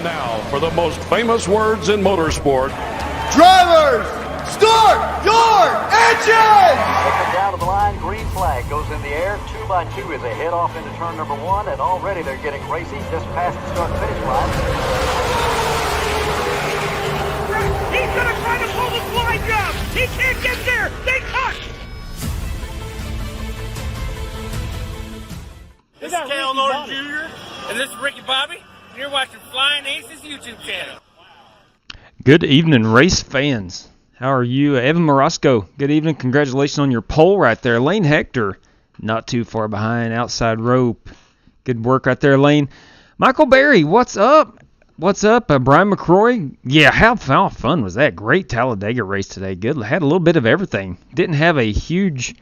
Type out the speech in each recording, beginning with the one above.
now for the most famous words in motorsport. Drivers, start your engine! Looking down to the line, green flag goes in the air. 2 by 2 as they head off into turn number 1, and already they're getting racy just past the start-finish line. He's gonna try to pull the slide job! He can't get there! They cut! This is Cal Norton Jr. and this is Ricky Bobby. And you're watching Flying Aces YouTube channel. Good evening, race fans. How are you? Evan Morosco, good evening. Congratulations on your pole right there. Lane Hector, not too far behind, outside rope. Good work right there, Lane. Michael Berry, what's up? What's up? Brian McCrory, yeah, how fun was that? Great Talladega race today. Good. Had a little bit of everything. Didn't have a huge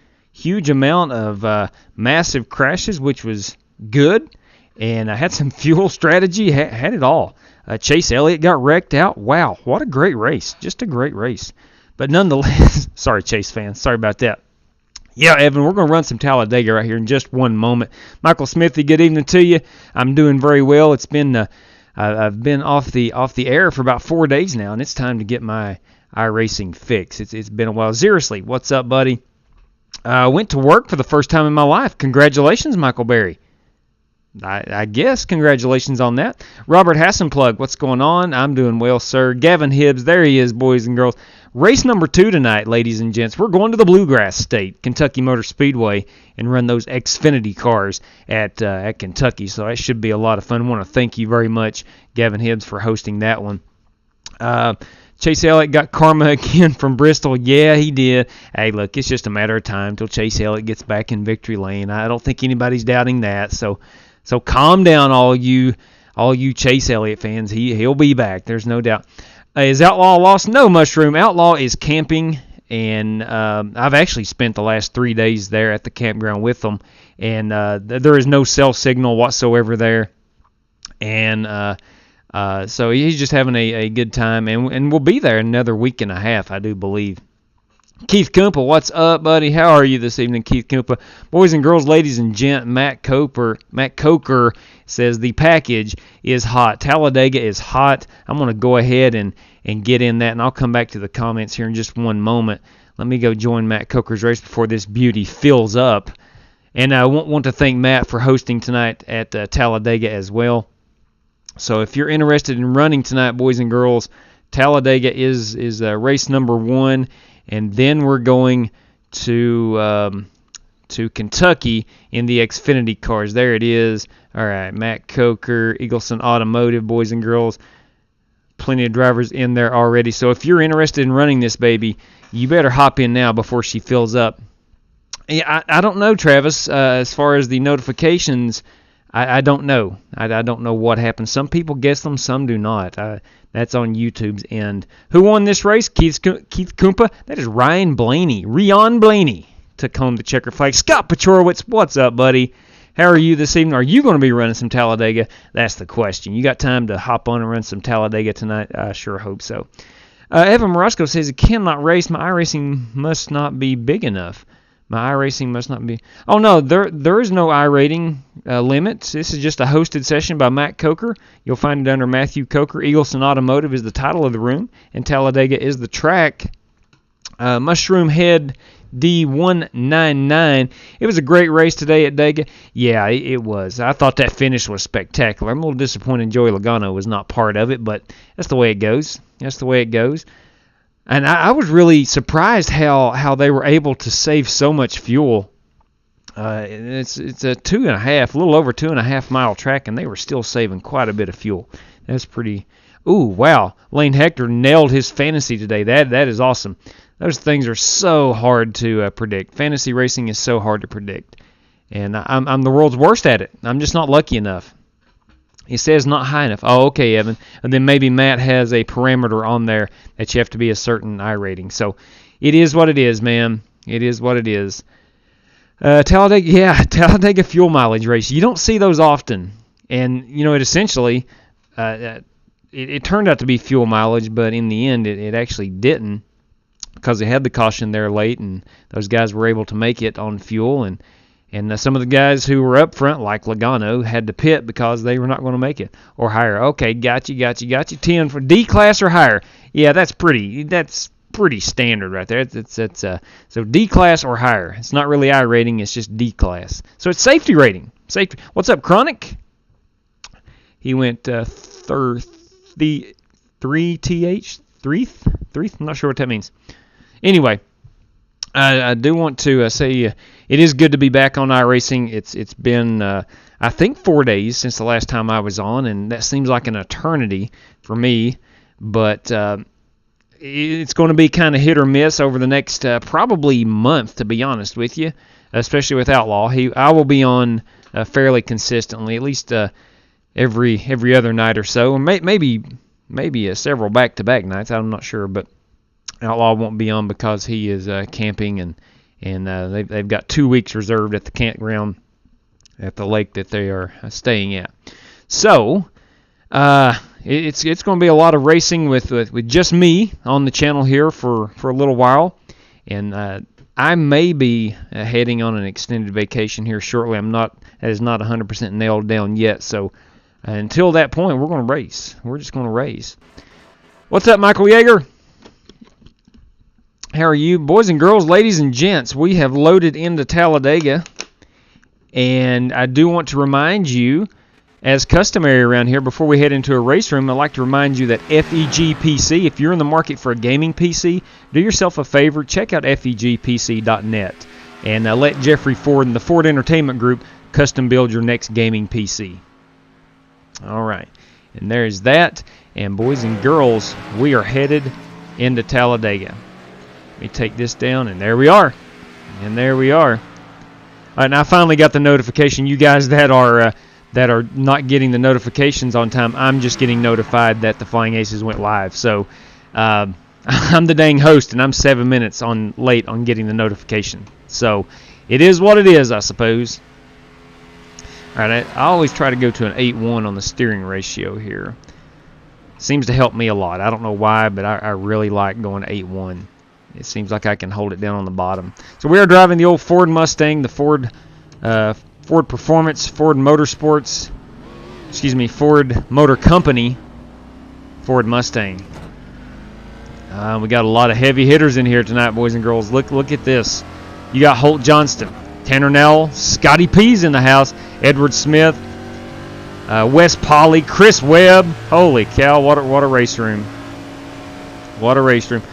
amount of massive crashes, which was good. And I had some fuel strategy, had it all. Chase Elliott got wrecked out. Wow, what a great race. Just a great race. But nonetheless, sorry, Chase fans. Sorry about that. Yeah, Evan, we're going to run some Talladega right here in just one moment. Michael Smithy, good evening to you. I'm doing very well. It's been I've been off the air for about 4 days now, and it's time to get my iRacing fix. It's been a while. Seriously, what's up, buddy? I went to work for the first time in my life. Congratulations, Michael Berry. I guess congratulations on that. Robert Hassenplug, what's going on? I'm doing well, sir. Gavin Hibbs, there he is, boys and girls. Race number 2 tonight, ladies and gents. We're going to the Bluegrass State, Kentucky Motor Speedway, and run those Xfinity cars at Kentucky. So that should be a lot of fun. I want to thank you very much, Gavin Hibbs, for hosting that one. Chase Elliott got karma again from Bristol. Yeah, he did. Hey, look, it's just a matter of time until Chase Elliott gets back in victory lane. I don't think anybody's doubting that. So calm down, all you Chase Elliott fans. He'll be back. There's no doubt. Is Outlaw lost? No, Mushroom. Outlaw is camping, and I've actually spent the last 3 days there at the campground with them, and there is no cell signal whatsoever there, and so he's just having a good time, and we'll be there another week and a half, I do believe. Keith Kumpa, what's up, buddy? How are you this evening, Keith Kumpa? Boys and girls, ladies and gent, Matt Coker says the package is hot. Talladega is hot. I'm going to go ahead and get in that, and I'll come back to the comments here in just one moment. Let me go join Matt Coker's race before this beauty fills up. And I want to thank Matt for hosting tonight at Talladega as well. So if you're interested in running tonight, boys and girls, Talladega is race number 1. And then we're going to Kentucky in the Xfinity cars. There it is. All right, Matt Coker, Eagleson Automotive, boys and girls. Plenty of drivers in there already. So if you're interested in running this baby, you better hop in now before she fills up. Yeah, I don't know, Travis. As far as the notifications, I don't know. I don't know what happened. Some people guess them, some do not. That's on YouTube's end. Who won this race? Keith Kumpa. That is Ryan Blaney took home the checker flag. Scott Pachorowitz, what's up, buddy? How are you this evening? Are you going to be running some Talladega? That's the question. You got time to hop on and run some Talladega tonight? I sure hope so. Evan Morosco says he cannot race. My iRacing must not be big enough. My iRacing must not be... Oh, no, there is no iRating limit. This is just a hosted session by Matt Coker. You'll find it under Matthew Coker. Eagleson Automotive is the title of the room, and Talladega is the track. Mushroom Head D199. It was a great race today at Dega. Yeah, it was. I thought that finish was spectacular. I'm a little disappointed Joey Logano was not part of it, but that's the way it goes. And I was really surprised how they were able to save so much fuel. It's a little over 2.5 mile track, and they were still saving quite a bit of fuel. That's pretty. Ooh, wow! Lane Hector nailed his fantasy today. That is awesome. Those things are so hard to predict. Fantasy racing is so hard to predict, and I'm the world's worst at it. I'm just not lucky enough. He says not high enough. Oh, okay, Evan. And then maybe Matt has a parameter on there that you have to be a certain iRating. So it is what it is, man. It is what it is. Talladega fuel mileage race. You don't see those often. And, it essentially, it turned out to be fuel mileage, but in the end it actually didn't because they had the caution there late, and those guys were able to make it on fuel, and And some of the guys who were up front, like Logano, had to pit because they were not going to make it. Or higher. Okay, got you. 10 for D class or higher. Yeah, that's pretty standard right there. So D class or higher. It's not really I rating, it's just D class. So it's safety rating. Safety. What's up, Chronic? He went 3th. I'm not sure what that means. Anyway, I do want to say it is good to be back on iRacing. It's been I think 4 days since the last time I was on, and that seems like an eternity for me. But it's going to be kind of hit or miss over the next probably month, to be honest with you, especially with Outlaw. I will be on fairly consistently, at least every other night or so, or maybe several back-to-back nights. I'm not sure, but Outlaw won't be on because he is camping, and they've got 2 weeks reserved at the campground at the lake that they are staying at. So it's going to be a lot of racing with just me on the channel here for a little while, and I may be heading on an extended vacation here shortly. That is not 100% nailed down yet, so until that point, we're going to race. We're just going to race. What's up, Michael Yeager? How are you? Boys and girls, ladies and gents, we have loaded into Talladega, and I do want to remind you, as customary around here, before we head into a race room, I'd like to remind you that FEG PC, if you're in the market for a gaming PC, do yourself a favor, check out FEGPC.net, and let Jeffrey Ford and the Ford Entertainment Group custom build your next gaming PC. All right, and there's that, and boys and girls, we are headed into Talladega. Let me take this down, and there we are. All right, and I finally got the notification. You guys that are not getting the notifications on time, I'm just getting notified that the Flying Aces went live. So I'm the dang host, and I'm 7 minutes late on getting the notification. So it is what it is, I suppose. All right, I always try to go to an 8-1 on the steering ratio here. Seems to help me a lot. I don't know why, but I really like going 8-1. It seems like I can hold it down on the bottom. So we are driving the old Ford Mustang, the Ford Performance, Ford Motorsports, Ford Motor Company, Ford Mustang. We got a lot of heavy hitters in here tonight, boys and girls. Look at this. You got Holt Johnston, Tanner Nell, Scotty P's in the house, Edward Smith, Wes Polly, Chris Webb. Holy cow, what a race room. What a race room.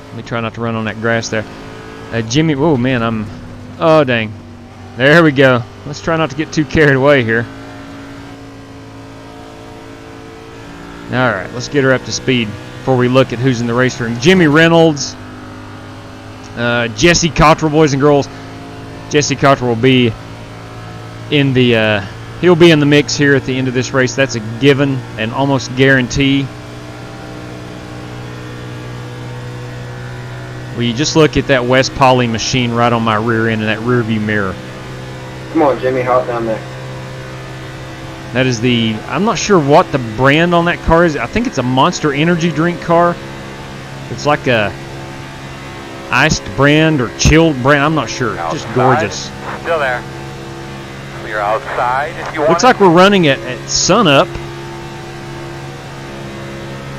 Let me try not to run on that grass there. Jimmy, oh man, oh dang. There we go. Let's try not to get too carried away here. All right, let's get her up to speed before we look at who's in the race room. Jimmy Reynolds, Jesse Cottrell, boys and girls. Jesse Cottrell will be in the he'll be in the mix here at the end of this race. That's a given and almost guarantee. Well, you just look at that West Poly machine right on my rear end in that rear view mirror. Come on, Jimmy, hop down there. That is I'm not sure what the brand on that car is. I think it's a Monster Energy drink car. It's like a iced brand or chilled brand. I'm not sure. Outside. Just gorgeous. Still there. Clear outside if you want. Looks like we're running at sunup.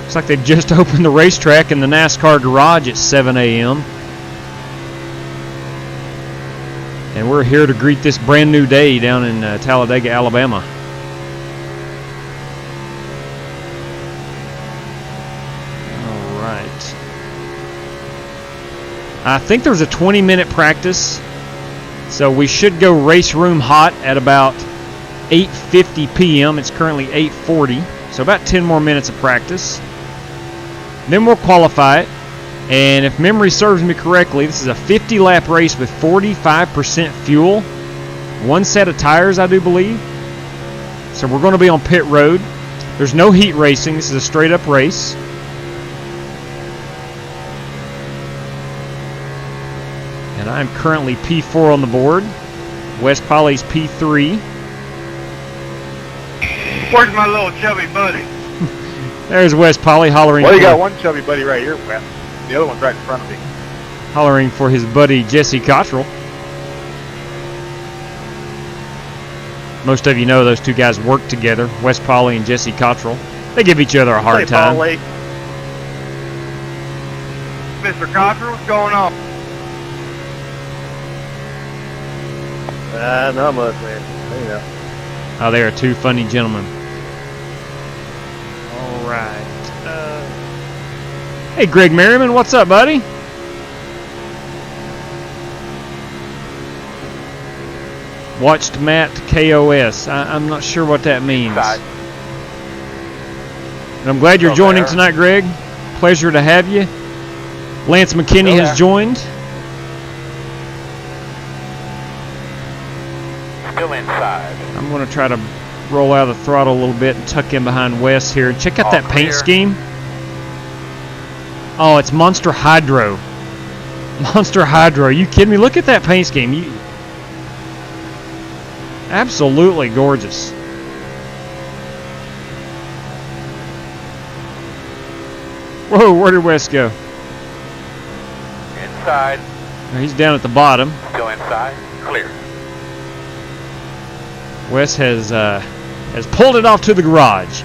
Looks like they've just opened the racetrack in the NASCAR garage at 7 a.m. And we're here to greet this brand new day down in Talladega, Alabama. All right. I think there's a 20-minute practice, so we should go race room hot at about 8:50 p.m. It's currently 8:40, so about 10 more minutes of practice. Then we'll qualify it. And if memory serves me correctly, this is a 50-lap race with 45% fuel. One set of tires, I do believe. So we're going to be on pit road. There's no heat racing. This is a straight-up race. And I'm currently P4 on the board. Wes Polly's P3. Where's my little chubby buddy? There's Wes Polly hollering. Well, you got one chubby buddy right here, Wes. The other one's right in front of me. Hollering for his buddy Jesse Cottrell. Most of you know those two guys work together, Wes Pauley and Jesse Cottrell. They give each other a hard time. Mr. Cottrell, what's going on? Not much, man. You know. Oh, they are two funny gentlemen. All right. Hey, Greg Merriman, what's up, buddy? Watched Matt KOS. I'm not sure what that means. And I'm glad you're joining tonight, Greg. Pleasure to have you. Lance McKinney has joined. Still inside. I'm going to try to roll out of the throttle a little bit and tuck in behind Wes here. Check out that paint scheme. Oh, it's Monster Hydro. Monster Hydro. You kidding me? Look at that paint scheme. Absolutely gorgeous. Whoa, where did Wes go? Inside. He's down at the bottom. Still inside. Clear. Wes has pulled it off to the garage.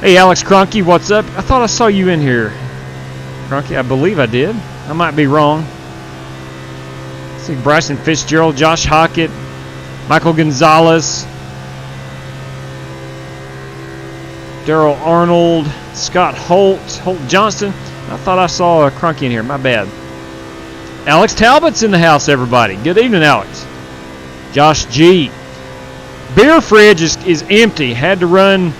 Hey, Alex Cronky, what's up? I thought I saw you in here. Cronky, I believe I did. I might be wrong. Let's see, Bryson Fitzgerald, Josh Hockett, Michael Gonzalez, Daryl Arnold, Scott Holt Johnston. I thought I saw a Cronky in here. My bad. Alex Talbot's in the house, everybody. Good evening, Alex. Josh G. Beer fridge is empty. Had to run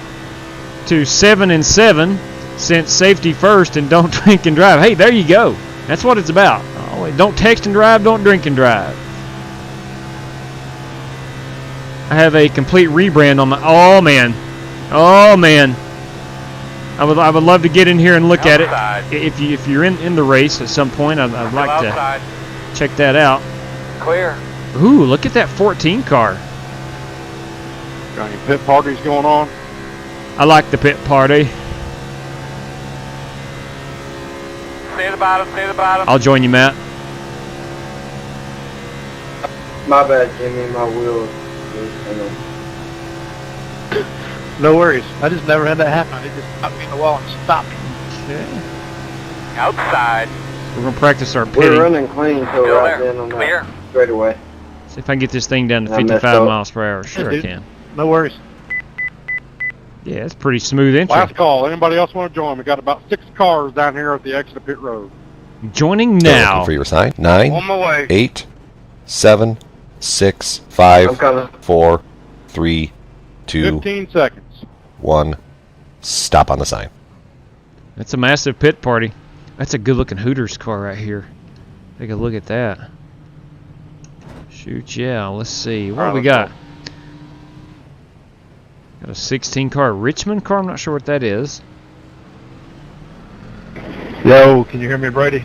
to 7 and 7 since safety first and don't drink and drive. Hey, there you go. That's what it's about. Oh, don't text and drive, don't drink and drive. I have a complete rebrand on my. Oh man. I would love to get in here and look at it. If you're in the race at some point, I'd like to check that out. Clear. Ooh, look at that 14 car. Got any pit parties going on? I like the pit party. Stay at the bottom, stay at the bottom. I'll join you, Matt. My bad, Jimmy. My wheel. No worries. I just never had that happen. It just stopped me in the wall and stopped me. Okay. Outside. We're going to practice our pitting. We're running clean till Still right there. then on Clear. that straightaway. See if I can get this thing down to I messed 55 up. miles per hour. Sure I can. No worries. Yeah, it's pretty smooth entry. Last call. Anybody else want to join? We got about 6 cars down here at the exit of pit road. Joining Still now. looking for your sign. 9, On my way. 8, 7, 6, I'm 5, coming. 4, 3, 2, 15 seconds. 1. Stop on the sign. That's a massive pit party. That's a good-looking Hooters car right here. Take a look at that. Shoot, yeah. Let's see. What do we got? Got a 16-car Richmond car. I'm not sure what that is. Yo, can you hear me, Brady?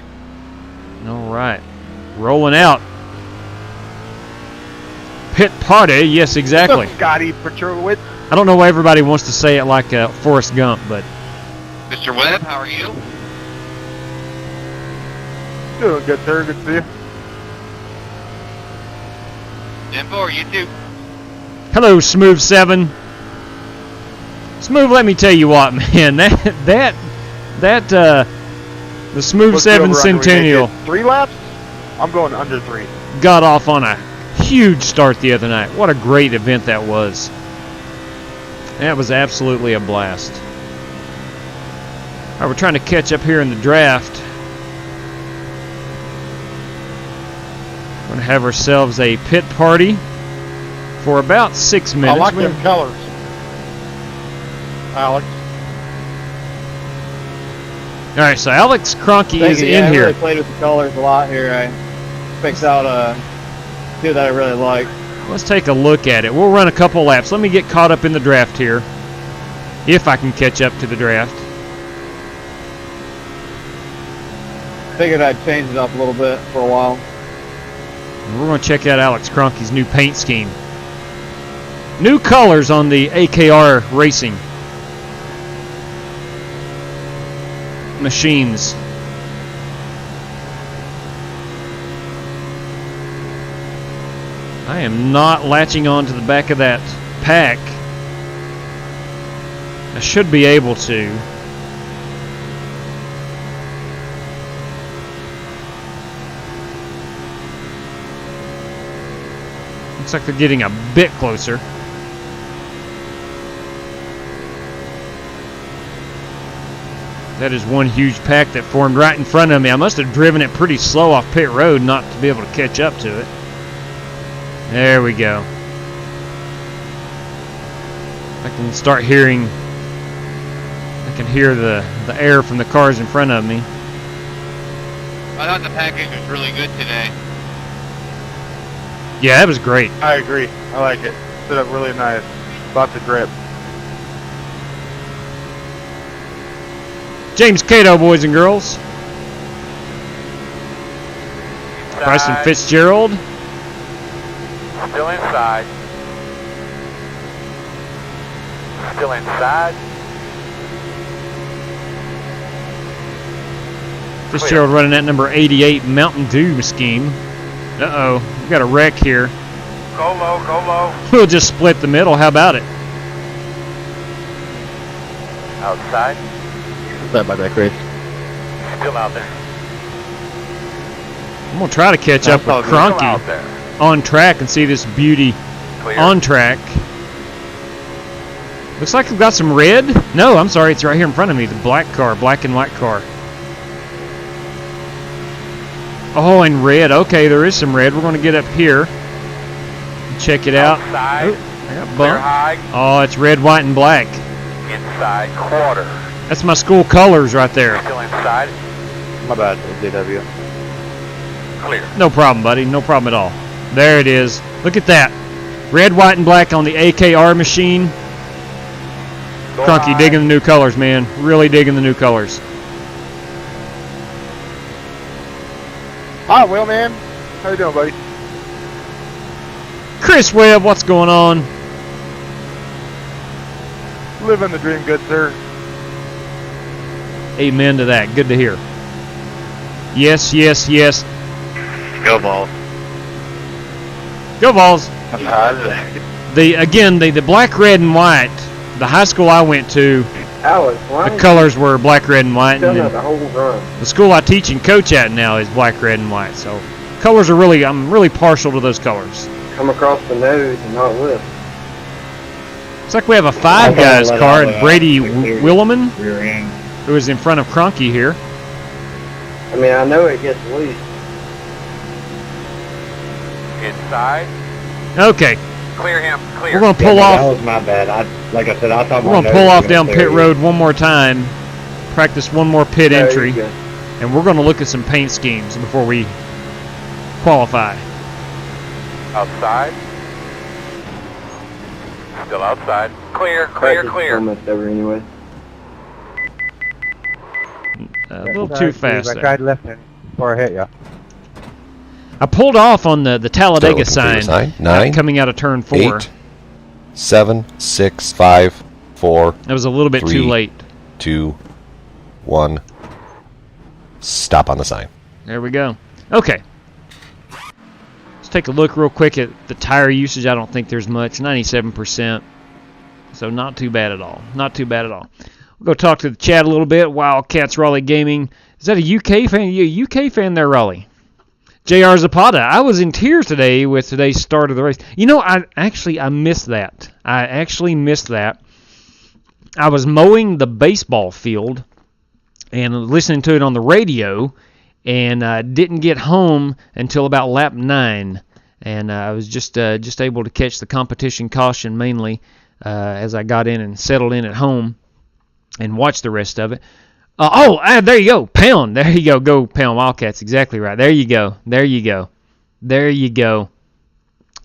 All right. Rolling out. Pit party. Yes, exactly. Scotty Petrowitz. I don't know why everybody wants to say it like Forrest Gump, but Mr. Webb, how are you? Doing good, sir. Good to see you. Denver, you too. hello, Smooth 7. Smooth, let me tell you what, man. The Smooth What's 7 the over-under we Centennial make it? 3 laps? I'm going under 3. got off on a huge start the other night. What a great event that was. That was absolutely a blast. All right, we're trying to catch up here in the draft. We're going to have ourselves a pit party for about 6 minutes. I like them colors, Alex. All right, so Alex Cronky is in I here. really played with the colors a lot here. I picked out a few that I really like. Let's take a look at it. We'll run a couple laps. Let me get caught up in the draft here, if I can catch up to the draft. Figured I'd change it up a little bit for a while. We're going to check out Alex Cronky's new paint scheme. New colors on the AKR Racing machines. I am not latching on to the back of that pack. I should be able to. Looks like they're getting a bit closer. That is one huge pack that formed right in front of me. I must have driven it pretty slow off pit road not to be able to catch up to it. There we go. I can start hearing, I can hear the air from the cars in front of me. I thought the package was really good today. Yeah, that was great. I agree. I like it. Set up really nice. Lots of grip. James Cato, boys and girls. Bryson Fitzgerald. Still inside. Still inside. Fitzgerald running that number 88 Mountain Dew scheme. Uh-oh, we've got a wreck here. Go low, go low. We'll just split the middle. How about it? Outside. What's up, Chris? Still out there. I'm going to try to catch up with Still out Cronky there. on track and see this beauty Clear. on track. Looks like we've got some red. No, I'm sorry, it's right here in front of me. The black car, black and white car. Oh, and red. Okay, there is some red. We're going to get up here. Check it out. Outside. Oh, I got Clear bumped. high. Oh, it's red, white, and black. Inside quarter. That's my school colors right there. Still inside. My bad, DW. Clear. No problem, buddy. No problem at all. There it is. Look at that. Red, white, and black on the AKR machine. Go Crunky high. digging the new colors, man. Really digging the new colors. Hi, Will, man. How you doing, buddy? Chris Webb, what's going on? Living the dream, good sir. Amen to that. Good to hear. Yes, yes, yes. Go ball. Go Vols. The black, red, and white. The high school I went to, Alex, why the colors were black, red, and white. done And that the whole run? the school I teach and coach at now is black, red, and white. So colors are really, I'm really partial to those colors. Come across the nose and not lip. It's like we have a Five Guys car, and Brady Willeman, who is in front of Cronky here. I mean, I know it gets loose. Inside. Okay, Clear him. Clear. we're going to pull off. That was my bad. Like I said, I thought We're going to pull off down pit road one more time, practice one more pit There entry, you go. and we're going to look at some paint schemes before we qualify. Outside. Still outside. Clear. Clear. Practice Clear. almost over anyway. A little too fast I there. tried left in before I hit you. I pulled off on the Talladega Start with sign computer sign. 9, coming out of turn 4. 8, 7, 6, 5, 4, That was a little bit too 3. late. 2, 1. Stop on the sign. There we go. Okay. Let's take a look real quick at the tire usage. I don't think there's much. 97%. So not too bad at all. Not too bad at all. We'll go talk to the chat a little bit. Wildcats Raleigh Gaming. Is that a UK fan? You a UK fan there, Raleigh? JR Zapata. I was in tears today with today's start of the race. You know, I missed that. I actually missed that. I was mowing the baseball field and listening to it on the radio, and didn't get home until about lap 9. And I was just able to catch the competition caution mainly as I got in and settled in at home and watched the rest of it. There you go. Pound. There you go. Go Pound Wildcats. Exactly right. There you go. There you go. There you go.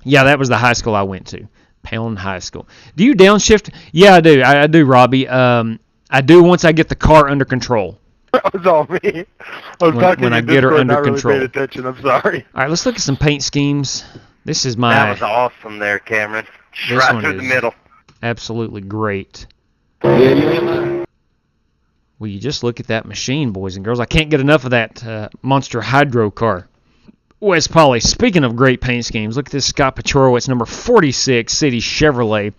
Yeah, that was the high school I went to. Pound High School. Do you downshift? Yeah, I do. I do, Robbie. I do once I get the car under control. That was all me. I was talking When to I you get her Discord, under not really control. paid attention. I'm sorry. All right, let's look at some paint schemes. This is my That was awesome there, Cameron. This Right one through the is- middle. absolutely great. Will you just look at that machine, boys and girls? I can't get enough of that Monster Hydro car. Wes Polly, speaking of great paint schemes, look at this Scott Petrowitz, number 46, City Chevrolet.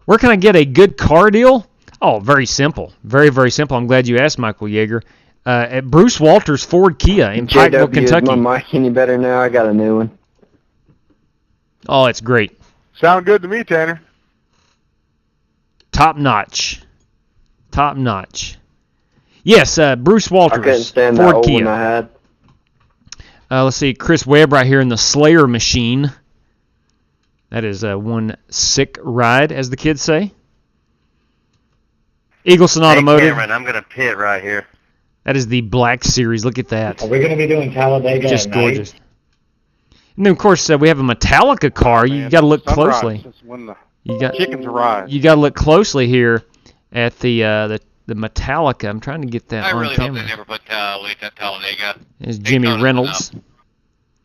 Where can I get a good car deal? Oh, very simple. Very, very simple. I'm glad you asked, Michael Yeager. At Bruce Walters Ford Kia in Pikeville, Kentucky. Is my mic any better now? I got a new one. Oh, it's great. Sound good to me, Tanner. Top notch. Top notch. Yes, Bruce Walters I couldn't stand Ford that old Kia. one I had. Let's see, Chris Webb right here in the Slayer machine. That is one sick ride, as the kids say. Eagleson Automotive. Cameron, I'm going to pit right here. That is the Black Series. Look at that. Are we going to be doing Talladega Just at gorgeous. night? And then, of course, we have a Metallica car. You got to look closely. You got chickens arrive. You got to look closely here at the Metallica. I'm trying to get that on I really camera. hope they never put Talladega. There's Jimmy Reynolds.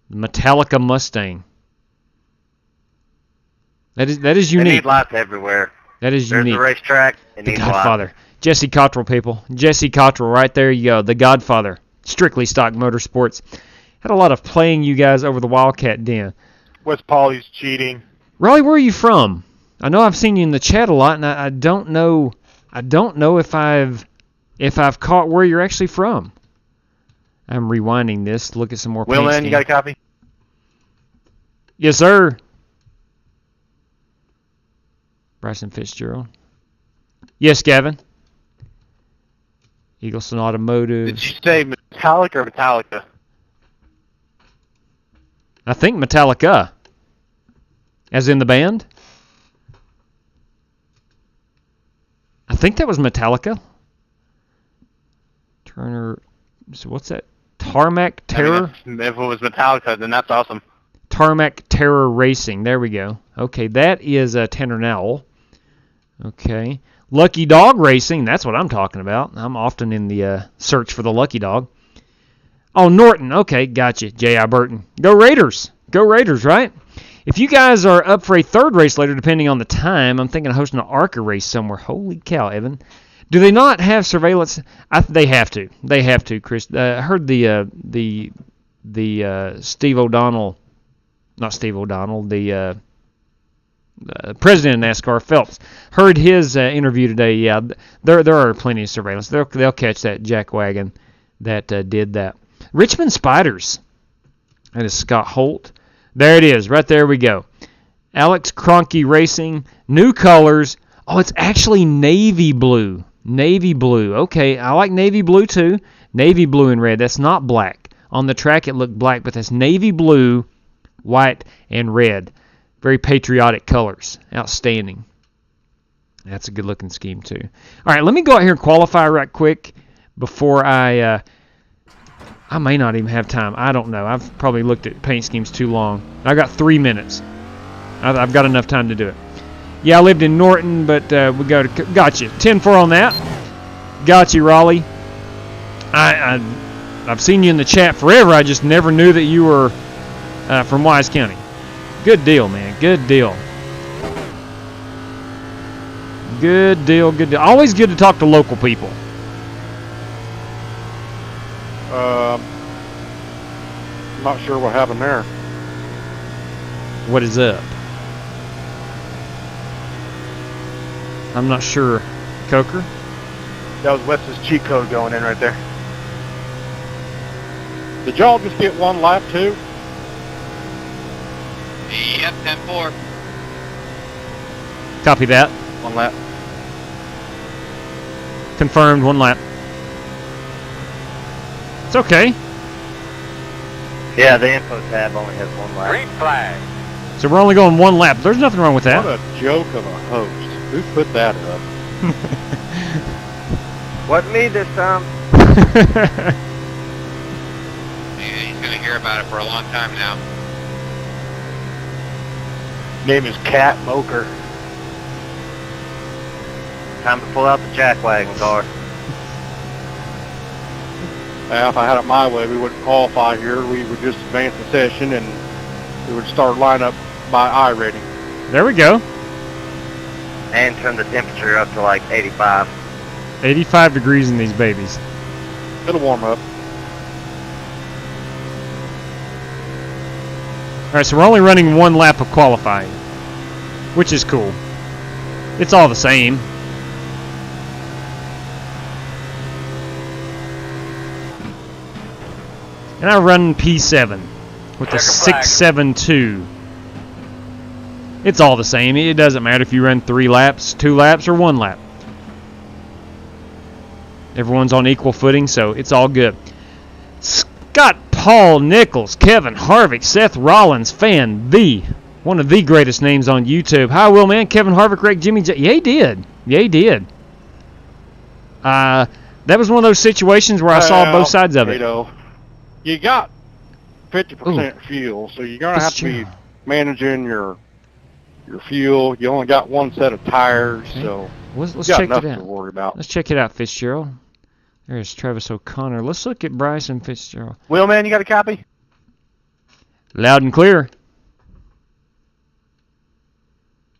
The Metallica Mustang. That is unique. They need lights everywhere. That is There's unique. the racetrack. It The needs Godfather. lights. Jesse Cottrell, people. Jesse Cottrell, right there you go. The Godfather. Strictly Stock Motorsports. Had a lot of playing you guys over the Wildcat Den. Wes Polly's cheating. Raleigh, where are you from? I know I've seen you in the chat a lot, and I don't know. I don't know if I've caught where you're actually from. I'm rewinding this to look at some more. Will paint in, you got a copy? Yes, sir. Bryson Fitzgerald. Yes, Gavin. Eagleson Automotive. Did you say Metallic or Metallica? I think Metallica. As in the band? I think that was Metallica. Turner. So what's that? Tarmac Terror? I mean, if it was Metallica, then that's awesome. Tarmac Terror Racing. There we go. Okay, that is Tanner Nowell. Okay. Lucky Dog Racing. That's what I'm talking about. I'm often in the search for the Lucky Dog. Oh, Norton. Okay, gotcha. J.I. Burton. Go Raiders. Go Raiders, right? If you guys are up for a third race later, depending on the time, I'm thinking of hosting an ARCA race somewhere. Holy cow, Evan. Do they not have surveillance? They have to. They have to, Chris. I heard the Steve O'Donnell, not Steve O'Donnell, the president of NASCAR, Phelps, heard his interview today. Yeah, there are plenty of surveillance. They'll catch that jackwagon that did that. Richmond Spiders. That is Scott Holt. There it is. Right there we go. Alex Kroenke Racing. New colors. Oh, it's actually navy blue. Navy blue. Okay, I like navy blue too. Navy blue and red. That's not black. On the track it looked black, but that's navy blue, white, and red. Very patriotic colors. Outstanding. That's a good looking scheme too. All right, let me go out here and qualify right quick before I may not even have time. I don't know. I've probably looked at paint schemes too long. I got 3 minutes. I've got enough time to do it. Yeah, I lived in Norton, but we got you. 10-4 on that. Got you, Raleigh. I've seen you in the chat forever. I just never knew that you were from Wise County. Good deal, man. Good deal. Good deal. Good deal. Always good to talk to local people. I'm not sure what happened there. What is up? I'm not sure. Coker? That was Wes's cheat code going in right there. Did y'all just get one lap too? Yep, 10-4. Copy that. One lap. Confirmed, 1 lap. It's okay. Yeah, the info tab only has 1 lap. Green flag. So we're only going 1 lap. There's nothing wrong with that. What a joke of a host. Who put that up? Wasn't me this time. Yeah, he's going to hear about it for a long time now. Name is Cat Moker. Time to pull out the jackwagon car. If I had it my way, we wouldn't qualify here. We would just advance the session and we would start lineup by iRating. There we go. And turn the temperature up to like 85. 85 degrees in these babies. It'll warm up. All right, so we're only running 1 lap of qualifying, which is cool. It's all the same. And I run P7 with a 6.72. It's all the same. It doesn't matter if you run 3 laps, 2 laps, or 1 lap. Everyone's on equal footing, so it's all good. Scott Paul Nichols, Kevin Harvick, Seth Rollins, one of the greatest names on YouTube. Hi, Will, man. Kevin Harvick wrecked Jimmy J. Yeah, he did. Yeah, he did. That was one of those situations where I saw both sides of it. You got 50% fuel, so you're going to have to be managing your fuel. You only got 1 set of tires, so let's you got check nothing it out. to worry about. Let's check it out, Fitzgerald. There's Travis O'Connor. Let's look at Bryson Fitzgerald. Will, man, you got a copy? Loud and clear.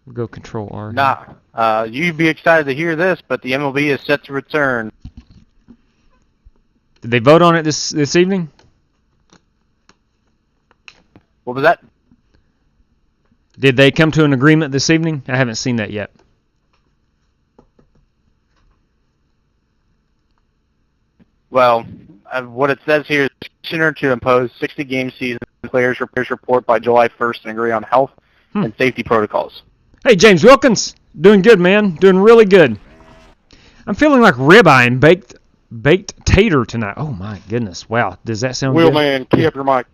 We'll go Control R. Nah, you'd be excited to hear this, but the MLB is set to return. Did they vote on it this evening? What was that? Did they come to an agreement this evening? I haven't seen that yet. Well, what it says here is commissioner to impose 60-game season players report by July 1st and agree on health and safety protocols. Hey, James Wilkins. Doing good, man. Doing really good. I'm feeling like ribeye and baked tater tonight. Oh, my goodness. Wow. Does that sound good? Will, man, key up your mic.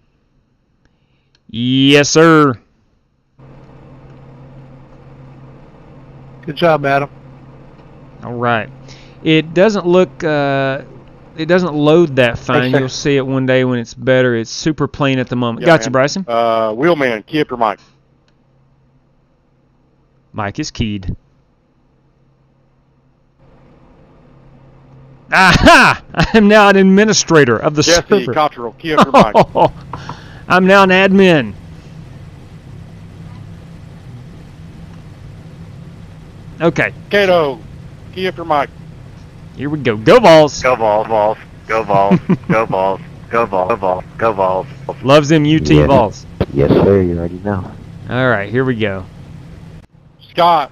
Yes, sir. Good job, Adam. All right. It doesn't look... it doesn't load that fine. You'll see it one day when it's better. It's super plain at the moment. Yeah, gotcha, Bryson. Wheelman, key up your mic. Mic is keyed. Aha! I am now an administrator of the Jesse server. Cottrell, key up your mic. I'm now an admin. Okay. Kato, key up your mic. Here we go. Go Vols. Go Vols. Go Vols. Go Vols. Go Vols. Go Vols. Go Vols. Loves them UT Vols. Yes, sir. You already know. All right, here we go. Scott.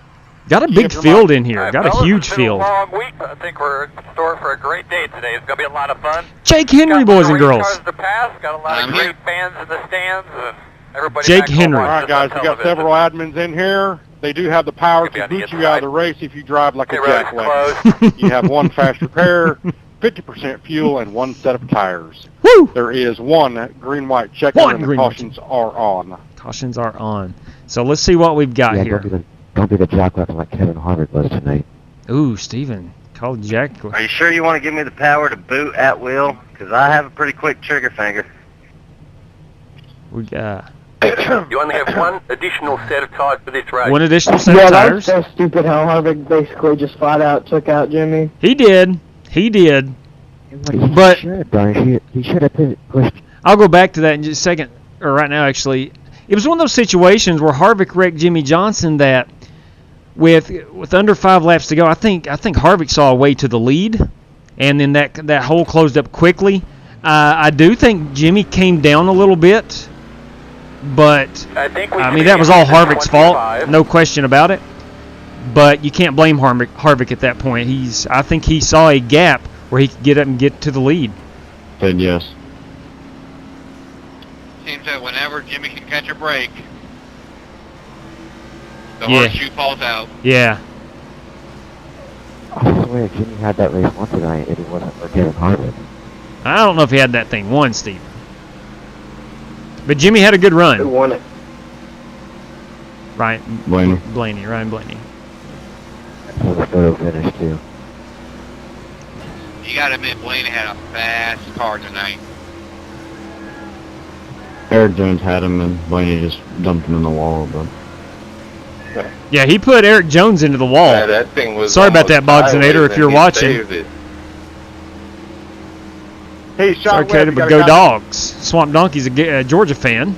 Got a big field in here. Got a huge field. Long week. I think we're in store for a great day today. It's going to be a lot of fun. Jake Henry, boys and girls. Cars to pass. Got a lot of great fans in the stands. And everybody Jake Henry. All right, guys, we got several admins in here. They do have the power to boot you out of the race if you drive like a jackwagon. You have 1 fast repair, 50% fuel, and 1 set of tires. Woo! There is 1 green-white checker, and the cautions are on. Cautions are on. So let's see what we've got here. Don't be the jackwagon like Kevin Harvick was tonight. Ooh, Steven. Called Jack. Are you sure you want to give me the power to boot at will? Because I have a pretty quick trigger finger. We got... You only have 1 additional set of tires for this race. 1 additional set of tires? Yeah, that's so stupid how Harvick basically just flat out took out Jimmy. He did. He did. But he should have pushed. I'll go back to that in just a second, or right now actually. It was one of those situations where Harvick wrecked Jimmy Johnson that with under 5 laps to go, I think Harvick saw a way to the lead, and then that hole closed up quickly. I do think Jimmy came down a little bit, but I mean that was all Harvick's fault, no question about it. But you can't blame Harvick at that point. I think he saw a gap where he could get up and get to the lead. Then yes. Seems that whenever Jimmy can catch a break, the horseshoe falls out. Yeah. I swear Jimmy had that race once tonight and it wasn't for Kevin Harvick. I don't know if he had that thing won, Steve. But Jimmy had a good run. Who won it? Ryan Blaney. The photo finish too. You gotta admit, Blaney had a fast car tonight. Eric Jones had him and Blaney just dumped him in the wall, but... Yeah, he put Eric Jones into the wall. Yeah, that thing was sorry about that, Bogzinator, if you're watching. Hey, Sean Sorry, but go Dogs. Swamp Donkey's a Georgia fan.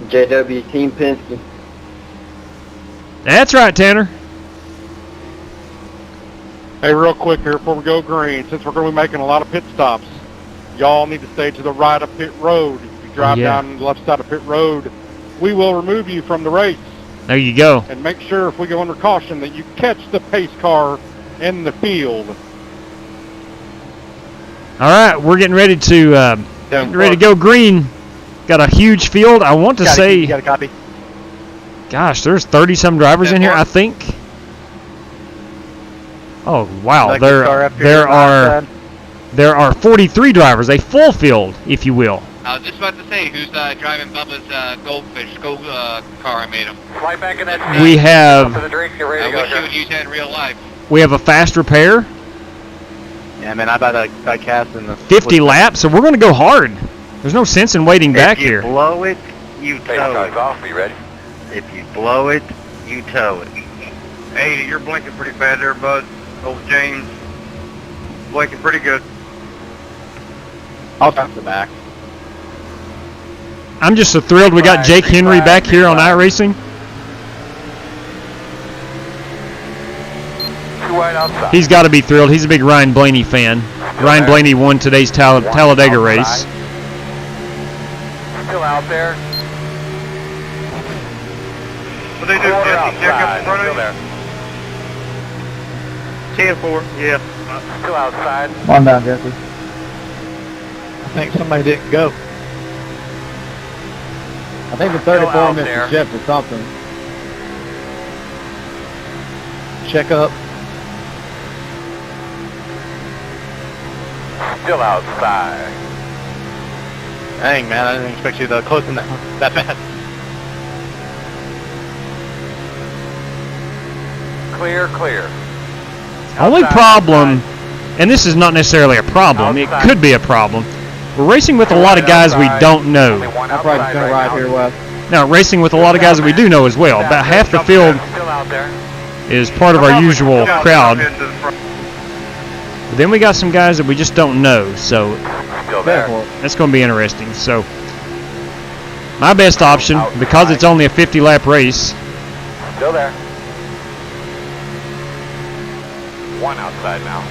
JW Team Penske. That's right, Tanner. Hey, real quick here before we go green, since we're going to be making a lot of pit stops, y'all need to stay to the right of pit road. If you drive down the left side of pit road, we will remove you from the race. There you go. And make sure if we go under caution that you catch the pace car in the field. All right, we're getting ready to go green. Got a huge field. I want to say, You got a copy? gosh, there's 30-some drivers in here, I think. Oh wow, there are 43 drivers, a full field, if you will. I was just about to say, who's driving Bubba's goldfish car I made him? Right back in that We have the drink, get ready I to go, wish you sir. would use that in real life. we have a fast repair, Yeah, man, I about cast in the 50 laps, so we're going to go hard. There's no sense in waiting back If you here. blow it, you Pace tow car's it. off, are you ready? If you blow it, you tow it. Hey, you're blinking pretty bad there, bud. Old James. Blinking pretty good. I'll pass the back. I'm just so thrilled we got Jake Henry back here on iRacing. Too wide outside. He's got to be thrilled. He's a big Ryan Blaney fan. Ryan Blaney won today's Talladega race. Still out there. What they do, Jesse? Check up in front of Still you? there. 10-4, yeah. Still outside. One down, Jesse. I think somebody didn't go. I think the Still 34 out missed there. the shift or something. Check up. Still outside. Dang, man, I didn't expect you to close in that fast. Clear, clear. Only Outside, problem, and this is not necessarily a problem, it could be a problem. We're racing with a lot of guys we don't Only know. one I'm probably outside just going to right ride now. here, Wes. Now, racing with a lot of guys that we do know as well. About half the field Still out there. is part of our usual crowd. Into the front. But then we got some guys that we just don't know, so Still there. that's going to be interesting. So, my best option, because it's only a 50-lap race, Still there. One outside now.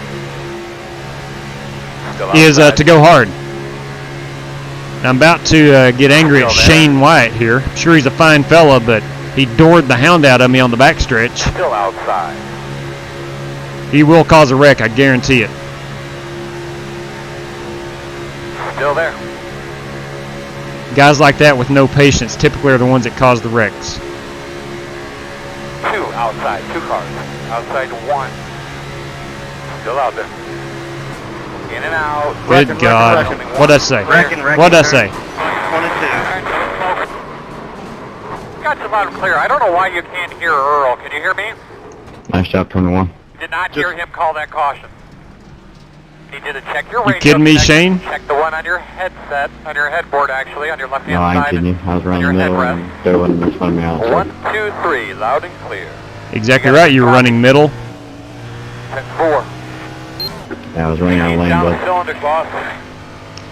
Still is outside. to go hard. Now, I'm about to get angry at Still there. Shane Wyatt here. I'm sure he's a fine fella, but he doored the hound out of me on the backstretch. Still outside. He will cause a wreck, I guarantee it. Still there. Guys like that with no patience typically are the ones that cause the wrecks. Two outside. Two cars. Outside one. Still out there. In and out. Good God. What'd I say? What'd I say? 22. Got you loud and clear. I don't know why you can't hear Earl. Can you hear me? Nice job, 21. Did not hear him call that caution. Need you to check your You radio. kidding me, check- Shane? Check the one on your headset, on your headboard actually, on your left hand No, I ain't side. kidding you. I was on running your the middle headrest. and they wouldn't make fun of me out. 1, 2, 3, loud and clear. Exactly right, you were running middle. 10-4. Yeah, I was running out of lane, Down the but cylinder gloss.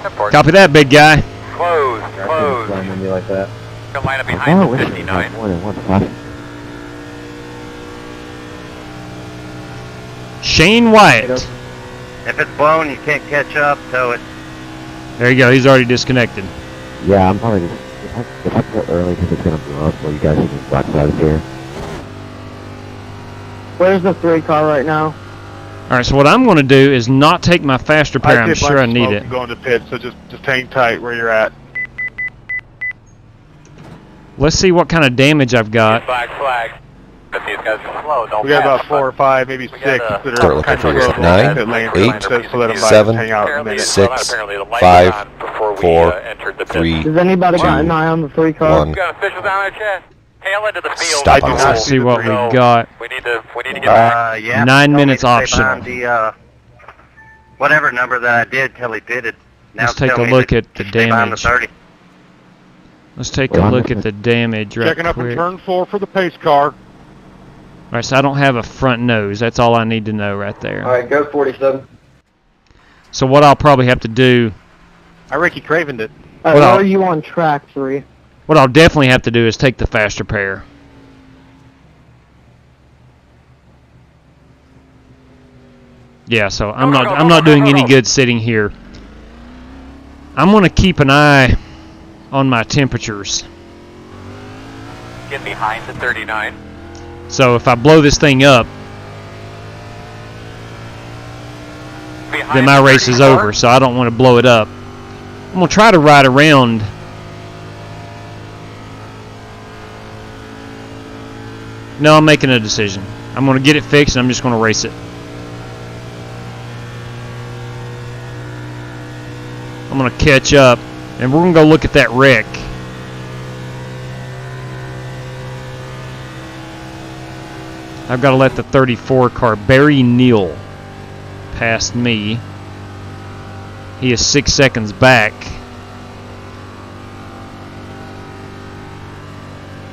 10-4. Copy that, big guy. Close, I close. couldn't slam into like that. Gonna line up Oh, behind the wait, 59. more than one spot. Shane Wyatt. If it's blown, you can't catch up, tow it. There you go, he's already disconnected. Yeah, I'm probably just, if I go early because it's going to blow up, so you guys can just watch out of here. Where's the 3 car right now? Alright, so what I'm going to do is not take my fast repair. I'm sure I need it. Going to pit, so just hang tight where you're at. Let's see what kind of damage I've got. Flag. But these guys are slow. Don't We got pass, about 4 or 5, maybe 6 that Start are looking kind for of your slow. 9, Pit lane 8, so let them 7, hang out a Apparently minute. it's 6, well, apparently the light 5, was on before we, 4, entered the pit. 3, Has anybody got an eye on the 3 car? 1. We got officials down our chest. Tail into the field. Stop on the Let's see what we So, got. We need to get back. Yeah. 9 told me minutes to stay optional. behind the, whatever number that I did till he pitted. Now Let's take tell a me look to at the stay behind the damage. 30. Let's take a look at the damage right Checking up in quick. turn 4 for the pace car. Alright, so I don't have a front nose. That's all I need to know right there. Alright, go 47. So what I'll probably have to do, I Ricky Cravened it. Well, Where are you on track 3? what I'll definitely have to do is take the fast repair. Yeah, so I'm not doing any good sitting here. I'm going to keep an eye on my temperatures. Get behind the 39. So if I blow this thing up, then my race is over, so I don't want to blow it up. I'm going to try to ride around. No, I'm making a decision. I'm going to get it fixed, and I'm just going to race it. I'm going to catch up, and we're going to go look at that wreck. I've got to let the 34 car, Barry Neal, past me. He is 6 seconds back.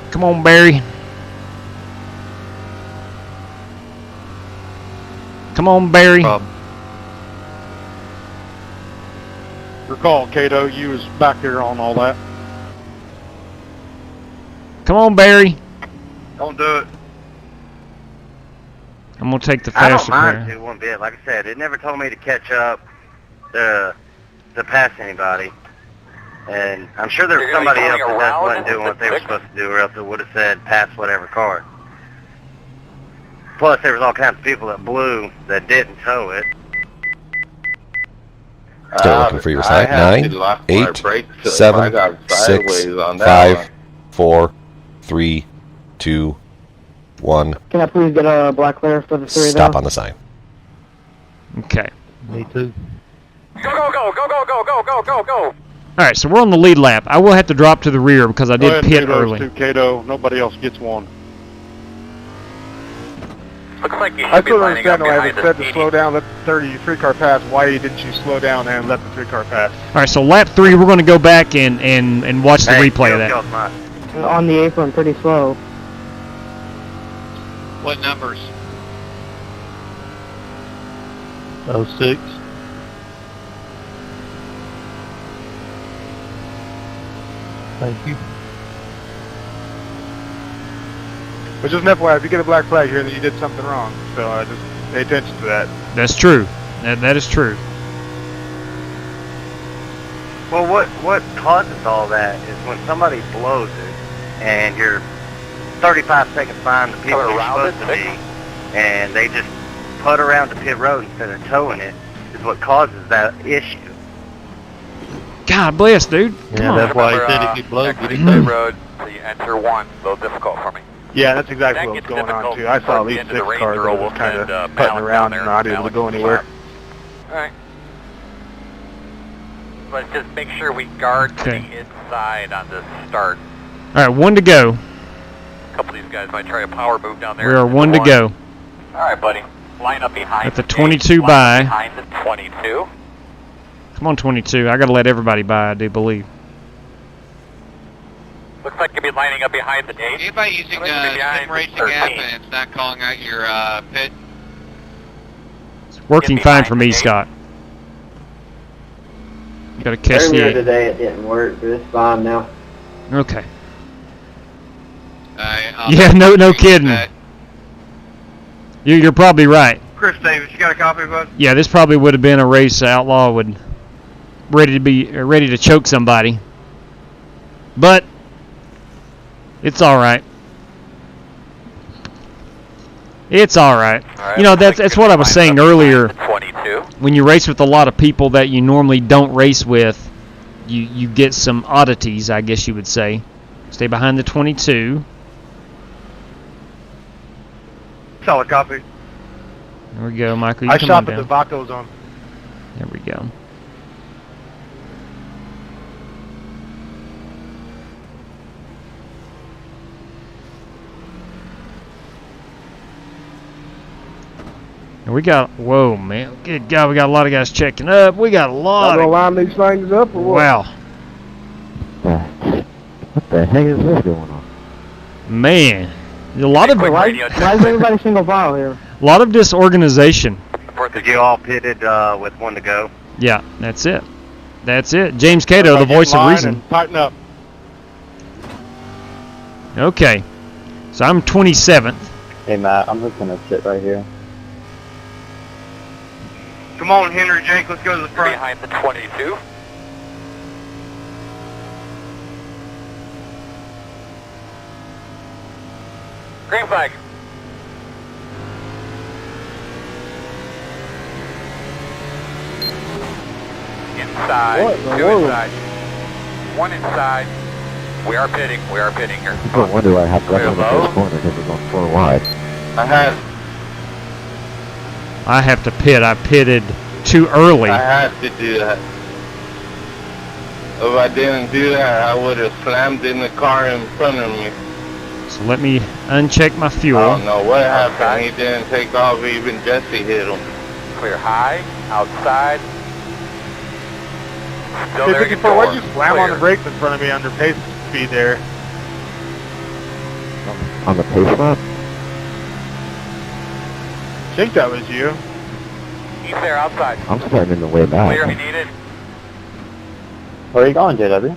Come on, Barry. Come on, Barry. Recall, Cato, you was back there on all that. Come on, Barry. Don't do it. I'm going to take the I don't faster mind pair. to one bit. Like I said, it never told me to catch up to pass anybody. And I'm sure there was somebody else that wasn't doing what they were supposed to do, or else it would have said pass whatever car. Plus, there was all kinds of people that blew that didn't tow it. Still looking for your sign. 9, 8, 7, 6, 5, 4, 3, 2, 1. Can I please get a black clear for the 3 Stop on the sign. Okay. Me too. Go, go, go, go, go, go, go, go, go. Alright, so we're on the lead lap. I will have to drop to the rear because I Go did ahead and pit do those early. two, Cato. Nobody else gets one. Looks like you I should be still lining understand up why it behind was said the to slow down, let the 33 car pass. Why didn't you slow down and let the 3 car pass? Alright, so lap 3, we're going to go back and watch the replay of that. On the apron, pretty slow. What numbers? 06. Thank you. But just an FYI, if you get a black flag here, then you did something wrong. So just pay attention to that. That's true. That is true. Well, what causes all that is when somebody blows it, and you're 35 seconds behind the people you're supposed to be, and they just put around the pit road instead of towing it, is what causes that issue. God bless, dude. Come on. That's why he said if you blow, get pit road, so you enter 1. A little difficult for me. Yeah, that's exactly what was going on too. I saw at least 6 cars that was kind of putting around and not able to go anywhere. Alright. But just make sure we guard to the inside on this start. Alright, 1 to go. A couple of these guys might try a power move down there. We are 1 to go. Alright, buddy. Line up behind At the 22 by. Behind the 22. Come on, 22. I got to let everybody by, I do believe. Looks like you'll be lining up behind the 8. Anybody using Sim Racing app and it's not calling out your pit? It's working fine for me, Scott. Got to catch Earlier the... today it didn't work, but it's fine now. Okay. Yeah, no kidding. You're probably right. Chris Davis, you got a copy, bud? Yeah, this probably would have been a race Outlaw would ready to choke somebody. But it's all right. It's all right. You know, that's what I was saying earlier. When you race with a lot of people that you normally don't race with, you get some oddities, I guess you would say. Stay behind the 22. Solid copy. There we go, Michael. You I come shop on at the down. Vaco zone. There we go. And we got, whoa, man. Good God, we got a lot of guys checking up. We got a lot I'm gonna of... line these things up or what? Wow. What the heck is this going on? Man. A lot of... Why is everybody single file here? A lot of disorganization. Did you all pitted with 1 to go? Yeah, that's it. That's it. James Cato, the voice of reason. Tighten up. Okay. So I'm 27th. Hey Matt, I'm just gonna sit right here. Come on, Henry Jake, let's go to the front. Behind the 22. Green flag. Inside. What? Two inside. One inside. We are pitting here. No wonder why I have left on the first corner because we're going 4 wide. I have to pit. I pitted too early. I had to do that. If I didn't do that, I would have slammed in the car in front of me. So let me uncheck my fuel. I don't know what happened. He didn't take off. Even Jesse hit him. Clear high. Outside. Still Hey, there. 54, why'd you slam on the brakes in front of me under pace speed there? On the pace lap? I think that was you. He's there outside. I'm starting in the way back. Clear if you need it. Where are you going, JW?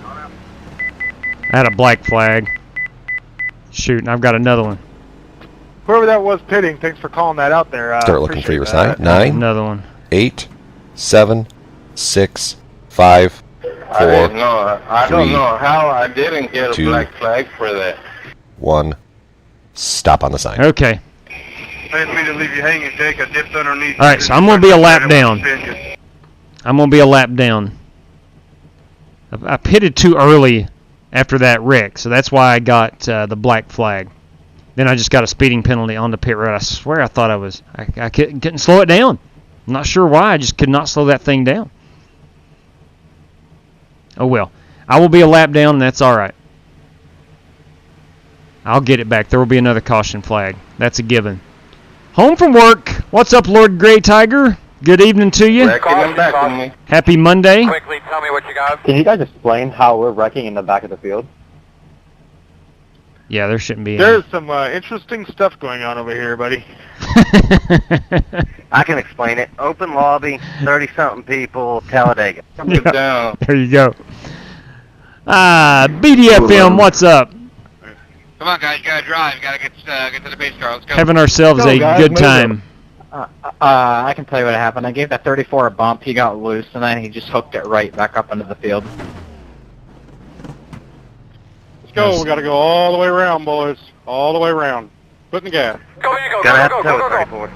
I had a black flag. Shoot, and I've got another one. Whoever that was pitting, thanks for calling that out there. Start looking for your appreciate sign. that. 9, Another one. 8, 7, 6, 5, I 4, didn't know. I don't 3, know how I didn't get a 2, black flag for that. 1. Stop on the sign. Okay. I didn't mean to leave you hanging, Jake. I dipped underneath. All right, so I'm going to be a lap down. I'm going to be a lap down. I pitted too early after that wreck, so that's why I got the black flag. Then I just got a speeding penalty on the pit road. I swear I thought I couldn't slow it down. I'm not sure why. I just could not slow that thing down. Oh well. I will be a lap down, and that's all right. I'll get it back. There will be another caution flag. That's a given. Home from work. What's up, Lord Grey Tiger? Good evening to you. Happy Monday. Quickly, tell me what you got. Can you guys explain how we're wrecking in the back of the field? Yeah, there shouldn't be any. There's some interesting stuff going on over here, buddy. I can explain it. Open lobby, 30-something people, Talladega. Yeah, there you go. BDFM, what's up? Come on, guys, you gotta drive. You gotta get to the pace car. Let's go. Having ourselves a good time. I can tell you what happened. I gave that 34 a bump. He got loose, and then he just hooked it right back up into the field. Let's go. We got to go all the way around, boys. All the way around. Putting the gas. Go. Gonna have to tow it 34.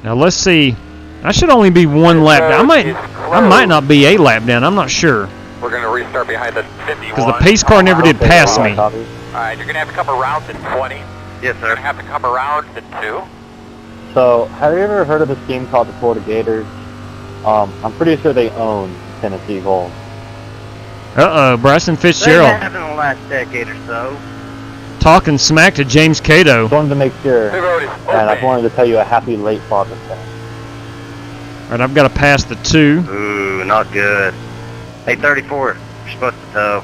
Now let's see. I should only be one lap down. I might not be a lap down. I'm not sure. We're going to restart behind the 51. Because the pace car never did pass me. Alright, you're going to have to come around to 20. Yes, sir. You're going to have to come around to 2. So, have you ever heard of this team called the Florida Gators? I'm pretty sure they own Tennessee Gold. Uh-oh, Bryson They Fitzgerald have in the last decade or so. talking smack to James Cato. Just wanted to make sure, and I wanted to tell you a happy late Father's Day. All right, I've got to pass the 2. Ooh, not good. Hey, 34, you're supposed to tow.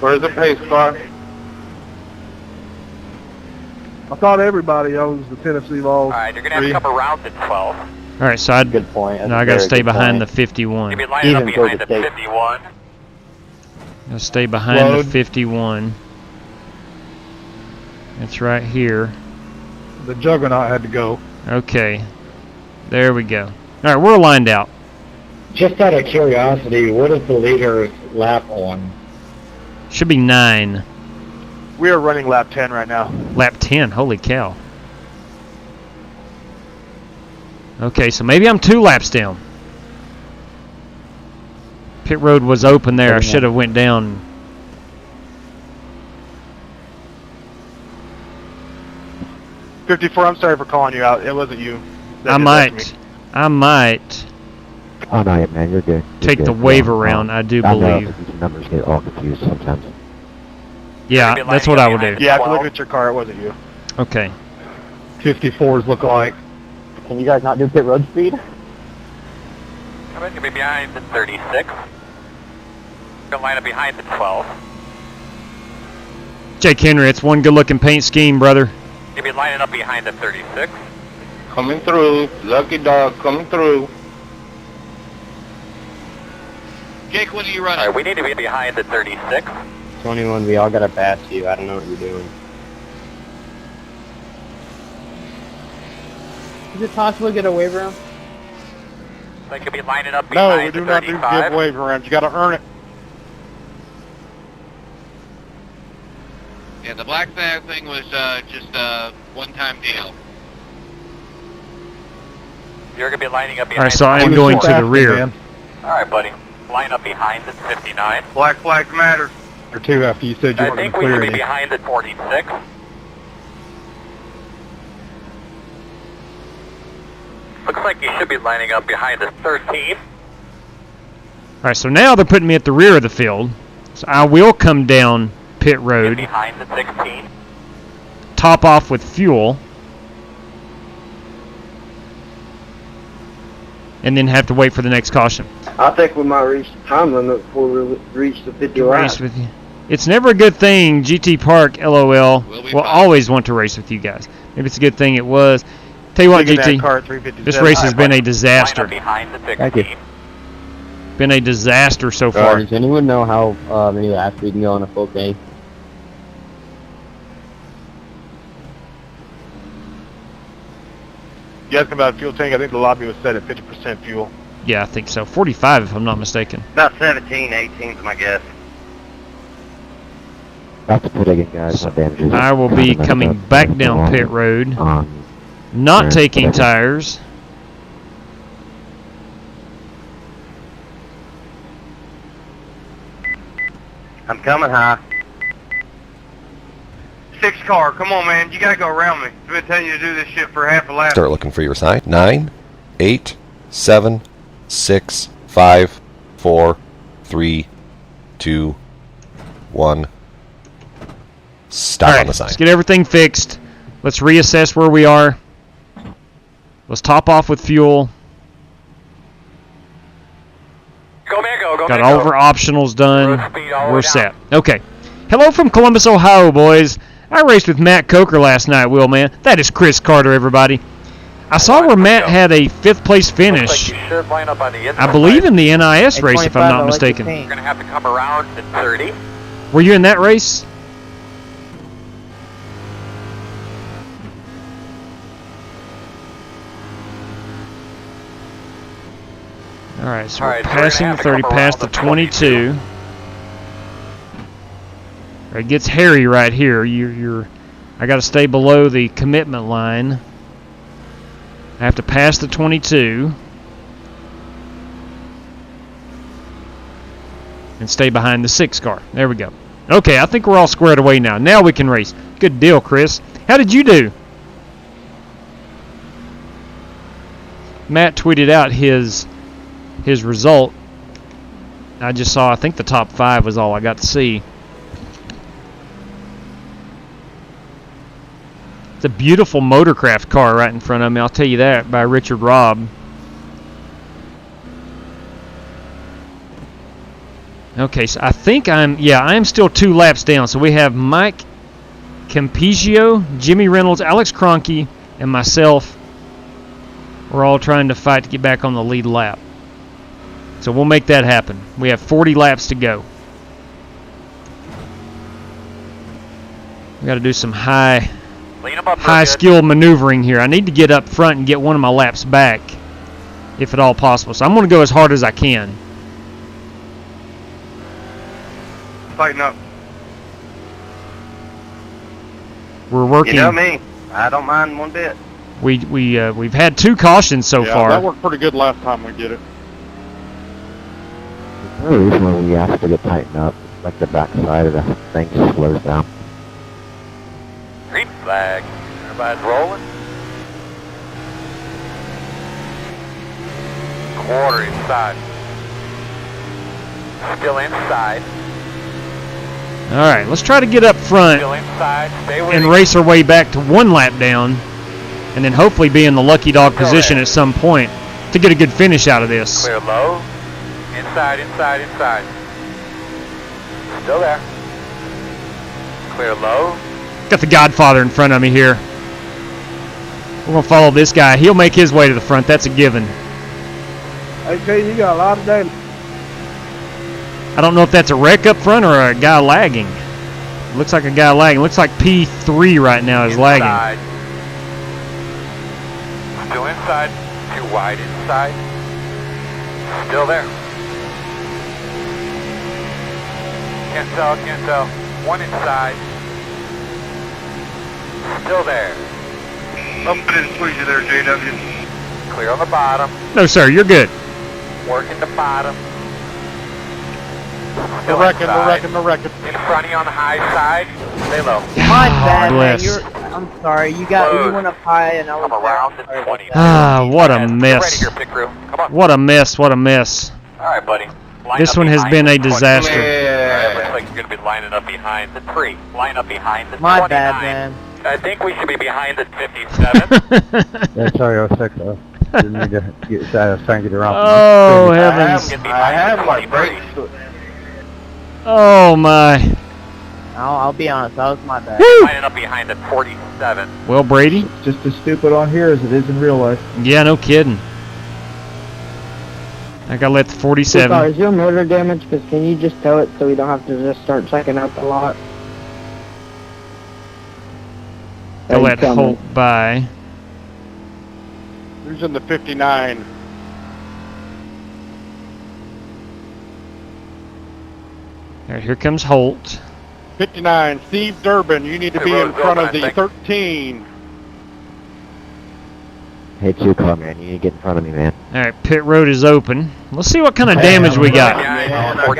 Where's the pace car? I thought everybody owns the Tennessee Vols. Alright, you're going to have to come around to 12. All right, so I Good point. now I got to stay behind the 51. You'll be lining up behind the 51. Got to stay behind the 51. It's right here. The Juggernaut had to go. Okay, there we go. All right, we're lined out. Just out of curiosity, what is the leader's lap on? Should be 9. We are running lap 10 right now. Lap 10, holy cow. Okay, so maybe I'm 2 laps down. Pit road was open there. I should have went down. $54, I'm sorry for calling you out. It wasn't you. I might. Oh, no, man, you're good. Take the wave around, I do believe. I know, these numbers get all confused sometimes. Yeah, that's what I would do. Yeah, after looking at your car, it wasn't you. Okay. 54s look like. Can you guys not do pit road speed? Come in, you'll be behind the 36. You're going to line up behind the 12. Jake Henry, it's one good-looking paint scheme, brother. You'll be lining up behind the 36. Coming through. Lucky dog coming through. Jake, what are you running? Alright, we need to be behind the 36. 21, we all gotta pass you. I don't know what you're doing. Is it possible to get a wave around? They could be lining up No, behind we do the not do 35. give wave around. You got to earn it. Yeah, the black flag thing was just a one-time deal. You're going to be lining up behind. All right, so I am going to the rear. All right, buddy. Line up behind the 59. Black flags matter. Or two after you said you I weren't think going we to should clear be any. behind the 46. Looks like you should be lining up behind the 13. All right, so now they're putting me at the rear of the field. So I will come down pit road, Behind the 16. top off with fuel, and then have to wait for the next caution. I think we might reach the time limit before we reach the 50 Race laps. with you. It's never a good thing. GT Park, LOL, will always want to race with you guys. Maybe it's a good thing it was. Tell you what, GT, this race has been a disaster. Thank you. Been a disaster so far. Does anyone know how many laps we can go on a full day? You asking about fuel tank? I think the lobby was set at 50% fuel. Yeah, I think so. 45, if I'm not mistaken. About 17, 18 is my guess. That's the pit again, guys. My damages. I will be coming back down pit road, not taking tires. I'm coming high. 6 car, come on, man. You gotta go around me. I've been telling you to do this shit for half a lap. Start looking for your side. 9, 8, 7, 6, 5, 4, 3, 2, 1. Stop All right, on the side. let's get everything fixed. Let's reassess where we are. Let's top off with fuel. Go, man, go, Got man, all go. of our optionals done. Road speed all the We're way set. down. Okay. Hello from Columbus, Ohio, boys. I raced with Matt Coker last night, Will, man. That is Chris Carter, everybody. I saw where Matt had a 5th place finish. You should line up on the inside. I believe in the NIS race, if I'm not mistaken. You're going to have to come around at 30. Were you in that race? All right, so we're passing the 30, past the 22. It gets hairy right here. I got to stay below the commitment line. I have to pass the 22 and stay behind the 6 car. There we go. Okay, I think we're all squared away now. Now we can race. Good deal, Chris. How did you do? Matt tweeted out his result. I just saw, I think the top 5 was all I got to see. It's a beautiful Motorcraft car right in front of me, I'll tell you that, by Richard Robb. Okay, so I think I'm still 2 laps down. So we have Mike Campigio, Jimmy Reynolds, Alex Kroenke, and myself. We're all trying to fight to get back on the lead lap. So we'll make that happen. We have 40 laps to go. We got to do some high skill maneuvering here. I need to get up front and get one of my laps back, if at all possible. So I'm going to go as hard as I can. Fighting up. We're working. You know me. I don't mind one bit. We've had 2 cautions so far. That worked pretty good last time we did it. The only reason why we asked to get tightened up, like the back side of the thing slows down. Green flag. Everybody's rolling. Quarter inside. Still inside. All right, let's try to get up front Still inside. Stay with and me. race our way back to 1 lap down, and then hopefully be in the lucky dog position at some point to get a good finish out of this. Clear low. Inside, inside, inside. Still there. Clear low. Got the Godfather in front of me here. We're going to follow this guy. He'll make his way to the front. That's a given. Hey, Kate, you got a lot of damage. I don't know if that's a wreck up front or a guy lagging. Looks like a guy lagging. Looks like P3 right now is lagging. Still inside. Too wide inside. Still there. Can't tell, can't tell. 1 inside. Still there. I didn't squeeze you there, JW. Clear on the bottom. No, sir, you're good. Working the bottom. We're wrecking. In front of you on the high side. Stay low. My bad, man. Bless. I'm sorry. You went up high and I was around the 20. Ah, what a mess. Ready here, pit crew. Come on. What a mess. What a mess. All right, buddy. This one has been a disaster. It looks like you're going to be lining up behind the 3. Line up behind the 29. My bad, man. I think we should be behind the 57. Yeah, sorry, I was sick though. Didn't need to get, I was trying to get around. Oh, heavens. I have my brakes. Oh, my. I'll be honest, that was my bad. Lining up behind the 47. Well, Brady? It's just as stupid on here as it is in real life. Yeah, no kidding. I gotta let the 47. Is your motor damaged? Because can you just tow it so we don't have to just start checking out the lot? I'll let Holt by. Who's in the 59? All right, here comes Holt. 59, Steve Durbin, you need to be in front of the 13. Hey, 2 car, man. You need to get in front of me, man. All right, pit road is open. Let's see what kind of damage we got. I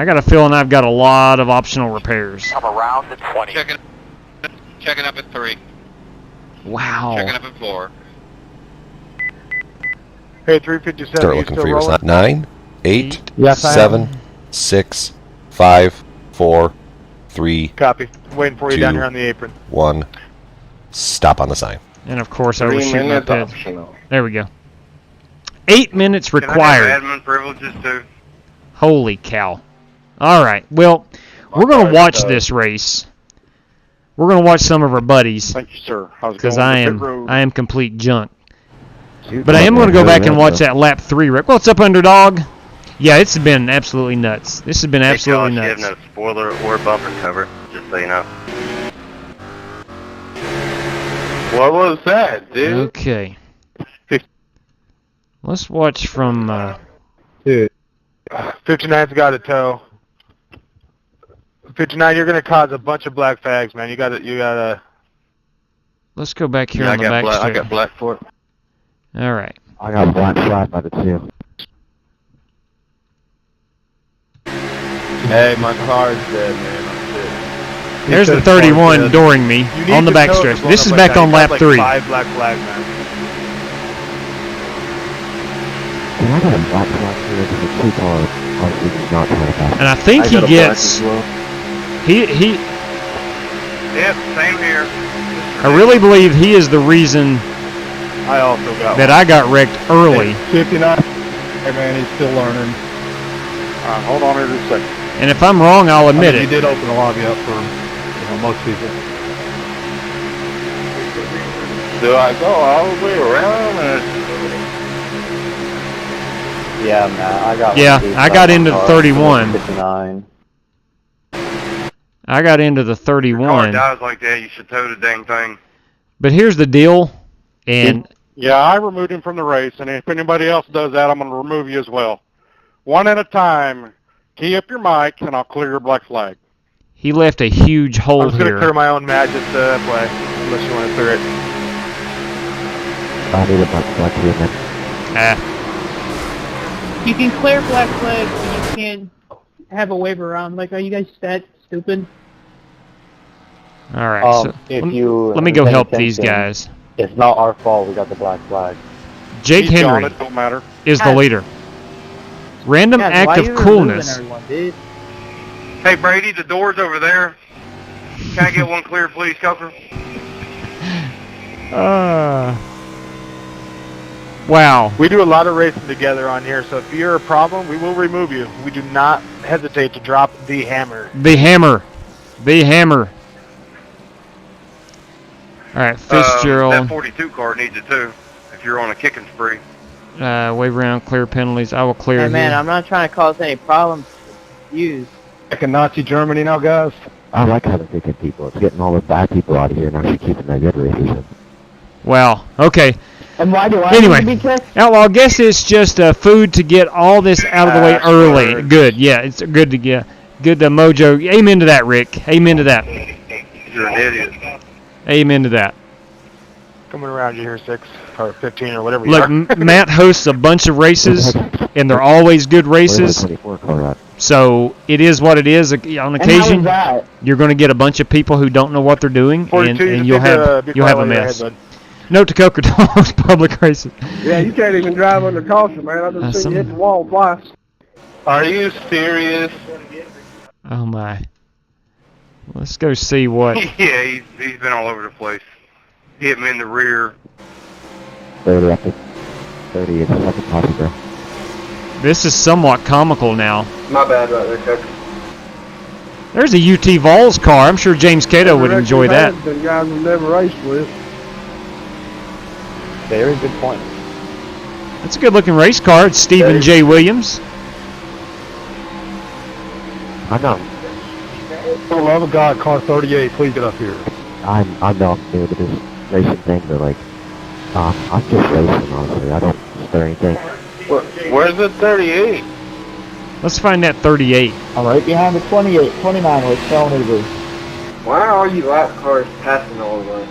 got a feeling I've got a lot of optional repairs. I'm around the 20. Checking up at 3. Wow. Checking up at 4. Hey, 357, Start you looking still for yours. rolling? 9, 8, Yes, I 7, am. 6, 5, 4, 3. Copy. Waiting for you 2, down here on the apron. 1. Stop on the sign. And of course, I 3 was shooting my minutes pit. optional. There we go. 8 minutes Can I required. have admin privileges too? Holy cow. All right. Well, we're going to watch this race. We're going to watch some of our buddies. Thank you, sir. Because I am complete junk. But I am going to go back and watch that lap 3 wreck. What's up, underdog? Yeah, it's been absolutely nuts. This has been absolutely You nuts. have no spoiler or bumper cover, just so you know. What was that, dude? Okay. Let's watch from... Dude. 59's got a tow. 59, you're gonna cause a bunch of black flags, man. You gotta. Let's go back here on the back straight. I got black for it. All right. I got black flag by the 2. Hey, my car's dead, man. There's the 31 dooring me on the back stretch. This is back on lap 3. 5 black flags, man. I got a black flag here because the 2 car obviously does not try to pass. And I think he gets... He Yep, same here. I really believe he is the reason I also got that I got wrecked early. 59. Hey, man, he's still learning. Hold on here just a second. And if I'm wrong, I'll admit He it. did open the lobby up for most people. Do I go all the way around? Or? Yeah, man, I got. Yeah, I got into the 31. 59. I got into the Car 31. dies like that, you should tow the dang thing. But here's the deal, and Yeah, I removed him from the race, and if anybody else does that, I'm going to remove you as well. One at a time. Key up your mic, and I'll clear your black flag. he left a huge I'm hole just gonna here. clear my own match just that way, unless you want to clear it. I need a black flag here, man. Ah, You can clear black flags, but you can't have a wave around. Like, are you guys that stupid? all right. So If let, you let me go pay help these attention, guys. It's not our fault we got the black flag. Jake He's gone, Henry it don't matter. is the Guys. leader. Random Guys, act why of you coolness. removing everyone, dude? Hey, Brady, the door's over there. Can I get one clear, please, Coker? Wow. We do a lot of racing together on here, so if you're a problem, we will remove you. We do not hesitate to drop the hammer. The hammer. The hammer. All right, Fitzgerald. That 42 car needs it too, if you're on a kicking spree. Wave around, clear penalties. I will clear Hey, man, here. I'm not trying to cause any problems. Use. Back in Nazi Germany now, guys. I like how they're picking people. It's getting all the bad people out of here and actually keeping the good races. Wow. Okay. And why do I Anyway, need to be kicked? Outlaw, I guess it's just food to get all this out of the way early. Good. Yeah, it's good to get. Good to Mojo. Amen to that, Rick. Amen to that. You're an idiot. Amen to that. Coming around you here, 6 or 15 or whatever. Look, you are. Matt hosts a bunch of races, and they're always good races. So it is what it is. On occasion, you're going to get a bunch of people who don't know what they're doing, and you'll have a mess. Note to Coker Dogs public races. Yeah, you can't even drive under caution, man. I just seen you hit the wall twice. Are you serious? Oh my. Let's go see what. Yeah, he's been all over the place. He hit me in the rear. 30 up to 30. It's second posse, bro. This is somewhat comical now. My bad right there, Coach. There's a UT Vols car. I'm sure James Cato would enjoy that. The guys we've never raced with. Very good point. That's a good-looking race car. It's Stephen J. Williams. I know. For the love of God, car 38, please get up here. I'm not new to this racing thing, but like, I'm just racing, honestly. I don't stir anything. Where's the 38? Let's find that 38. I'm right behind the 28, 29, where it's telling me to be. Why are all you lap cars passing all of us?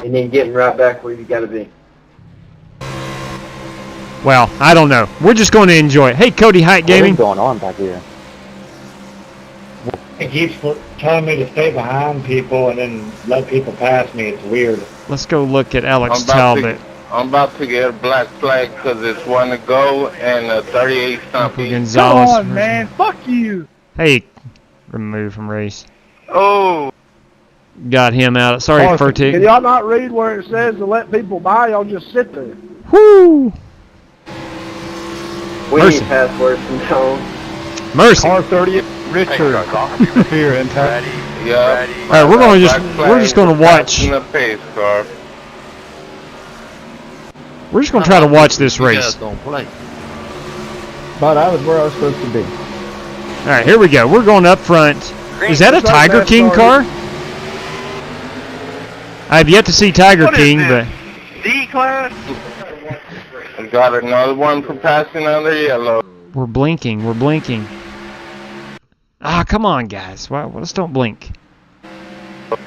And then getting right back where you gotta be. Well, I don't know. We're just going to enjoy it. Hey, Cody Height Gaming. What's going on back here? It keeps telling me to stay behind people and then let people pass me. It's weird. Let's go look at Alex Talbot. I'm about to get a black flag because it's one to go and a 38 something. Gonzalez. Come on, man. Fuck you. Hey, remove from race. Oh. Got him out. Sorry, Furtick. Can y'all not read where it says to let people by? Y'all just sit there. Whoo! We Mercy. need passwords from home. Mercy. Car 38, Richard. Here, intact. Yeah. All right, we're just going to watch. In the pace car. We're just going to try to watch this race. But I was where I was supposed to be. All right, here we go. We're going up front. Is that a Tiger King car? I've yet to see Tiger King, but D-Class? I got another one for passing under yellow. we're blinking. We're blinking. Ah, come on, guys. Well, let's don't blink.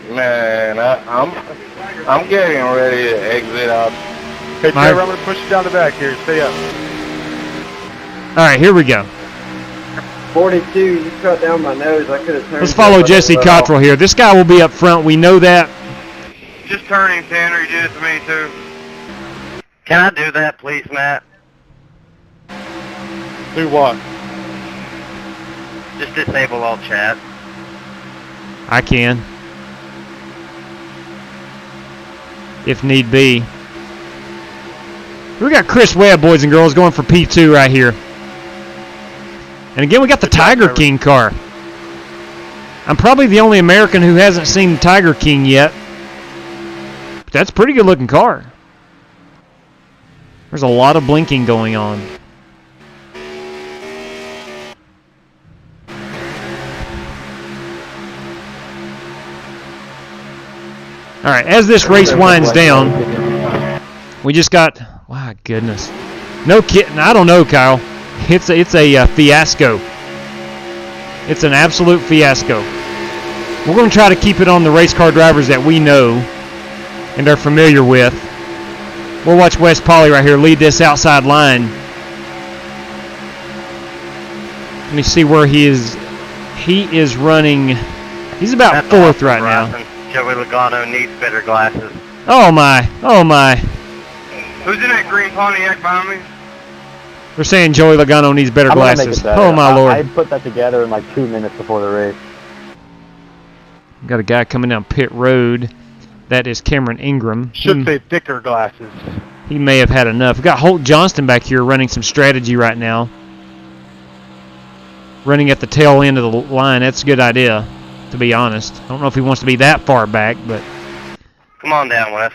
Man, I'm getting ready to exit out. Hey, Trevor, I'm going to push you down the back here. Stay up. All right, here we go. 42, you cut down my nose. I could have turned. Let's follow Jesse Cottrell here. This guy will be up front. We know that. Just turning, Tanner. You did it to me, too. Can I do that, please, Matt? Do what? Just disable all chat. I can, if need be. We got Chris Webb, boys and girls, going for P2 right here. And again, we got the Tiger King car. I'm probably the only American who hasn't seen Tiger King yet. But that's a pretty good looking car. There's a lot of blinking going on. All right, as this race winds down, we just got, wow, goodness. No kidding, I don't know, Kyle. It's a fiasco. It's an absolute fiasco. We're going to try to keep it on the race car drivers that we know and are familiar with. We'll watch Wes Polly right here lead this outside line. Let me see where he is. He is running, he's about fourth right now. Joey Logano needs better glasses. Oh my, oh my. Who's in that green Pontiac behind me? They're saying Joey Logano needs better glasses. Oh my lord. I put that together in like 2 minutes before the race. Got a guy coming down pit road. That is Cameron Ingram. Should say thicker glasses. He may have had enough. We got Holt Johnston back here running some strategy right now. Running at the tail end of the line. That's a good idea, to be honest. I don't know if he wants to be that far back, but... Come on down, Wes.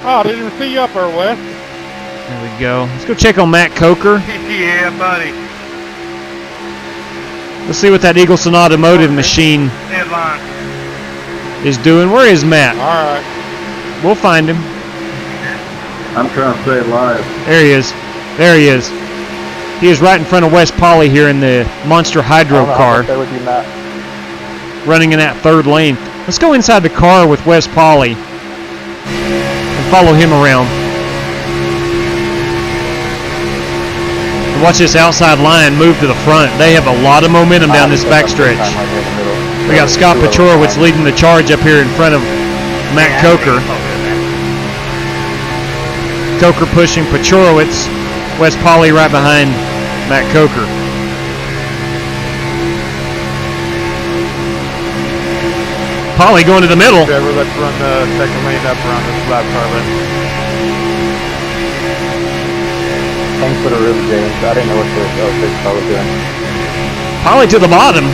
Oh, I didn't even see you up there, Wes. There we go. Let's go check on Matt Coker. Yeah, buddy. Let's see what that Eagleson Automotive machine Headline. is doing. Where is Matt? All right. We'll find him. I'm trying to stay alive. There he is. There he is. He is right in front of Wes Polly here in the Monster Hydro car, With you, Matt. running in that third lane. Let's go inside the car with Wes Polly and follow him around. And watch this outside line move to the front. They have a lot of momentum down this backstretch. We got Scott Pachorowicz leading the charge up here in front of Matt Coker. Coker pushing Pachorowicz. Wes Polly right behind Matt Coker. Polly going to the middle. Trevor, let's run the second lane up around this lap car lane. Thanks for the room, James. I didn't know what the car was doing. Polly to the bottom.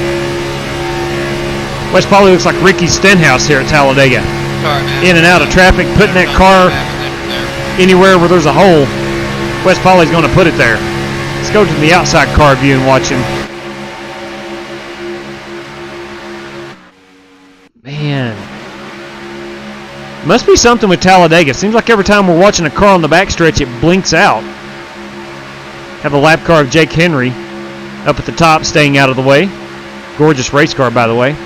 Wes Polly looks like Ricky Stenhouse here at Talladega. Sorry, man. In and out of traffic, putting that car anywhere where there's a hole. Wes Polly's going to put it there. Let's go to the outside car view and watch him. Man. Must be something with Talladega. Seems like every time we're watching a car on the backstretch, it blinks out. Have a lap car of Jake Henry up at the top, staying out of the way. Gorgeous race car, by the way.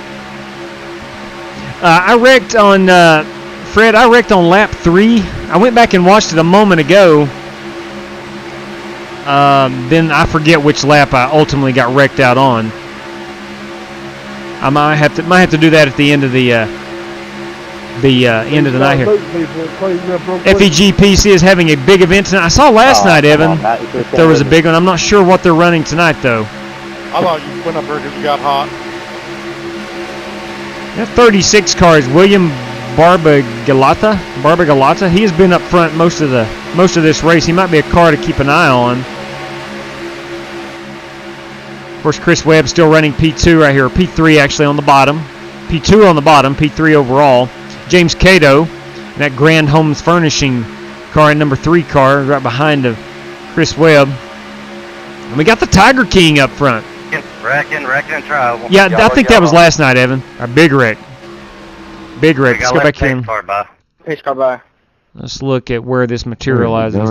I wrecked on, Fred, I wrecked on lap 3. I went back and watched it a moment ago. Then I forget which lap I ultimately got wrecked out on. I might have to do that at the end of the end of the night here. FEGPC is having a big event tonight. I saw last night, Evan, there was a big one. I'm not sure what they're running tonight, though. I thought you went up there because you got hot. That 36 car is William Barbagalata. He has been up front most of this race. He might be a car to keep an eye on. Of course, Chris Webb still running P2 right here. P3 actually on the bottom. P2 on the bottom. P3 overall. James Cato, that Grand Homes Furnishing car, number 3 car, right behind of Chris Webb. And we got the Tiger King up front. Wrecking trouble. Yeah, I think that was last night, Evan. Our big wreck. Big wreck. Let's go back here. Pace car by. Let's look at where this materializes.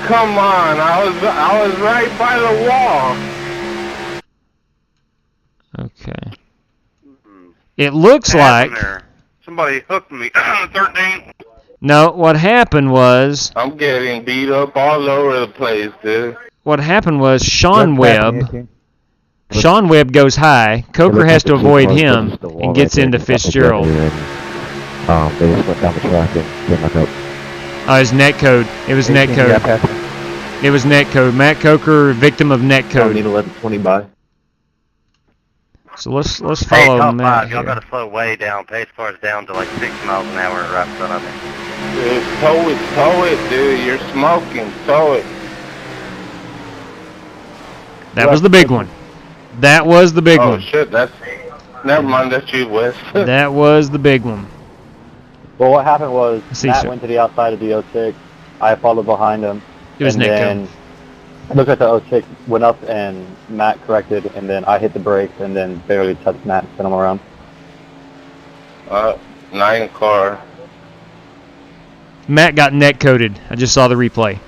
Come on, I was right by the wall. Okay. It looks like somebody hooked me. 13. No, what happened was I'm getting beat up all over the place, dude. What happened was Sean Webb goes high. Coker has to avoid him and gets into Fitzgerald. They just went down the track and came back up. Oh, it's netcode. It was netcode. It was netcode. Matt Coker, victim of netcode. Need 11:20 by. So let's follow Matt Y'all here. got to slow way down. Pace car's down to like 6 miles an hour right in front of me. Dude, tow it, dude. You're smoking. Tow it. That was the big one. That was the big Oh one. shit, never mind, that's you, Wes. That was the big one. Well, what happened was See, Matt sir. went to the outside of the 06. I followed behind him. It was and netcode. then looked at the 06, went up, and Matt corrected, and then I hit the brakes and then barely touched Matt and sent him around. 9 car. Matt got netcoded. I just saw the replay.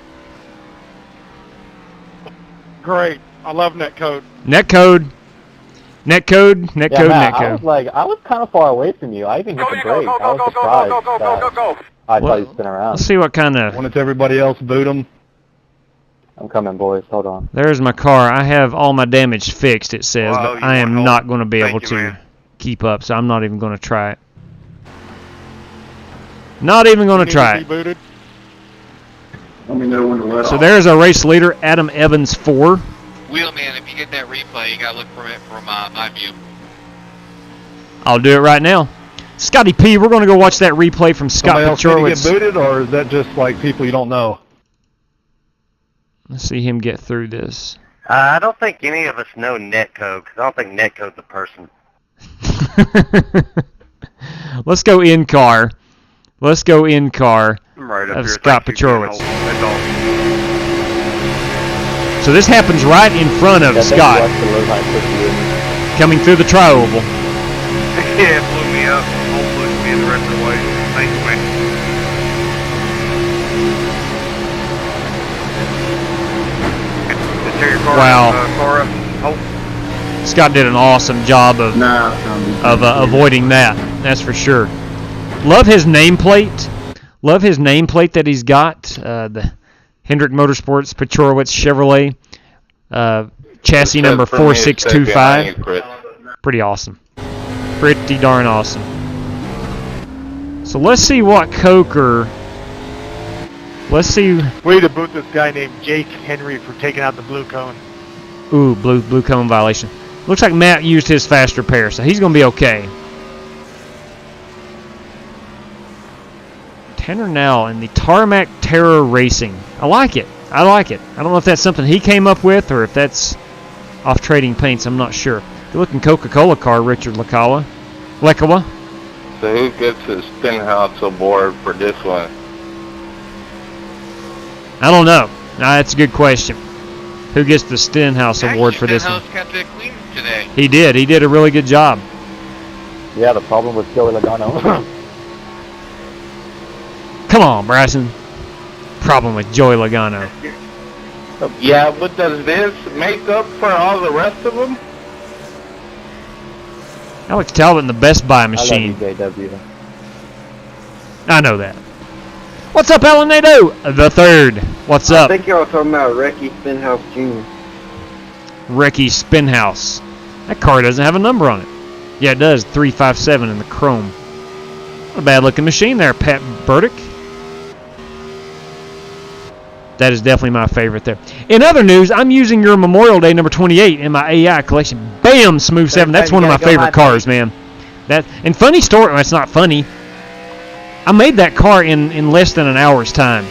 Great. I love netcode. Netcode. Netcode. Yeah, Netcode. Matt, Netcode. I was kind of far away from you. I even hit the brakes. I was surprised that I thought you'd spin around. Let's see what kind of... When it's everybody else, boot them. I'm coming, boys. Hold on. There's my car. I have all my damage fixed, it says, Wow, but you I am went not home. going to be Thank able you, to man. keep up, so I'm not even going to try it. Not even going to try it. Booted. Let me know when to let So off. there's our race leader, Adam Evans, 4. Wheelman, if you get that replay, you gotta look from it from my view. I'll do it right now. Scotty P, we're going to go watch that replay from Scott Somebody else need to Pachorowicz. get booted, or is that just like people you don't know? Let's see him get through this. I don't think any of us know netcode, because I don't think netcode's a person. Let's go in car. Let's go in car Right up of here. Scott Thank you, Pachorowicz. That's all. So this happens right in front of Scott, coming through the tri-oval. Yeah, it blew me up. Won't push me the rest of the way. Thank you, man. Wow. Scott did an awesome job of avoiding that. That's for sure. Love his nameplate. Love his nameplate that he's got. The Hendrick Motorsports Petrowitz Chevrolet chassis number 4625. Pretty awesome. Pretty darn awesome. So let's see what Coker. Let's see. Way to boot this guy named Jake Henry for taking out the blue cone. Ooh, blue cone violation. Looks like Matt used his fast repair, so he's going to be okay. Tanner Nell in the Tarmac Terror Racing. I like it. I like it. I don't know if that's something he came up with or if that's off Trading Paints. I'm not sure. Good looking Coca-Cola car, Richard Lekawa. So who gets the Spinhouse award for this one? I don't know. That's a good question. Who gets the Stenhouse award for this one? Kept it clean today. He did. He did a really good job. Yeah, the problem with Joey Logano. Come on, Bryson. Problem with Joey Logano. Yeah, but does this make up for all the rest of them? Alex Talbot in the Best Buy machine. I love you, JW. I know that. What's up, Alan Nadeau? The third. What's up? I think y'all were talking about Recky Spinhouse Jr. Recky Spinhouse. That car doesn't have a number on it. Yeah, it does. 357 in the chrome. Not a bad looking machine there, Pat Burdick. That is definitely my favorite there. In other news, I'm using your Memorial Day number 28 in my AI collection. Bam, Smooth 7. That's one of my favorite cars, man. And funny story. Well, it's not funny. I made that car in less than an hour's time.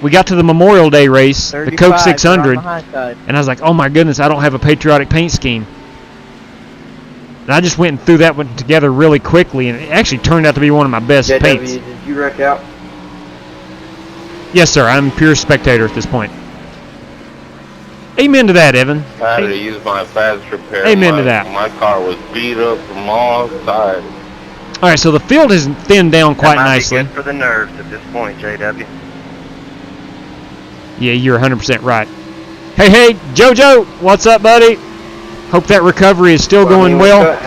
We got to the Memorial Day race, the Coke 600, and I was like, oh my goodness, I don't have a patriotic paint scheme. And I just went and threw that one together really quickly, and it actually turned out to be one of my best paints. Did you wreck out? Yes, sir. I'm pure spectator at this point. Amen to that, Evan. I had to use my fast repair. Amen to that. My car was beat up from all sides. All right, so the field is thinned down quite nicely. That might be good for the nerves at this point, JW. Yeah, you're 100% right. Hey, JoJo, what's up, buddy? Hope that recovery is still going well.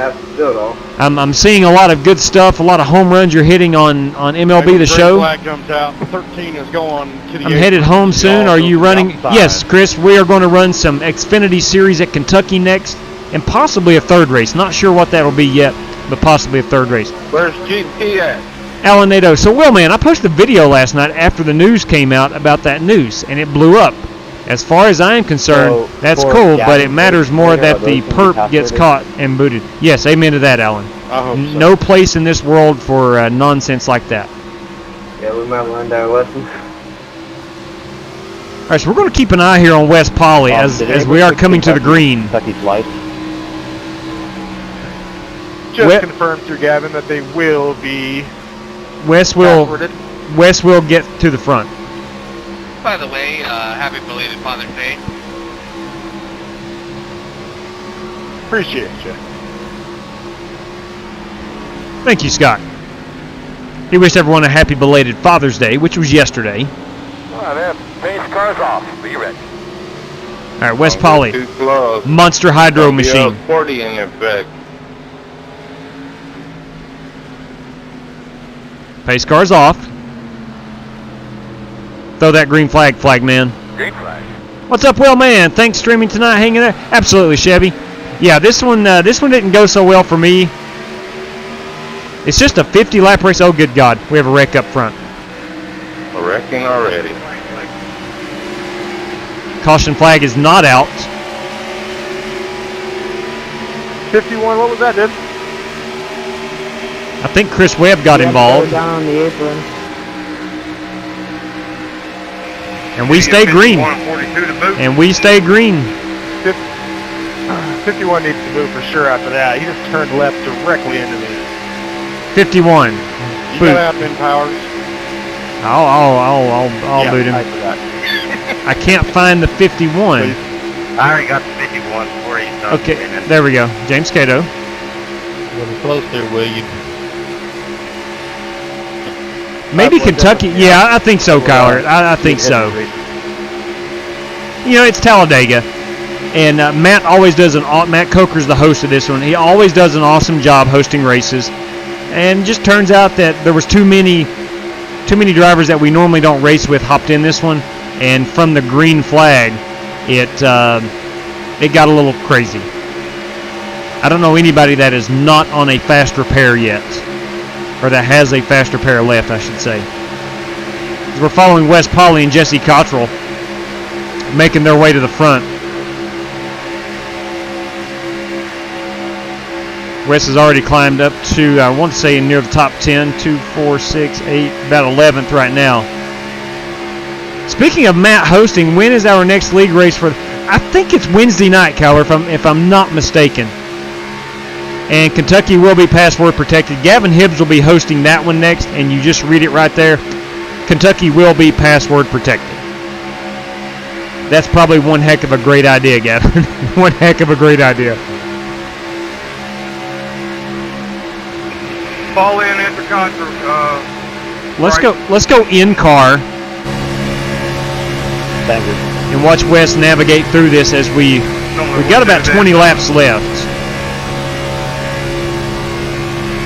I'm seeing a lot of good stuff, a lot of home runs you're hitting on MLB The Show. Flag comes out. 13 is going to the I'm headed home soon. Are you running? Yes, Chris, we are going to run some Xfinity Series at Kentucky next, and possibly a third race. Not sure what that'll be yet, but possibly a third race. Where's GP at? Alan Nadeau. So, Will, man, I posted a video last night after the news came out about that news, and it blew up. As far as I am concerned, that's cool, but it matters more that the perp gets caught and booted. Yes, amen to that, Alan. I hope so. No place in this world for nonsense like that. Yeah, we might learn our lesson. All right, so we're going to keep an eye here on West Poly as we are coming to the green. Kentucky's life. Just confirmed through Gavin that they will be. Wes will get to the front. By the way, happy belated Father's Day. Appreciate you. Thank you, Scott. He wished everyone a happy belated Father's Day, which was yesterday. All right, man. Pace cars off. Be ready. All right, West Poly. Monster Hydro machine. 40 in effect. Pace cars off. Throw that green flag, man. Green flag. What's up, Will, man? Thanks streaming tonight, hanging there. Absolutely, Chevy. Yeah, this one didn't go so well for me. It's just a 50-lap race. Oh, good God, we have a wreck up front. A wrecking already. Caution flag is not out. 51. What was that, dude? I think Chris Webb got involved. Down on the apron. And we stay green. And we stay green. 51 needs to move for sure after that. He just turned left directly into me. 51. You gotta have Ben Powers. I'll boot him. I can't find the 51. I already got the 51 before he started. Okay, there we go. James Cato. Getting close there, Will. You maybe Kentucky. Yeah, I think so, Kyler. I think so. it's Talladega, and Matt always does Matt Coker's the host of this one. He always does an awesome job hosting races, and just turns out that there was too many drivers that we normally don't race with hopped in this one, and from the green flag, it got a little crazy. I don't know anybody that is not on a fast repair yet, or that has a fast repair left, I should say. We're following Wes Polly and Jesse Cottrell, making their way to the front. Wes has already climbed up to, I want to say, near the top 10, 2, 4, 6, 8, about 11th right now. Speaking of Matt hosting, when is our next league race for? I think it's Wednesday night, Kyler, if I'm not mistaken. And Kentucky will be password protected. Gavin Hibbs will be hosting that one next, and you just read it right there. Kentucky will be password protected. That's probably one heck of a great idea, Gavin. One heck of a great idea. Fall in at the concert. Let's go in car. Thank you. And watch Wes navigate through this as we got about 20 laps left.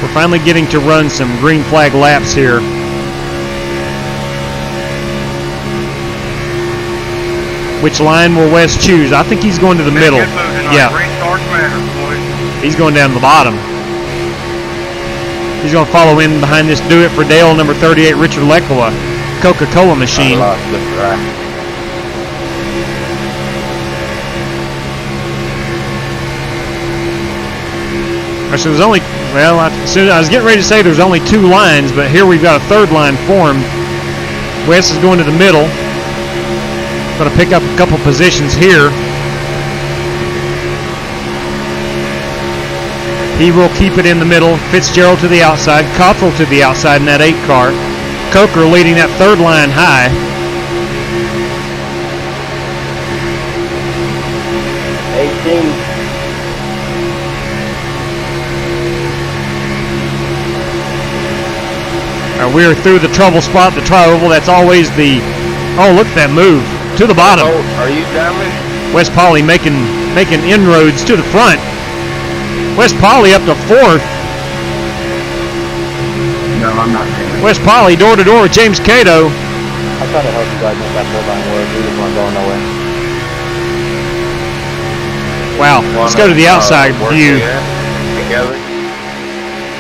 We're finally getting to run some green flag laps here. Which line will Wes choose? I think he's going to the middle. Yeah. He's going down to the bottom. He's going to follow in behind this Do It for Dale number 38, Richard Lekwa, Coca-Cola machine. So there's only, I was getting ready to say there's only 2 lines, but here we've got a 3rd line formed. Wes is going to the middle. Going to pick up a couple positions here. He will keep it in the middle. Fitzgerald to the outside. Cottrell to the outside in that 8 car. Coker leading that 3rd line high. We're through the trouble spot, the tri-oval. That's always the... Oh, look at that move. To the bottom. Oh, are you damaged? Wes Polly making inroads to the front. Wes Polly up to 4th. No, I'm not. Wes Polly door to door with James Cato. I tried to help you guys make that full line work. We just weren't going nowhere. Wow. Let's go to the outside view.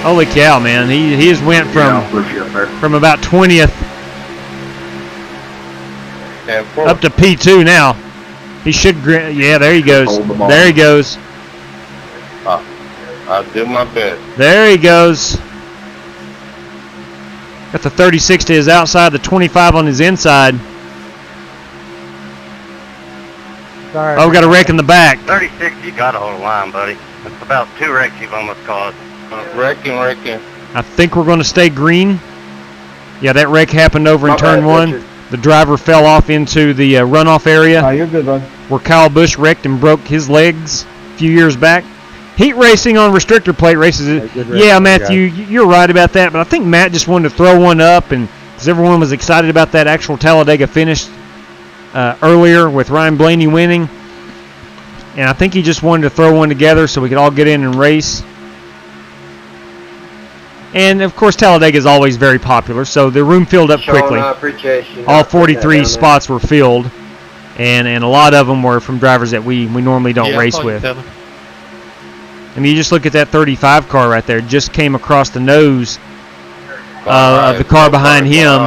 Holy cow, man. He just went from about 20th up to P2 now. He should, yeah, there he goes. There he goes. I'll do my best. There he goes. Got the 36 to his outside, the 25 on his inside. Sorry. Oh, we got a wreck in the back. 36, you got to hold a line, buddy. That's about 2 wrecks you've almost caused. Wrecking. I think we're going to stay green. Yeah, that wreck happened over in turn 1. Richard. The driver fell off into the runoff area. You're good, bud. Where Kyle Busch wrecked and broke his legs a few years back. Heat racing on restrictor plate races. Yeah, Matthew, you're right about that. But I think Matt just wanted to throw one up, and because everyone was excited about that actual Talladega finish earlier with Ryan Blaney winning. And I think he just wanted to throw one together so we could all get in and race. And, of course, Talladega is always very popular, so the room filled up quickly. All 43 spots were filled, and a lot of them were from drivers that we normally don't race with. I mean, you just look at that 35 car right there. Just came across the nose of the car behind him,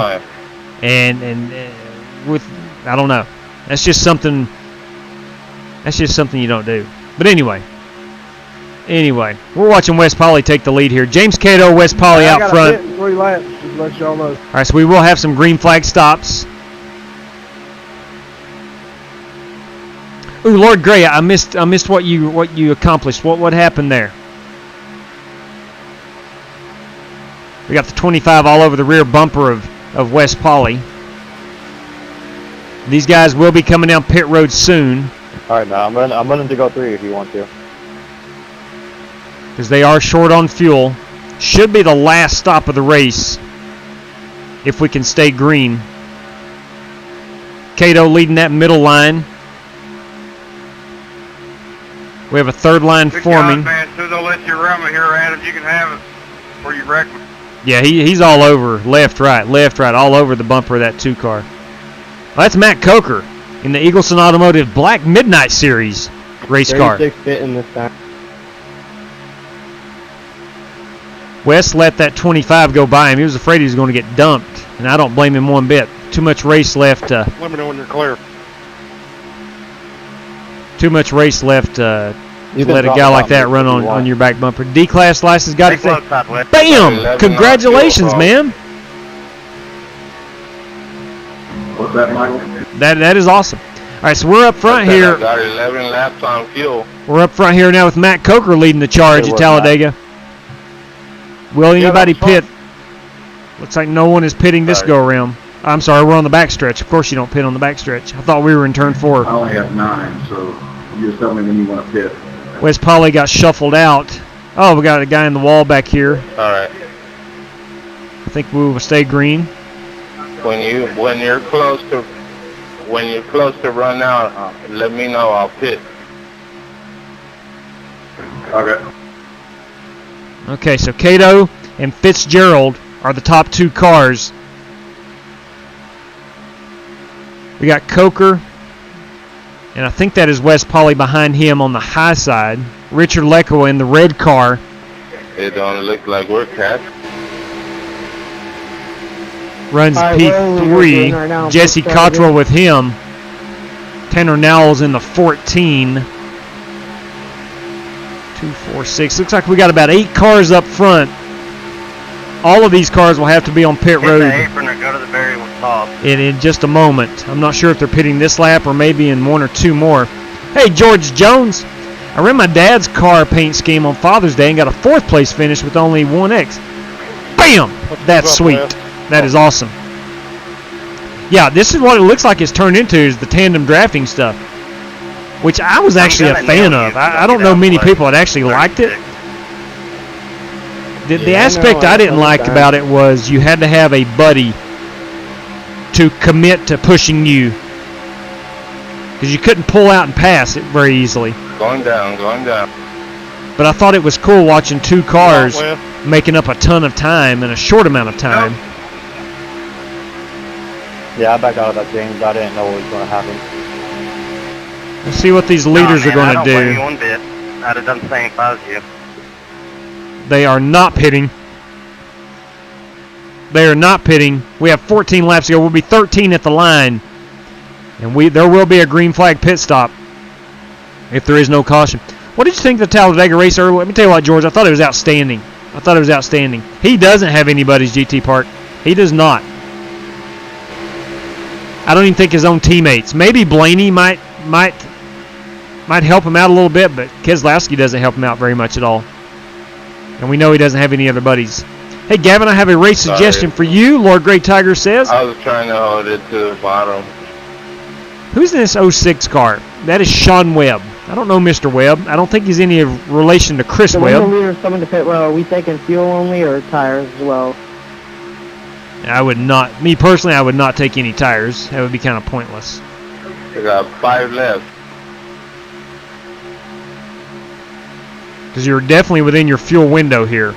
and with, I don't know. That's just something you don't do. But anyway, we're watching Wes Polly take the lead here. James Cato, Wes Polly out front. 3 laps, just to let y'all know. All right, so we will have some green flag stops. Ooh, Lord Gray, I missed what you accomplished. What happened there? We got the 25 all over the rear bumper of Wes Polly. These guys will be coming down pit road soon. All right, now I'm willing to go 3 if you want to. Because they are short on fuel. Should be the last stop of the race if we can stay green. Cato leading that middle line. We have a third line Good forming. job, man. As soon as I let you around me here, Adam, you can have it. Where you wreck me. Yeah, he's all over, left, right, all over the bumper of that 2-car. Well, that's Matt Coker in the Eagleson Automotive Black Midnight Series race car. 36 bit in this time. Wes let that 25 go by him. He was afraid he was going to get dumped, and I don't blame him one bit. Too much race left. Let me know when you're clear. Too much race left to let a guy like that run on your back bumper. D-class license got it. Bam! Congratulations, man. What's that, Michael? That is awesome. All right, so we're up front here. I got 11 laps on fuel. We're up front here now with Matt Coker leading the charge at Talladega. Will anybody pit? Looks like no one is pitting this go-around. I'm sorry, we're on the backstretch. Of course you don't pit on the backstretch. I thought we were in turn 4. I only have 9, so you just tell me when you want to pit. Wes Polly got shuffled out. Oh, we got a guy in the wall back here. All right. I think we will stay green. When you're close to run out, let me know. I'll pit. Okay. Okay, so Cato and Fitzgerald are the top 2 cars. We got Coker, and I think that is Wes Polly behind him on the high side. Richard Leckow in the red car. It don't look like we're catching. Runs P3. Right Jesse Cottrell with him. Tanner Nowell's in the 14. 2, 4, 6. Looks like we got about 8 cars up front. All of these cars will have to be on pit road in just a moment. I'm not sure if they're pitting this lap or maybe in 1 or 2 more. Hey, George Jones. I ran my dad's car paint scheme on Father's Day and got a 4th place finish with only 1X. Bam! That's sweet. That is awesome. Yeah, this is what it looks like it's turned into, is the tandem drafting stuff, which I was actually a fan of. I don't know many people that actually liked it. The aspect I didn't like about it was you had to have a buddy to commit to pushing you, because you couldn't pull out and pass it very easily. Going down. But I thought it was cool watching 2 cars making up a ton of time in a short amount of time. Yeah, I backed out of that, James. I didn't know what was going to happen. Let's see what these leaders are going to do. I don't blame you one bit. I'd have done the same if I was you. They are not pitting. They are not pitting. We have 14 laps to go. We'll be 13 at the line. And there will be a green flag pit stop if there is no caution. What did you think of the Talladega race earlier? Let me tell you what, George. I thought it was outstanding. He doesn't have anybody's GT Park. He does not. I don't even think his own teammates. Maybe Blaney might help him out a little bit, but Keselowski doesn't help him out very much at all. And we know he doesn't have any other buddies. Hey, Gavin, I have a race suggestion for you, Lord Grey Tiger says. I was trying to hold it to the bottom. Who's in this 06 car? That is Sean Webb. I don't know Mr. Webb. I don't think he's any relation to Chris Webb. When the leaders coming to pit row, are we taking fuel only or tires as well? I would not. Me personally, I would not take any tires. That would be kind of pointless. We got 5 left. Because you're definitely within your fuel window here.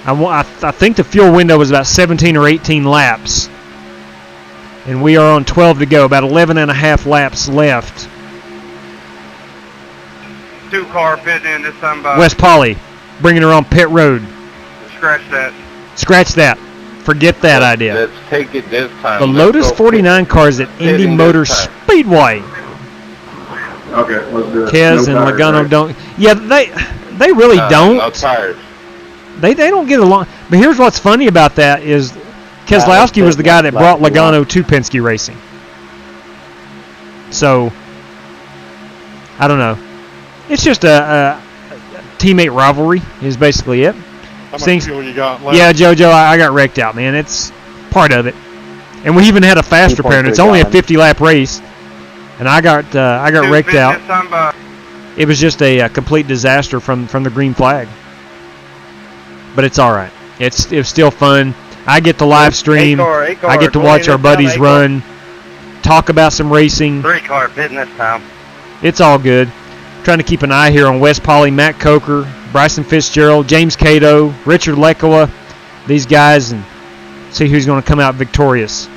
I think the fuel window was about 17 or 18 laps. And we are on 12 to go, about 11 and a half laps left. 2 car pitting in this time by Wes Polly bringing her on pit road. Scratch that. Scratch that. Forget that idea. Let's take it this time. The Lotus 49 cars at Indy Motor Speedway. Okay, let's do it. Kez and Logano don't. Yeah, they really don't. No tires. They don't get along. But here's what's funny about that is Keselowski was the guy that brought Logano to Penske Racing. So, I don't know. It's just a teammate rivalry is basically it. How much fuel you got left? Yeah, JoJo, I got wrecked out, man. It's part of it. And we even had a fast repair, and it's only a 50-lap race. And I got wrecked out. It was just a complete disaster from the green flag. But it's all right. It's still fun. I get to live stream. I get to watch our buddies run, talk about some racing. 3 car pitting this time. It's all good. Trying to keep an eye here on Wes Polly, Matt Coker, Bryson Fitzgerald, James Cato, Richard Lekola, these guys, and see who's going to come out victorious.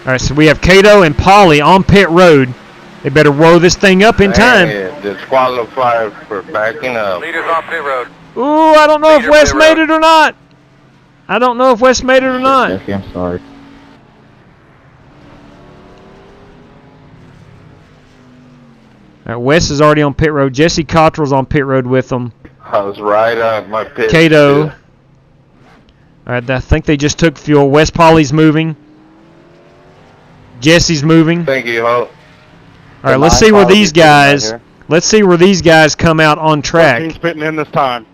All right, so we have Cato and Polly on pit road. They better roll this thing up in time. Disqualified for backing up. Leaders on pit road. Ooh, I don't know if Wes made it or not. I don't know if Wes made it or not. Jesse, I'm sorry. All right, Wes is already on pit road. Jesse Cottrell's on pit road with them. I was right on my pit. Cato. All right, I think they just took fuel. Wes Polly's moving. Jesse's moving. Thank you, Hope. All right, let's see where these guys. Let's see where these guys come out on track. 14's pitting in this time.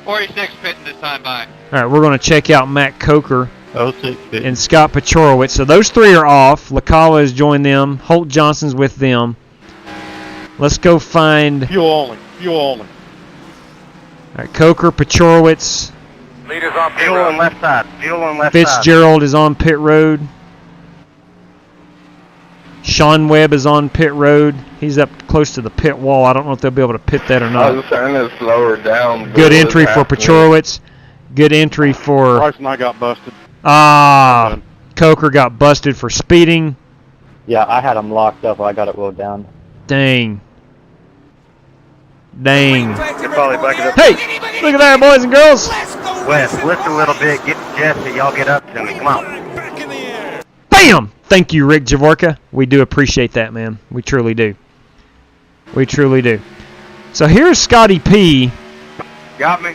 46 pitting this time by. All right, we're going to check out Matt Coker 06 and Scott Pachorowicz. So those three are off. Lacala has joined them. Holt Johnson's with them. Let's go find. Fuel only. Fuel only. All right, Coker, Pachorowicz. Leaders on pit Fuel road. on left side. Fuel on left side. Fitzgerald is on pit road. Sean Webb is on pit road. He's up close to the pit wall. I don't know if they'll be able to pit that or I not. was trying to slow her down. Good entry for Pachorowicz. Good entry for... Bryce and I got busted. Coker got busted for speeding. Yeah, I had him locked up. I got it rolled down. Dang. Dang. Hey, Hey, look at that, boys and girls. Wes, lift a little bit. Get Jesse. Y'all get up to me. Come on. Bam! Thank you, Rick Javorka. We do appreciate that, man. We truly do. We truly do. So here's Scotty P. Got me.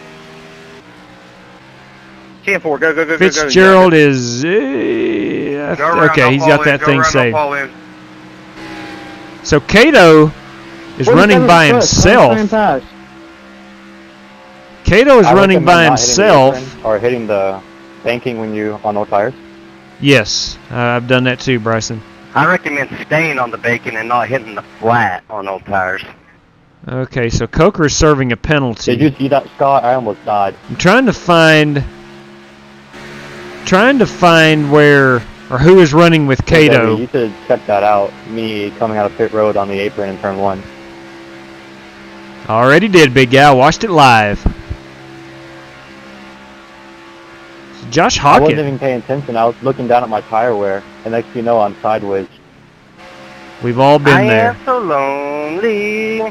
10-4. Go, go, go, go, go. Fitzgerald is... okay, he's got that thing saved. So Cato is running by himself. Cato is running by himself. Or hitting the banking when you on no tires. Yes, I've done that too, Bryson. I recommend staying on the bacon and not hitting the flat on old tires. Okay, so Coker is serving a penalty. Did you see that, Scott? I almost died. I'm trying to find where or who is running with Cato. You should check that out. Me coming out of pit road on the apron in turn 1. Already did, big guy. Watched it live. Josh I wasn't Hawkins. even paying attention. I was looking down at my tire wear, and next thing you know, I'm sideways. We've all been there. I am so lonely.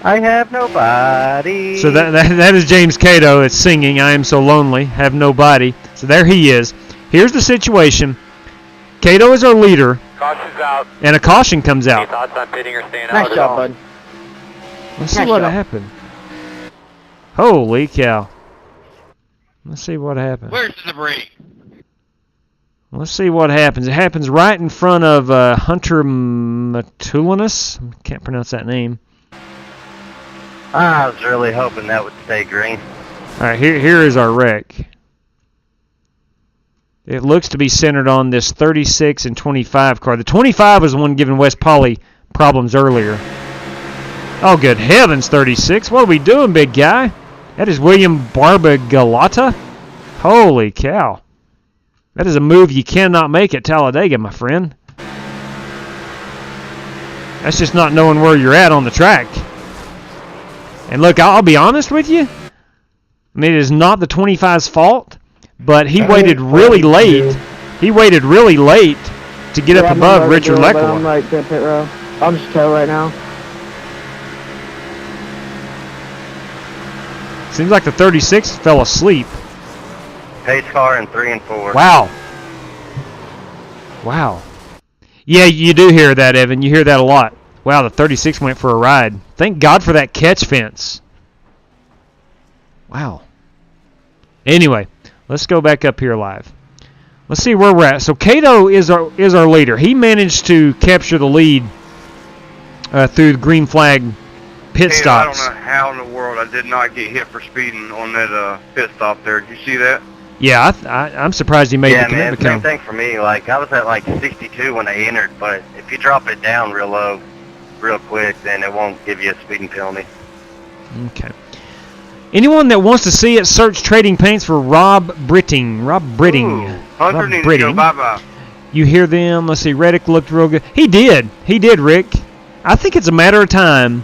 I have nobody. So that is James Cato. It's singing, I am so lonely, have nobody. So there he is. Here's the situation. Cato is our leader. Caution's out. And a caution comes Any out. thoughts on pitting or staying out? Nice job, bud. Let's see what happened. Holy cow. Let's see what happens. Where's the debris? Let's see what happens. It happens right in front of Hunter Matulinus. Can't pronounce that name. I was really hoping that would stay green. All right, here is our wreck. It looks to be centered on this 36 and 25 car. The 25 was the one giving Wes Polly problems earlier. Oh, good heavens, 36. What are we doing, big guy? That is William Barbagalata. Holy cow. That is a move you cannot make at Talladega, my friend. That's just not knowing where you're at on the track. And look, I'll be honest with you. I mean, it is not the 25's fault, but he waited really late. He waited really late to get up above Richard Lekola. I'm like pit row. I'm just tail right now. Seems like the 36 fell asleep. Pace car in 3 and 4. Wow. Wow. Yeah, you do hear that, Evan. You hear that a lot. Wow, the 36 went for a ride. Thank God for that catch fence. Wow. Anyway, let's go back up here live. Let's see where we're at. So Cato is our leader. He managed to capture the lead through the green flag pit stops. I don't know how in the world I did not get hit for speeding on that pit stop there. Did you see that? Yeah, I'm surprised he made the commitment. Yeah, man, same thing for me. Like, I was at like 62 when I entered, but if you drop it down real low, real quick, then it won't give you a speeding penalty. Okay. Anyone that wants to see it, search Trading Paints for Rob Britting. Rob Britting. Hunter needs to go bye-bye. You hear them. Let's see. Reddick looked real good. He did, Rick. I think it's a matter of time.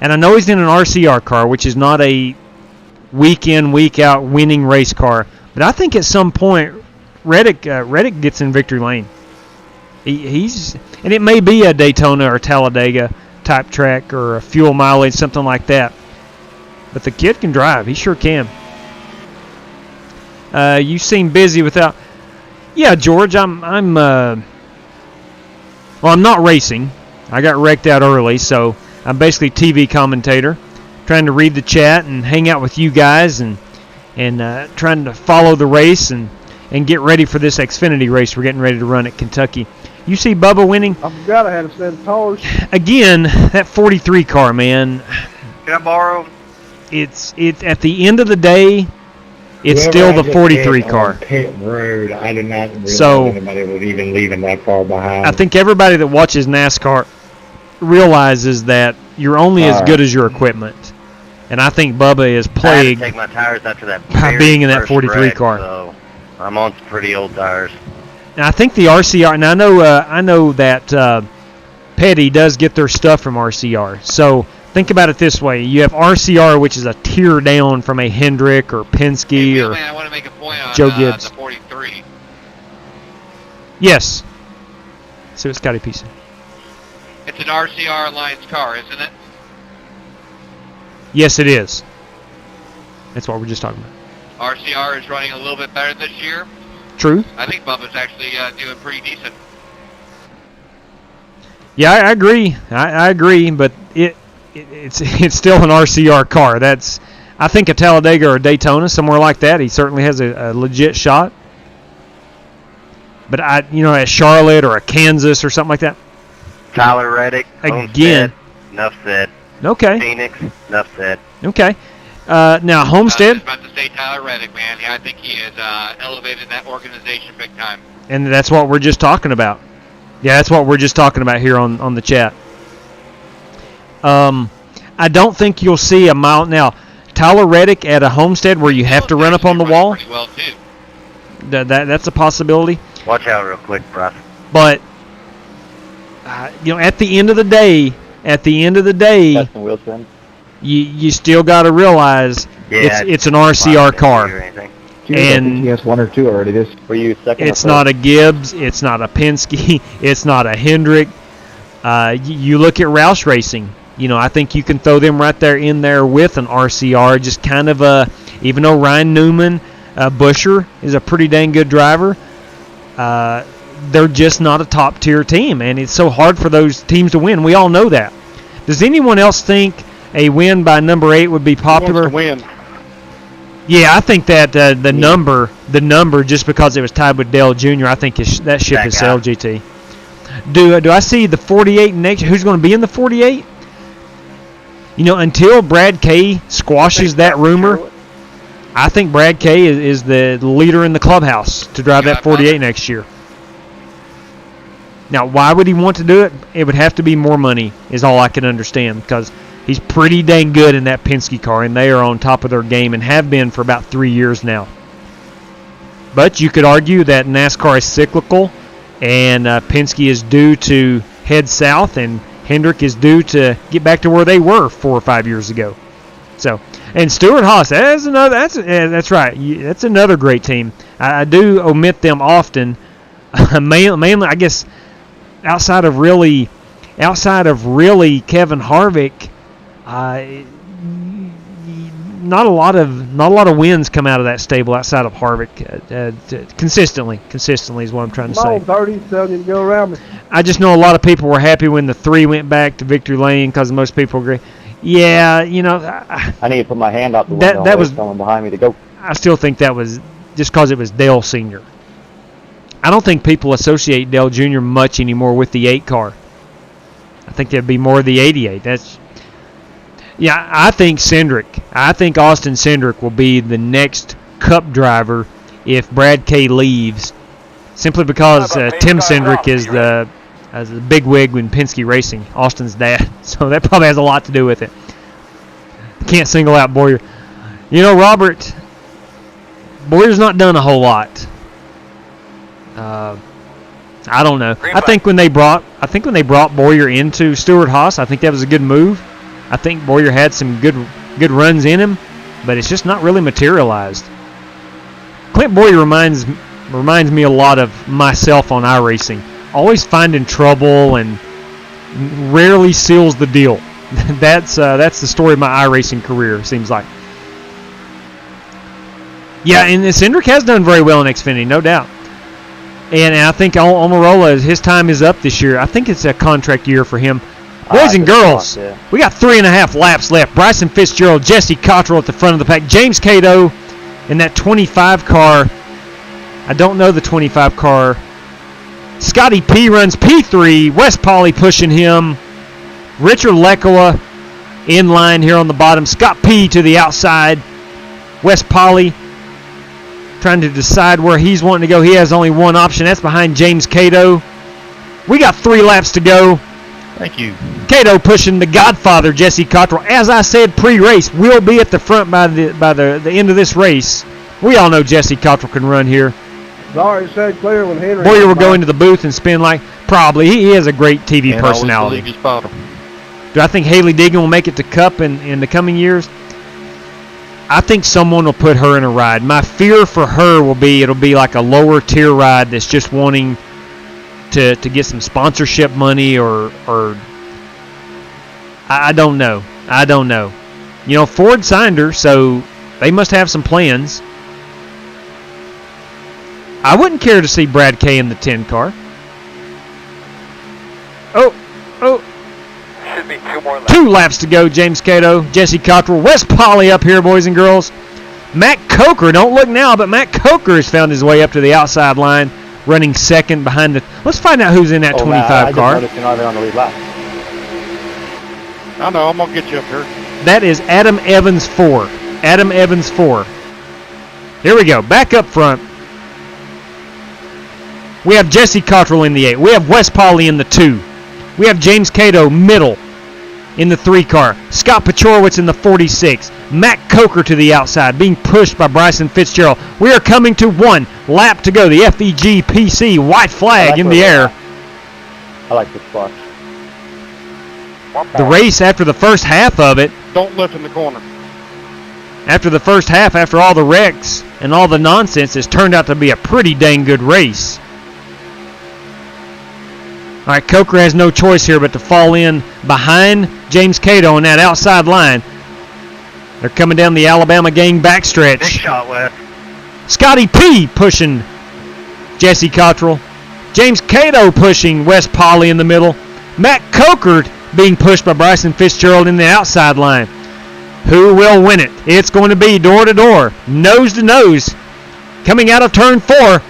And I know he's in an RCR car, which is not a week in, week out winning race car. But I think at some point, Reddick gets in victory lane. And it may be a Daytona or Talladega type track or a fuel mileage, something like that. But the kid can drive. He sure can. You seem busy without. Yeah, George. I'm not racing. I got wrecked out early, so I'm basically TV commentator, trying to read the chat and hang out with you guys and trying to follow the race and get ready for this Xfinity race we're getting ready to run at Kentucky. You see Bubba winning? I forgot I had a set of tires. Again, that 43 car, man. Can I borrow? It's at the end of the day, it's Whoever still the 43 car. Pit road, I did not realize So, anybody was even leaving that far behind. I think everybody that watches NASCAR realizes that you're only as good as your equipment. And I think Bubba is plagued I had to take my tires after that by being in that first 43 wreck, car. So I'm on some pretty old tires. Now, I think the RCR, and I know that Petty does get their stuff from RCR. So think about it this way: you have RCR, which is a tier down from a Hendrick or Penske or I want to make a point on Joe Gibbs. the 43. Yes. See what Scotty P said. It's an RCR Alliance car, isn't it? Yes, it is. That's what we're just talking about. RCR is running a little bit better this year. True. I think Bubba's actually doing pretty decent. Yeah, I agree. I agree, but it's still an RCR car. I think a Talladega or a Daytona, somewhere like that, he certainly has a legit shot. But at Charlotte or a Kansas or something like that. Tyler Reddick, again. Homestead, enough said. Okay. Phoenix, enough said. Okay. Now Homestead. I was about to say Tyler Reddick, man. Yeah, I think he has elevated that organization big time. And that's what we're just talking about. Yeah, that's what we're just talking about here on the chat. I don't think you'll see a mile now. Tyler Reddick at a Homestead where you have to run up on the wall. Pretty well too. That's a possibility. Watch out real quick, Bryce. But at the end of the day, you still got to realize it's an RCR car. And he has one or two already. This for you second. It's not a Gibbs. It's not a Penske. It's not a Hendrick. You look at Roush Racing. I think you can throw them right there in there with an RCR. Just kind of even though Ryan Newman, Busher is a pretty dang good driver, they're just not a top tier team, and it's so hard for those teams to win. We all know that. Does anyone else think a win by number 8 would be popular? Who wants to win? Yeah, I think that the number, just because it was tied with Dale Jr., I think that ship has sailed, GT. Do I see the 48 next? Who's going to be in the 48? Until Brad Kay squashes that rumor, I think Brad Kay is the leader in the clubhouse to drive that 48 next year. Now, why would he want to do it? It would have to be more money, is all I can understand, because he's pretty dang good in that Penske car, and they are on top of their game and have been for about 3 years now. But you could argue that NASCAR is cyclical, and Penske is due to head south, and Hendrick is due to get back to where they were 4 or 5 years ago. So, and Stewart-Haas, that's right. That's another great team. I do omit them often, mainly, I guess, outside of really Kevin Harvick. Not a lot of wins come out of that stable outside of Harvick. Consistently is what I'm trying to say. 30, telling you to go around me. I just know a lot of people were happy when the 3 went back to victory lane because most people agree. Yeah, I need to put my hand out the window. That was someone behind me to go. I still think that was just because it was Dale Sr. I don't think people associate Dale Jr. much anymore with the 8 car. I think there'd be more of the 88. I think Austin Cindric will be the next Cup driver if Brad Kay leaves, simply because Tim Cindric is the big wig in Penske Racing, Austin's dad. So that probably has a lot to do with it. Can't single out Boyer. Robert, Boyer's not done a whole lot. I don't know. I think when they brought Boyer into Stewart-Haas, I think that was a good move. I think Boyer had some good runs in him, but it's just not really materialized. Clint Boyer reminds me a lot of myself on iRacing. Always finding trouble and rarely seals the deal. That's the story of my iRacing career, seems like. Yeah, and Cindric has done very well in Xfinity, no doubt. And I think Almirola, his time is up this year. I think it's a contract year for him. Boys and girls, we got 3.5 laps left. Bryson Fitzgerald, Jesse Cottrell at the front of the pack. James Cato in that 25 car. I don't know the 25 car. Scotty P runs P3. Wes Pauley pushing him. Richard Lekoa in line here on the bottom. Scott P to the outside. Wes Pauley trying to decide where he's wanting to go. He has only one option. That's behind James Cato. We got 3 laps to go. Thank you. Cato pushing the Godfather, Jesse Cottrell. As I said pre-race, we'll be at the front by the end of this race. We all know Jesse Cottrell can run here. Sorry, it said clear when Henry. Boyer will go into the booth and spin like probably. He has a great TV personality. Do I think Haley Deegan will make it to Cup in the coming years? I think someone will put her in a ride. My fear for her will be it'll be like a lower tier ride that's just wanting to get some sponsorship money or I don't know. I don't know. You know, Ford signed her, so they must have some plans. I wouldn't care to see Brad Kay in the 10 car. Oh. Should be 2 more laps. 2 laps to go, James Cato, Jesse Cottrell, Wes Pauley up here, boys and girls. Matt Coker, don't look now, but Matt Coker has found his way up to the outside line, running second behind the... Let's find out who's in that 25 car. I just noticed you're not on the lead lap. I know, I'm going to get you up here. That is Adam Evans 4. Adam Evans 4. Here we go, back up front. We have Jesse Cottrell in the 8. We have Wes Pauley in the 2. We have James Cato middle in the 3 car. Scott Pachorowicz in the 46. Matt Coker to the outside, being pushed by Bryson Fitzgerald. We are coming to 1 lap to go. The FEG PC white flag in the air. I like this spot. The race after the first half of it. Don't lift in the corner. After the first half, after all the wrecks and all the nonsense, it's turned out to be a pretty dang good race. All right, Coker has no choice here but to fall in behind James Cato on that outside line. They're coming down the Alabama gang backstretch. Big shot, Wes. Scotty P pushing Jesse Cottrell. James Cato pushing Wes Pauley in the middle. Matt Coker being pushed by Bryson Fitzgerald in the outside line. Who will win it? It's going to be door to door, nose to nose. Coming out of turn 4.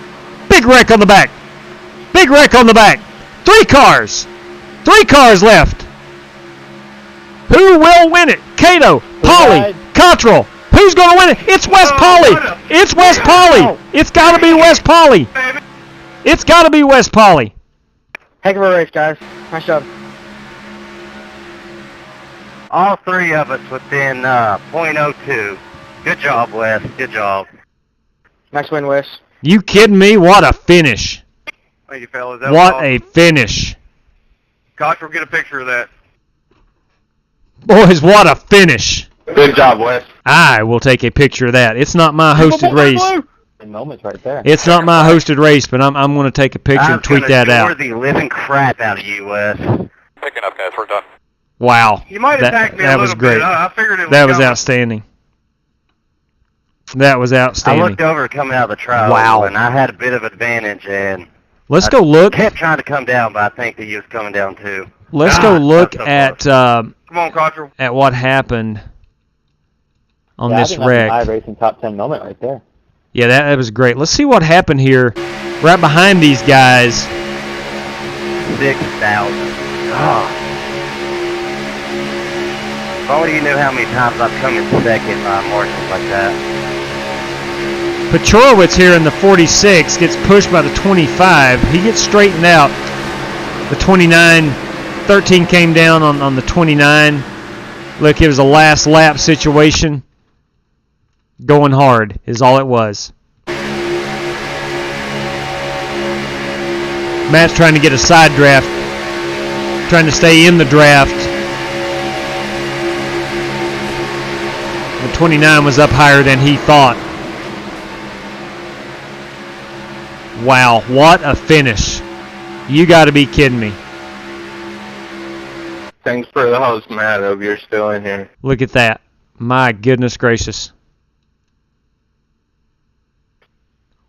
Big wreck on the back. Big wreck on the back. 3 cars. 3 cars left. Who will win it? Cato, Pauley, Cottrell. Who's going to win it? It's Wes Pauley. It's Wes Pauley. It's got to be Wes Pauley. It's got to be Wes Pauley. Heck of a race, guys. Nice job. All 3 of us within .02. Good job, Wes. Good job. Nice win, Wes. You kidding me? What a finish. Thank you, fellas. What a finish. Cottrell, get a picture of that. Boys, what a finish. Good job, Wes. I will take a picture of that. It's not my hosted race. Moments right there. It's not my hosted race, but I'm going to take a picture and tweet that out. I'm going to the living crap out of you, Wes. Picking up, guys. We're done. Wow. You might have backed me a little bit. I figured it was That was coming. outstanding. That was outstanding. I looked over coming out of the trial, Wow. and I had a bit of advantage, and Let's go look. kept trying to come down, but I think that he was coming down too. Let's go look at Come on, Cottrell. at what happened on I this think that's wreck. an iRacing top 10 moment right there. Yeah, that was great. Let's see what happened here right behind these guys. 6,000. Oh. If only you knew how many times I've come in second by margins like that. Pachorowicz here in the 46 gets pushed by the 25. He gets straightened out. The 29, 13 came down on the 29. Look, it was a last lap situation. Going hard is all it was. Matt's trying to get a side draft, trying to stay in the draft. The 29 was up higher than he thought. Wow, what a finish. You got to be kidding me. Thanks for the host, Matt. Hope you're still in here. Look at that. My goodness gracious.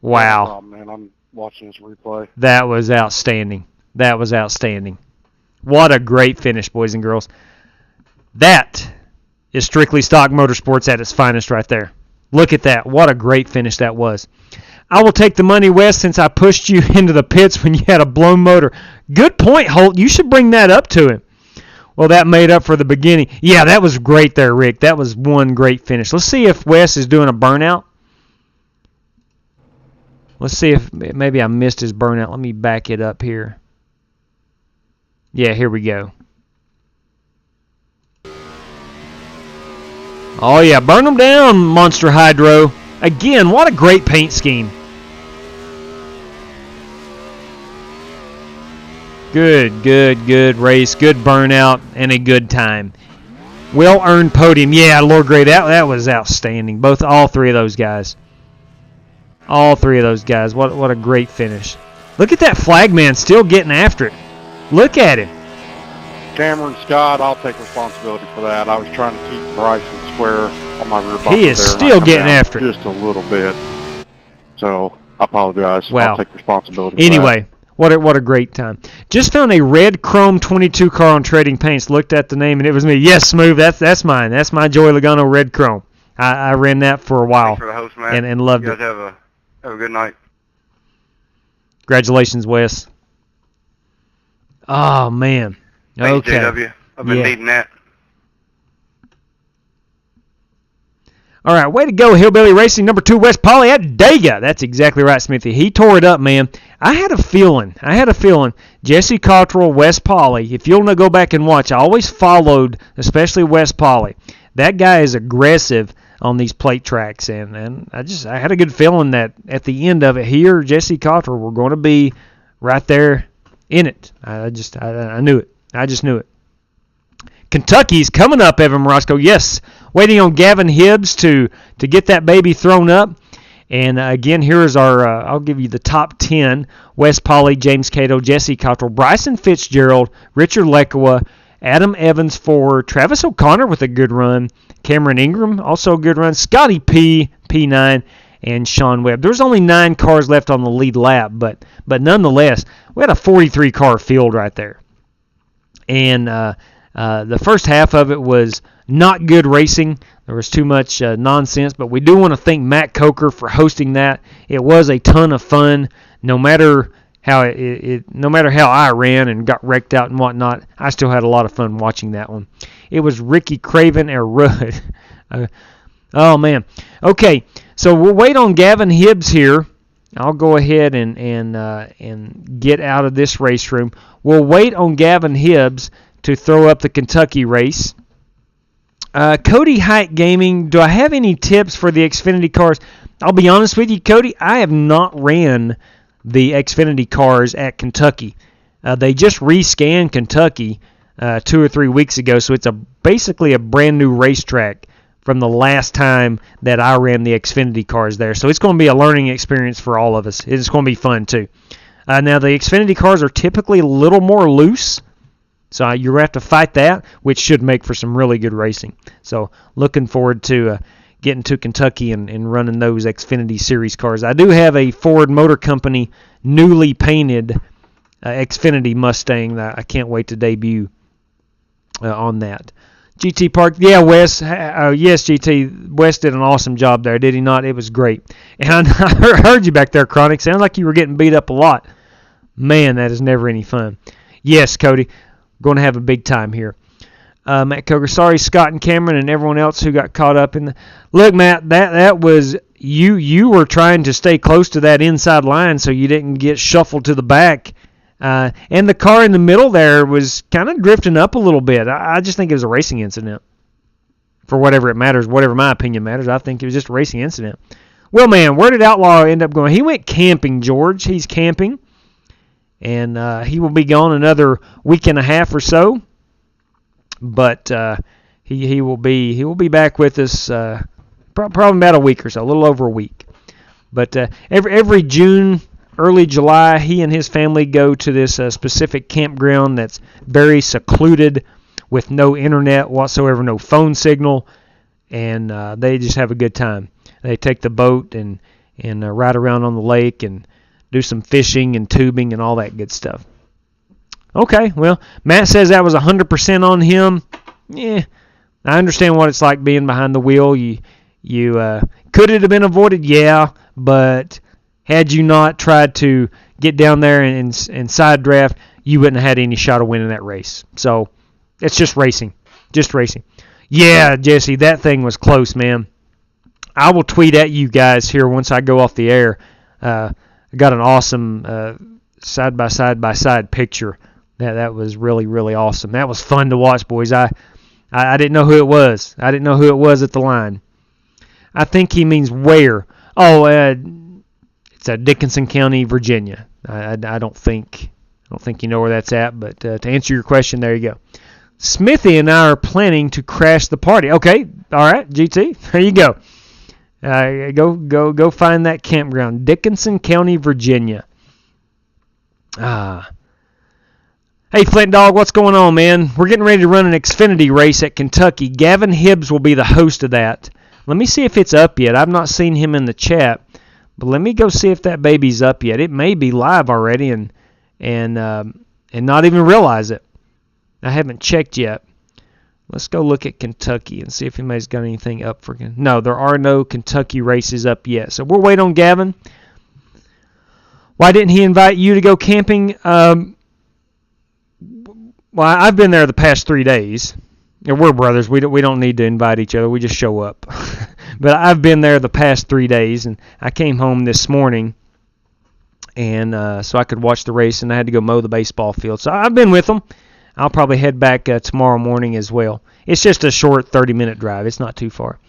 Wow. No problem, man. I'm watching this replay. That was outstanding. That was outstanding. What a great finish, boys and girls. That is strictly stock motorsports at its finest right there. Look at that. What a great finish that was. I will take the money, Wes, since I pushed you into the pits when you had a blown motor. Good point, Holt. You should bring that up to him. Well, that made up for the beginning. Yeah, that was great there, Rick. That was one great finish. Let's see if Wes is doing a burnout. Let's see if maybe I missed his burnout. Let me back it up here. Yeah, here we go. Oh, yeah, burn them down, Monster Hydro. Again, what a great paint scheme. Good race, good burnout, and a good time. Well-earned podium. Yeah, Lord Gray, that was outstanding. All three of those guys. All three of those guys. What a great finish. Look at that flagman still getting after it. Look at him. Cameron Scott, I'll take responsibility for that. I was trying to keep Bryson square on my rear bumper. He is still getting after it. Just a little bit. So, I apologize. Wow. I'll take responsibility for anyway, that. What a great time. Just found a red chrome 22 car on Trading Paints. Looked at the name, and it was me. Yes, Smooth, that's mine. That's my Joey Logano red chrome. I ran that for a while. Thanks for the host, man. And loved you it. guys have a good night. Congratulations, Wes. Oh, man. Thank Okay. you, JW. I've been needing that. All right, way to go, Hillbilly Racing, number 2, West Poly at Talladega. That's exactly right, Smithy. He tore it up, man. I had a feeling. Jesse Cottrell, West Poly. If you'll go back and watch, I always followed, especially West Poly. That guy is aggressive on these plate tracks, and I had a good feeling that at the end of it, he or Jesse Cottrell were going to be right there in it. I knew it. I just knew it. Kentucky's coming up, Evan Morosco. Yes, waiting on Gavin Hibbs to get that baby thrown up. And again, here's our, I'll give you the top 10. Wes Poly, James Cato, Jesse Cottrell, Bryson Fitzgerald, Richard Lekowa, Adam Evans for Travis O'Connor with a good run, Cameron Ingram, also a good run, Scotty P, P9, and Sean Webb. There's only 9 cars left on the lead lap, but nonetheless, we had a 43-car field right there. And the first half of it was not good racing. There was too much nonsense, but we do want to thank Matt Coker for hosting that. It was a ton of fun. No matter how I ran and got wrecked out and whatnot, I still had a lot of fun watching that one. It was Ricky Craven or Rudd. Oh man. Okay, so we'll wait on Gavin Hibbs here. I'll go ahead and get out of this race room. We'll wait on Gavin Hibbs to throw up the Kentucky race. Cody Height Gaming, do I have any tips for the Xfinity cars? I'll be honest with you, Cody, I have not ran the Xfinity cars at Kentucky. They just rescanned Kentucky 2 or 3 weeks ago, so it's basically a brand new racetrack from the last time that I ran the Xfinity cars there. So it's going to be a learning experience for all of us. It's going to be fun too. Now the Xfinity cars are typically a little more loose, so you're going to have to fight that, which should make for some really good racing. So looking forward to getting to Kentucky and running those Xfinity Series cars. I do have a Ford Motor Company newly painted Xfinity Mustang that I can't wait to debut on that. GT Park, yeah, Wes. Yes, GT. Wes did an awesome job there, did he not? It was great. And I heard you back there, Chronic. Sounded like you were getting beat up a lot. Man, that is never any fun. Yes, Cody. Going to have a big time here. Matt Coker, sorry, Scott and Cameron and everyone else who got caught up in the... Look, Matt, that was... You were trying to stay close to that inside line so you didn't get shuffled to the back. And the car in the middle there was kind of drifting up a little bit. I just think it was a racing incident. For whatever it matters, whatever my opinion matters, I think it was just a racing incident. Well, man, where did Outlaw end up going? He went camping, George. He's camping. and he will be gone another week and a half or so. But he will be back with us probably about a week or so, a little over a week. But every June, early July, he and his family go to this specific campground that's very secluded, with no internet whatsoever, no phone signal, and they just have a good time. They take the boat and ride around on the lake and do some fishing and tubing and all that good stuff. Okay, well, Matt says that was 100% on him. Yeah, I understand what it's like being behind the wheel. Could it have been avoided? Yeah, but had you not tried to get down there and side draft, you wouldn't have had any shot of winning that race. So it's just racing. Yeah, Jesse, that thing was close, man. I will tweet at you guys here once I go off the air. I got an awesome side-by-side picture. That was really, really awesome. That was fun to watch, boys. I didn't know who it was. I didn't know who it was at the line. I think he means where. Oh, it's Dickinson County, Virginia. I don't think you know where that's at, but to answer your question, there you go. Smithy and I are planning to crash the party. Okay, all right, GT, there you go. Go find that campground, Dickinson County, Virginia. Hey, Flint Dog, what's going on, man? We're getting ready to run an Xfinity race at Kentucky. Gavin Hibbs will be the host of that. Let me see if it's up yet. I've not seen him in the chat, but let me go see if that baby's up yet. It may be live already and not even realize it. I haven't checked yet. Let's go look at Kentucky and see if anybody's got anything up for Kentucky. No, there are no Kentucky races up yet. So we'll wait on Gavin. Why didn't he invite you to go camping? Well, I've been there the past 3 days. We're brothers. We don't need to invite each other. We just show up. But I've been there the past 3 days, and I came home this morning, and so I could watch the race, and I had to go mow the baseball field. So I've been with them. I'll probably head back tomorrow morning as well. It's just a short 30-minute drive. It's not too far.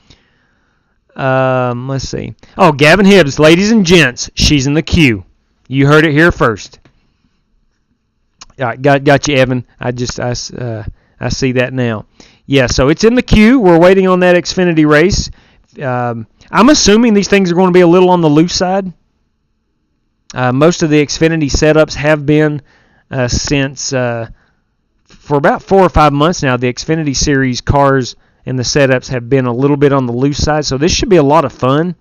Let's see. Oh, Gavin Hibbs, ladies and gents, she's in the queue. You heard it here first. All right, got you, Evan. I see that now. Yeah, so it's in the queue. We're waiting on that Xfinity race. I'm assuming these things are going to be a little on the loose side. Most of the Xfinity setups have been since for about 4 or 5 months now. The Xfinity Series cars and the setups have been a little bit on the loose side, so this should be a lot of fun.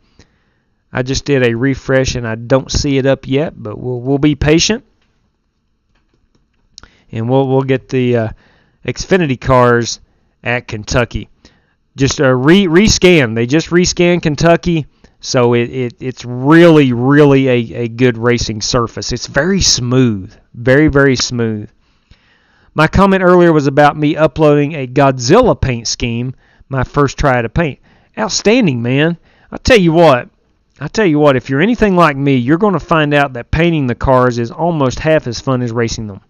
I just did a refresh and I don't see it up yet, but we'll be patient. And we'll get the Xfinity cars at Kentucky. Just rescan. They just rescan Kentucky, so it's really, really a good racing surface. It's very smooth. Very, very smooth. My comment earlier was about me uploading a Godzilla paint scheme, my first try to paint. Outstanding, man. I'll tell you what, if you're anything like me, you're going to find out that painting the cars is almost half as fun as racing them.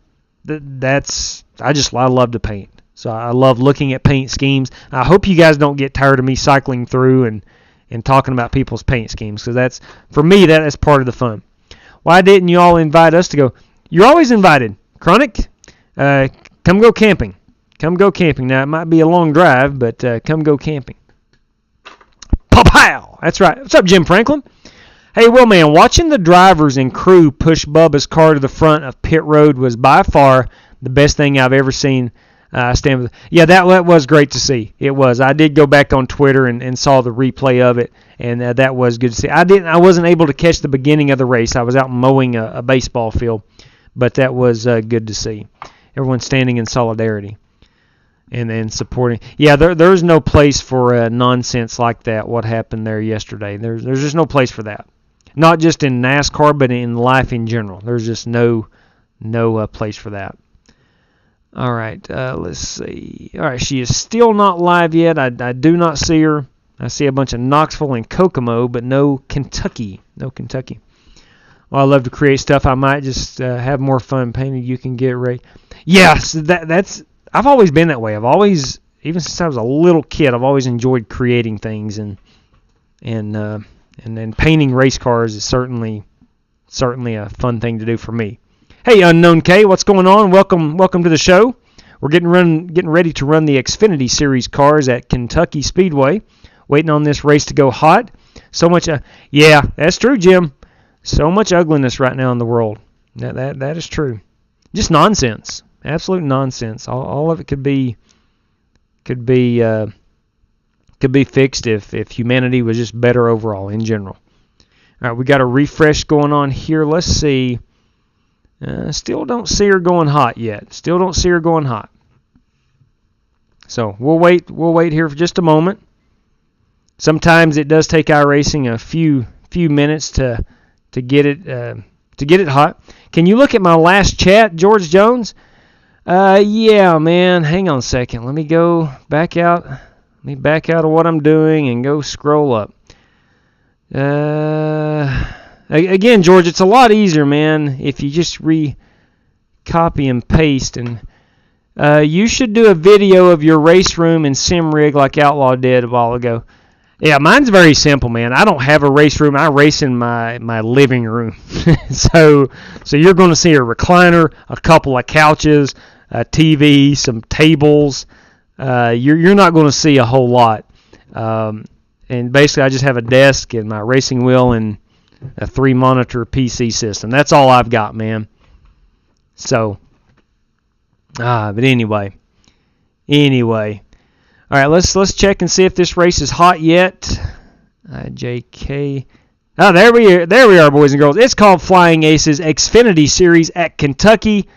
I love to paint. So I love looking at paint schemes. I hope you guys don't get tired of me cycling through and talking about people's paint schemes, because for me, that is part of the fun. Why didn't you all invite us to go? You're always invited. Chronic, come go camping. Come go camping. Now, it might be a long drive, but come go camping. Pow! That's right. What's up, Jim Franklin? Hey, Will, man, watching the drivers and crew push Bubba's car to the front of pit road was by far the best thing I've ever seen. Yeah, that was great to see. It was. I did go back on Twitter and saw the replay of it, and that was good to see. I wasn't able to catch the beginning of the race. I was out mowing a baseball field, but that was good to see. Everyone standing in solidarity and supporting. Yeah, there's no place for nonsense like that. What happened there yesterday? There's just no place for that. Not just in NASCAR, but in life in general. There's just no place for that. All right, let's see. All right, she is still not live yet. I do not see her. I see a bunch of Knoxville and Kokomo, but no Kentucky. No Kentucky. Well, I love to create stuff. I might just have more fun painting. You can get ready. Yes, that's. I've always been that way. I've always, even since I was a little kid, I've always enjoyed creating things, and then painting race cars is certainly a fun thing to do for me. Hey, Unknown K, what's going on? Welcome to the show. We're getting ready to run the Xfinity Series cars at Kentucky Speedway. Waiting on this race to go hot. So much, yeah, that's true, Jim. So much ugliness right now in the world. That is true. Just nonsense. Absolute nonsense. All of it could be fixed if humanity was just better overall in general. All right, we got a refresh going on here. Let's see. Still don't see her going hot yet. So we'll wait here for just a moment. Sometimes it does take iRacing a few minutes to get it hot. Can you look at my last chat, George Jones? Yeah, man. Hang on a second. Let me go back out. Let me back out of what I'm doing and go scroll up. Again, George, it's a lot easier, man, if you just copy and paste. And you should do a video of your race room and sim rig like Outlaw did a while ago. Yeah, mine's very simple, man. I don't have a race room. I race in my living room. So you're going to see a recliner, a couple of couches, a TV, some tables. You're not going to see a whole lot. And basically, I just have a desk and my racing wheel and a 3-monitor PC system. That's all I've got, man. So, but anyway. All right, let's check and see if this race is hot yet. JK. Oh, there we are, boys and girls. It's called Flying Aces Xfinity Series at Kentucky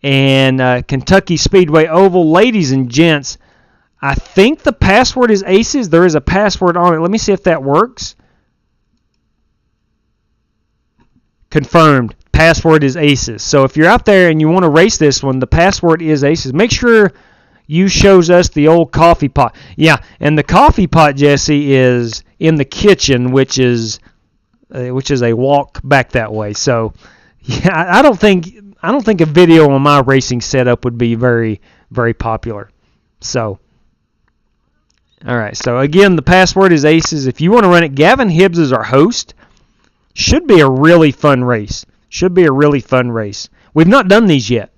and Kentucky Speedway Oval. Ladies and gents, I think the password is Aces. There is a password on it. Let me see if that works. Confirmed. Password is Aces. So if you're out there and you want to race this one, the password is Aces. Make sure you shows us the old coffee pot. Yeah, and the coffee pot, Jesse, is in the kitchen, which is a walk back that way. So, yeah, I don't think a video on my racing setup would be very, very popular. So, all right. So again, the password is Aces. If you want to run it, Gavin Hibbs is our host. Should be a really fun race. We've not done these yet.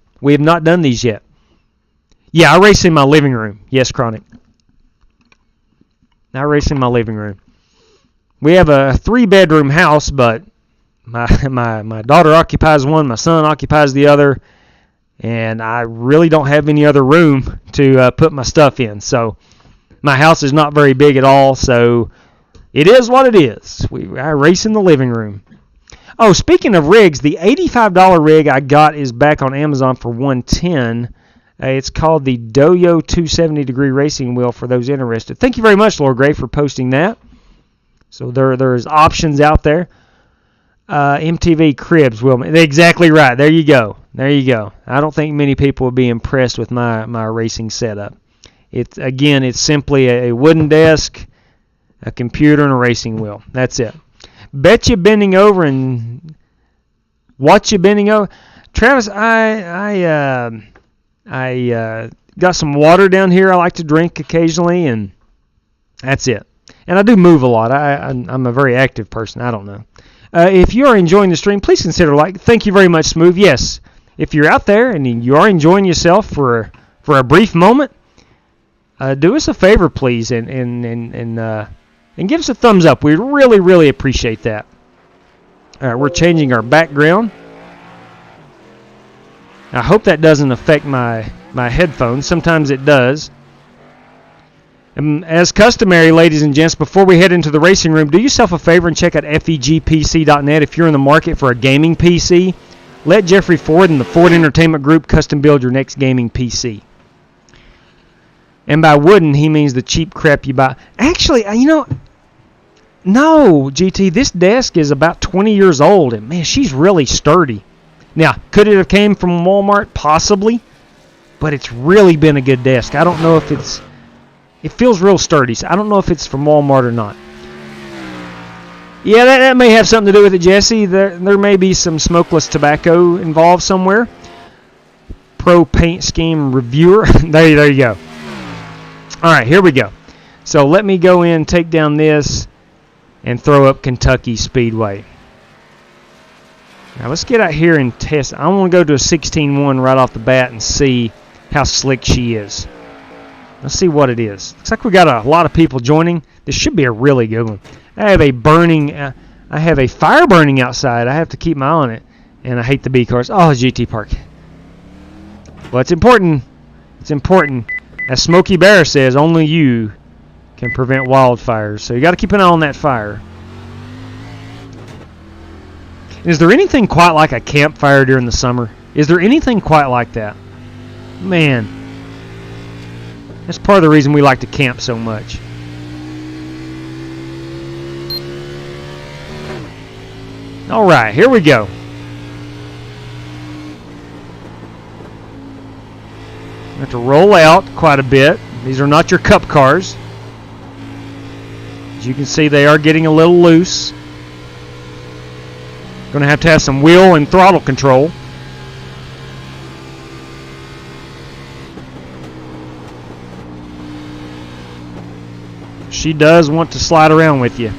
Yeah, I race in my living room. Yes, Chronic. I race in my living room. We have a 3-bedroom house, but my daughter occupies one, my son occupies the other, and I really don't have any other room to put my stuff in. So my house is not very big at all, so it is what it is. I race in the living room. Oh, speaking of rigs, the $85 rig I got is back on Amazon for $110. It's called the Doyo 270-degree racing wheel for those interested. Thank you very much, Lord Gray, for posting that. So there's options out there. MTV Cribs will. Exactly right. There you go. I don't think many people would be impressed with my racing setup. It's simply a wooden desk, a computer, and a racing wheel. That's it. Bet you bending over and watch you bending over. Travis, I got some water down here I like to drink occasionally, and that's it. And I do move a lot. I'm a very active person. I don't know. If you are enjoying the stream, please consider like. Thank you very much, Smooth. Yes, if you're out there and you are enjoying yourself for a brief moment, do us a favor, please, and give us a thumbs up. We'd really, really appreciate that. All right, we're changing our background. I hope that doesn't affect my headphones. Sometimes it does. And as customary, ladies and gents, before we head into the racing room, do yourself a favor and check out FEGPC.net if you're in the market for a gaming PC. Let Jeffrey Ford and the Ford Entertainment Group custom build your next gaming PC. And by wooden, he means the cheap crap you buy. Actually, no, GT, this desk is about 20 years old, and man, she's really sturdy. Now, could it have came from Walmart? Possibly, but it's really been a good desk. I don't know if it feels real sturdy, so I don't know if it's from Walmart or not. Yeah, that may have something to do with it, Jesse. There may be some smokeless tobacco involved somewhere. Pro Paint Scheme Reviewer. There you go. All right, here we go. So let me go in, take down this, and throw up Kentucky Speedway. Now let's get out here and test. I want to go to a 16.1 right off the bat and see how slick she is. Let's see what it is. Looks like we got a lot of people joining. This should be a really good one. I have a fire burning outside. I have to keep my eye on it. And I hate the B cars. Oh, GT Park. Well, it's important. It's important. As Smokey Bear says, only you can prevent wildfires. So you got to keep an eye on that fire. Is there anything quite like a campfire during the summer? Is there anything quite like that? Man, that's part of the reason we like to camp so much. All right, here we go. Have to roll out quite a bit. These are not your cup cars. As you can see, they are getting a little loose. Going to have some wheel and throttle control. She does want to slide around with you.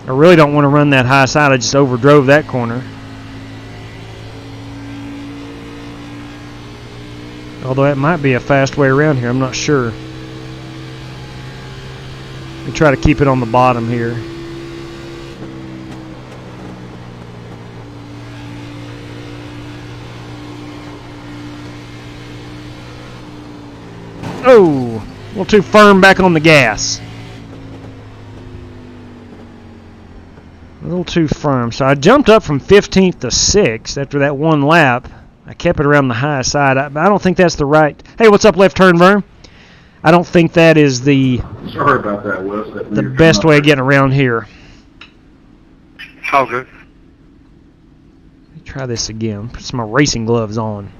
I really don't want to run that high side. I just overdrove that corner. Although that might be a fast way around here. I'm not sure. We try to keep it on the bottom here. Oh, a little too firm back on the gas. A little too firm. So I jumped up from 15th to 6th after that one lap. I kept it around the high side. I don't think that's the right... Hey, what's up, Left Turn Vern? I don't think that is the... Sorry about that, Wes. The best way of getting around here. All good. Let me try this again. Put some racing gloves on.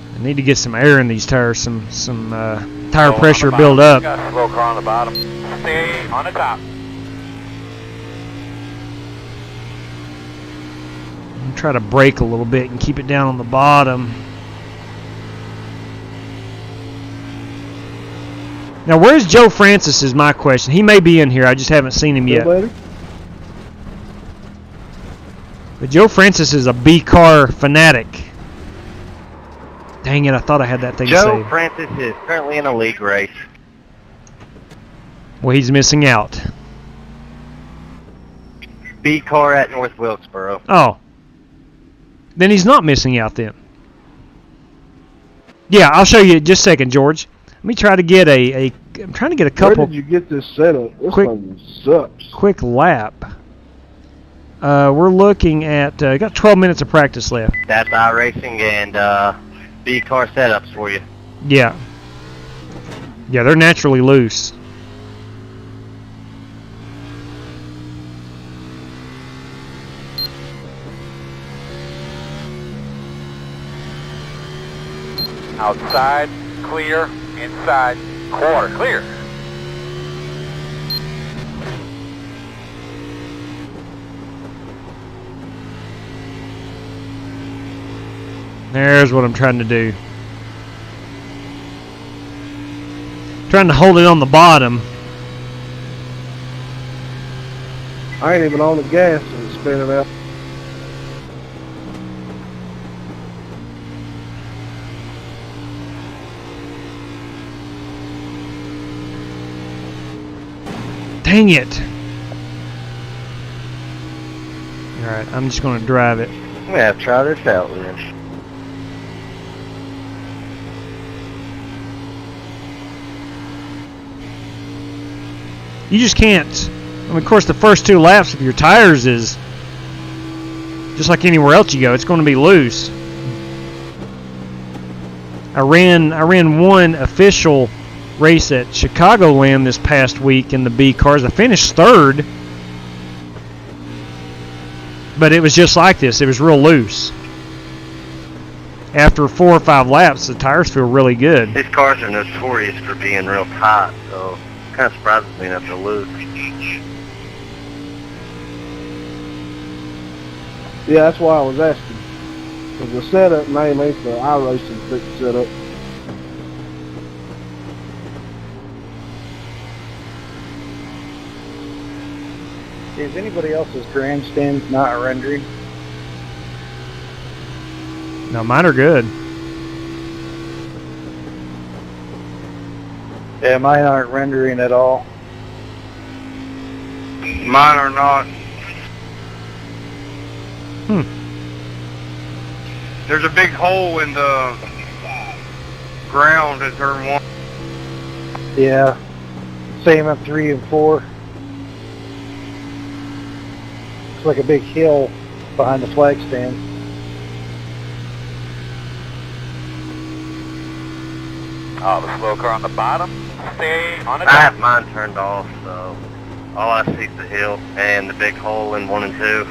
I need to get some air in these tires, some tire pressure build up. Got a slow car on the bottom. Stay on the top. I'm try to brake a little bit and keep it down on the bottom. Now, where's Joe Francis is my question. He may be in here. I just haven't seen him yet. But Joe Francis is a B-car fanatic. Dang it, I thought I had that thing saved. Joe Francis is currently in a league race. Well, he's missing out. B car at North Wilkesboro. Oh. Then he's not missing out then. Yeah, I'll show you in just a second, George. Let me try to get I'm trying to get a couple... Where did you get this setup? This one sucks. Quick lap. We're looking at... got 12 minutes of practice left. That's iRacing and B car setups for you. Yeah. Yeah, they're naturally loose. Outside, clear. Inside, quarter, clear. There's what I'm trying to do. Trying to hold it on the bottom. I ain't even on the gas and spinning out. Dang it. Alright, I'm just going to drive it. Yeah, try this out, Lynch. You just can't. I mean, of course, the first 2 laps of your tires is just like anywhere else you go. It's going to be loose. I ran one official race at Chicagoland this past week in the B cars. I finished 3rd, but it was just like this. It was real loose. after 4 or 5 laps, the tires feel really good. These cars are notorious for being real tight, so it kind of surprises me not to lose. Yeah, that's why I was asking. Because the setup name ain't the iRacing setup. Is anybody else's grandstands not rendering? No, mine are good. Yeah, mine aren't rendering at all. Mine are not. There's a big hole in the ground at turn 1. Yeah, same at 3 and 4. It's like a big hill behind the flag stand. Oh, the slow car on the bottom. Stay on it. I have mine turned off, so all I see is the hill and the big hole in 1 and 2.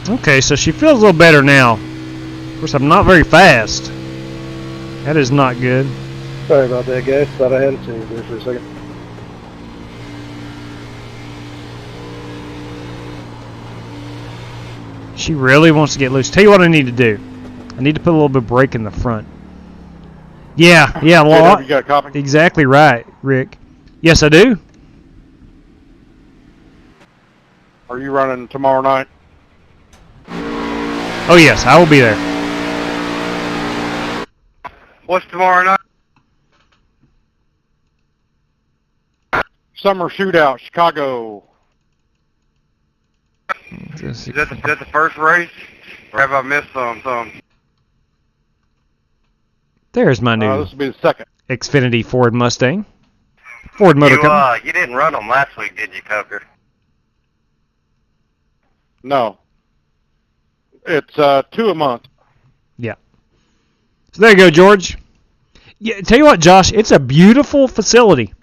Okay, so she feels a little better now. Of course, I'm not very fast. That is not good. Sorry about that, guys. Thought I had it changed there for a second. She really wants to get loose. Tell you what I need to do. I need to put a little bit of brake in the front. Yeah, well, You got a copy? exactly right, Rick. Yes, I do. Are you running tomorrow night? Oh, yes, I will be there. What's tomorrow night? Summer Shootout, Chicago. Is that the first race? Or have I missed some? There's my new This will be the second. Xfinity Ford Mustang. Ford Motor Company. You didn't run them last week, did you, Coker? No. It's 2 a month. Yeah. So there you go, George. Yeah, tell you what, Josh, it's a beautiful facility.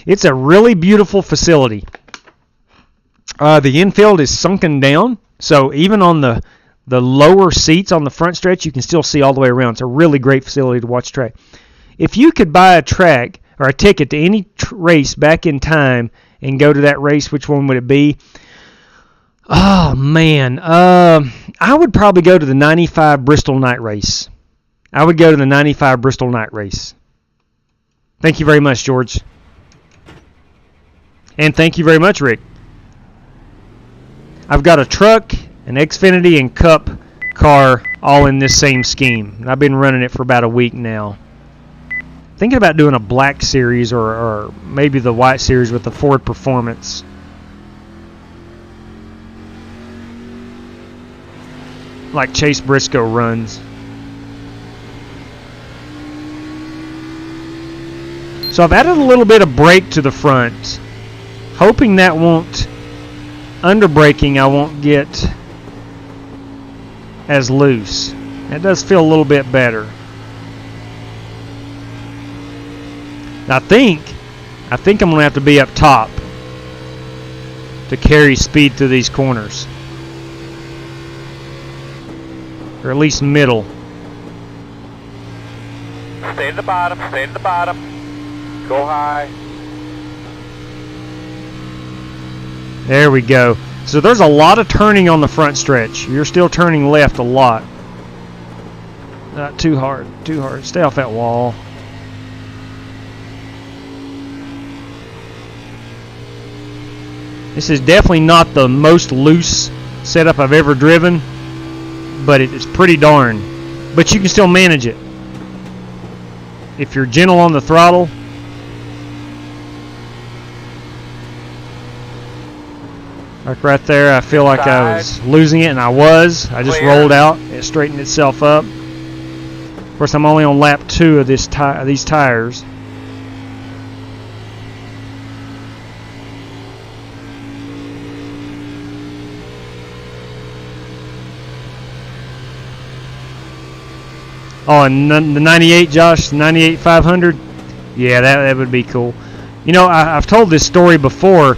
It's a really beautiful facility. The infield is sunken down, so even on the lower seats on the front stretch, you can still see all the way around. It's a really great facility to watch track. If you could buy a track or a ticket to any race back in time and go to that race, which one would it be? Oh, man. I would probably go to the 95 Bristol night race. I would go to the 95 Bristol night race. Thank you very much, George. And thank you very much, Rick. I've got a truck, an Xfinity, and Cup car all in this same scheme. And I've been running it for about a week now. Thinking about doing a black series or maybe the white series with the Ford Performance. Like Chase Briscoe runs. So I've added a little bit of brake to the front, hoping that won't, under braking I won't get as loose. That does feel a little bit better. I think I'm going to have to be up top to carry speed through these corners. Or at least middle. Stay to the bottom, stay to the bottom. Go high. There we go. So there's a lot of turning on the front stretch. You're still turning left a lot. Not too hard, too hard. Stay off that wall. This is definitely not the most loose setup I've ever driven, but it's pretty darn. But you can still manage it. If you're gentle on the throttle. Like right there, I feel like I was losing it, and I was. I just rolled out. It straightened itself up. Of course, I'm only on lap 2 of these tires. Oh, and the 98, Josh, 98 500. Yeah, that would be cool. You know, I've told this story before.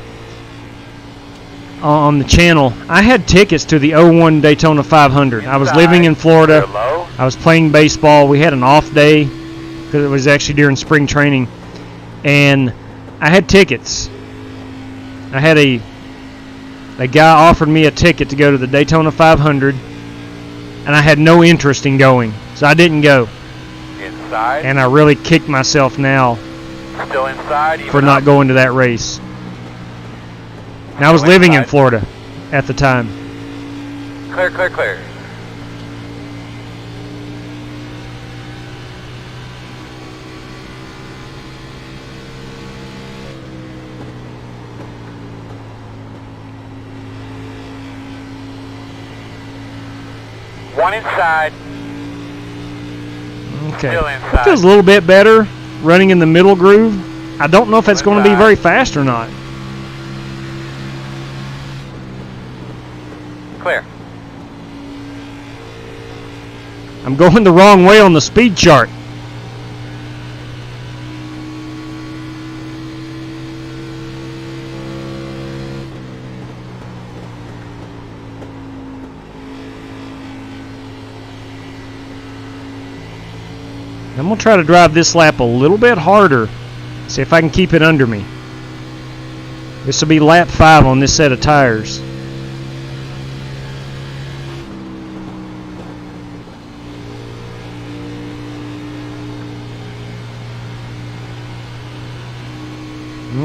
on the channel. I had tickets to the 01 Daytona 500. I was living in Florida. I was playing baseball. We had an off day because it was actually during spring training, and I had tickets. I had a guy offered me a ticket to go to the Daytona 500, and I had no interest in going, so I didn't go. Inside. And I really kicked myself now Still inside. for not going to that race. And I was living in Florida at the time. Clear, clear, clear. One inside. Okay. Still inside. It feels a little bit better running in the middle groove. I don't know if it's going to be very fast or not. Clear. I'm going the wrong way on the speed chart. I'm going to try to drive this lap a little bit harder. See if I can keep it under me. This will be lap 5 on this set of tires.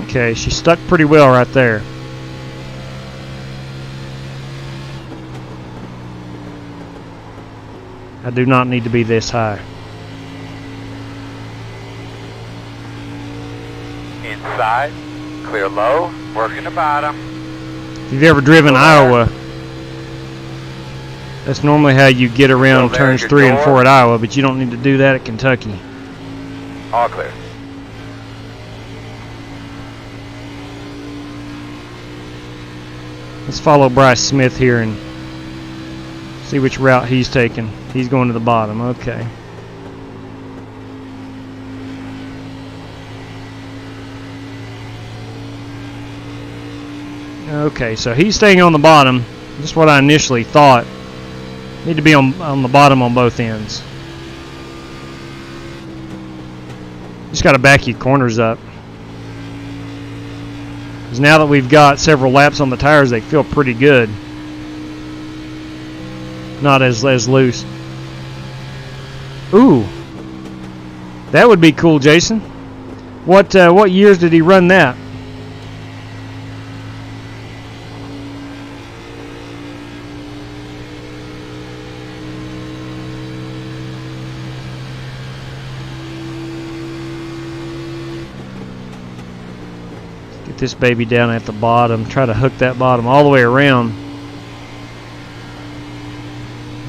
Okay, she stuck pretty well right there. I do not need to be this high. Inside, clear low, working the bottom. If you've ever driven Iowa, that's normally how you get around turns 3 and 4 at Iowa, but you don't need to do that at Kentucky. All clear. Let's follow Bryce Smith here and see which route he's taking. He's going to the bottom. Okay. Okay, so he's staying on the bottom. Just what I initially thought. Need to be on the bottom on both ends. Just got to back your corners up. Because now that we've got several laps on the tires, they feel pretty good. Not as loose. Ooh. That would be cool, Jason. What years did he run that? Get this baby down at the bottom. Try to hook that bottom all the way around.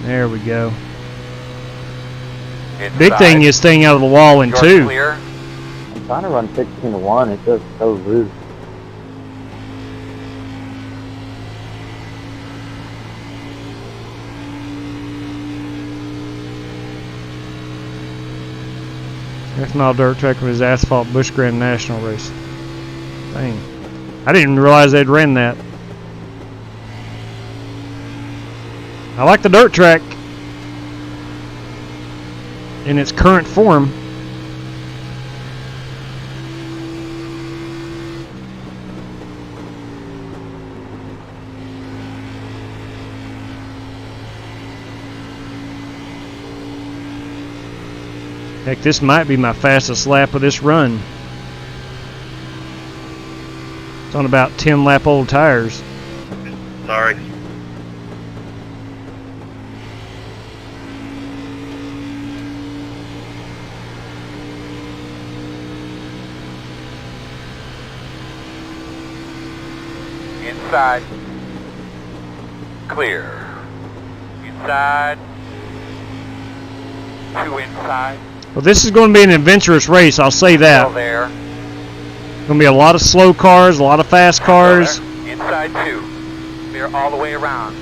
There we go. Inside. Big thing is staying out of the wall in 2. Clear. I'm trying to run 16-1. It's just so loose. Ethanol dirt track was asphalt Busch Grand National race. Dang. I didn't even realize they'd ran that. I like the dirt track in its current form. Heck, this might be my fastest lap of this run. It's on about 10 lap old tires. Sorry. Inside. Clear. Inside. 2 inside. Well, this is going to be an adventurous race, I'll say that. Still there. Going to be a lot of slow cars, a lot of fast cars. Inside 2. Clear all the way around.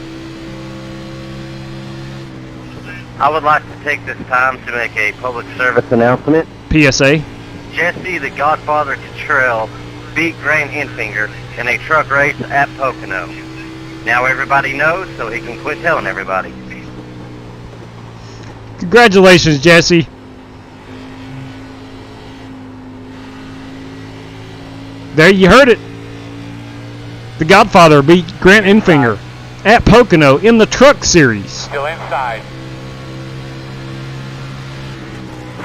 I would like to take this time to make a public service announcement. PSA. Jesse, the Godfather Cottrell, beat Grant Enfinger in a truck race at Pocono. Now everybody knows, so he can quit telling everybody. Congratulations, Jesse. There, you heard it. The Godfather beat Grant Enfinger at Pocono in the Truck Series. Still inside.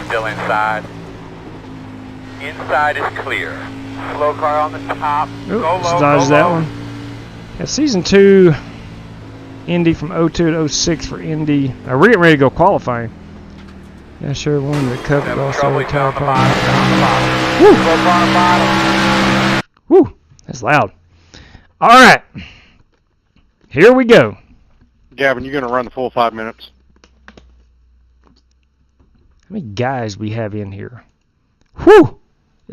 Still inside. Inside is clear. Slow car on the top. Ooh, go low, dodge go that low. one. Yeah, Season 2, Indy from 02 to 06 for Indy. We're getting ready to go qualifying. Yeah, sure, won the Cup, but also retired. Woo! Woo! That's loud. All right. Here we go. Gavin, you're going to run the full 5 minutes. How many guys we have in here? Whew!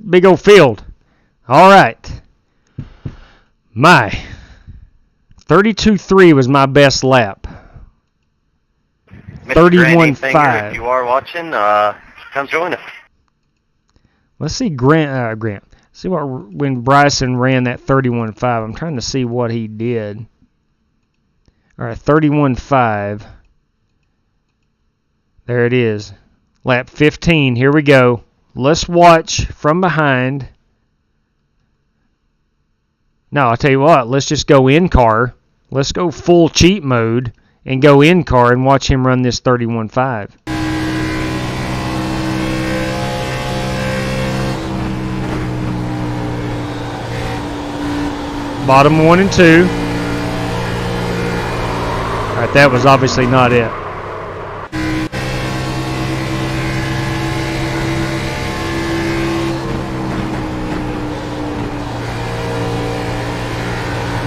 Big old field. All right. My 32.3 was my best lap. 31.5. If you are watching, come join us. Let's see Grant. See when Bryson ran that 31.5. I'm trying to see what he did. All right, 31.5. There it is. Lap 15. Here we go. Let's watch from behind. No, I'll tell you what. Let's just go in car. Let's go full cheat mode and go in car and watch him run this 31.5. Bottom 1 and 2. All right, that was obviously not it.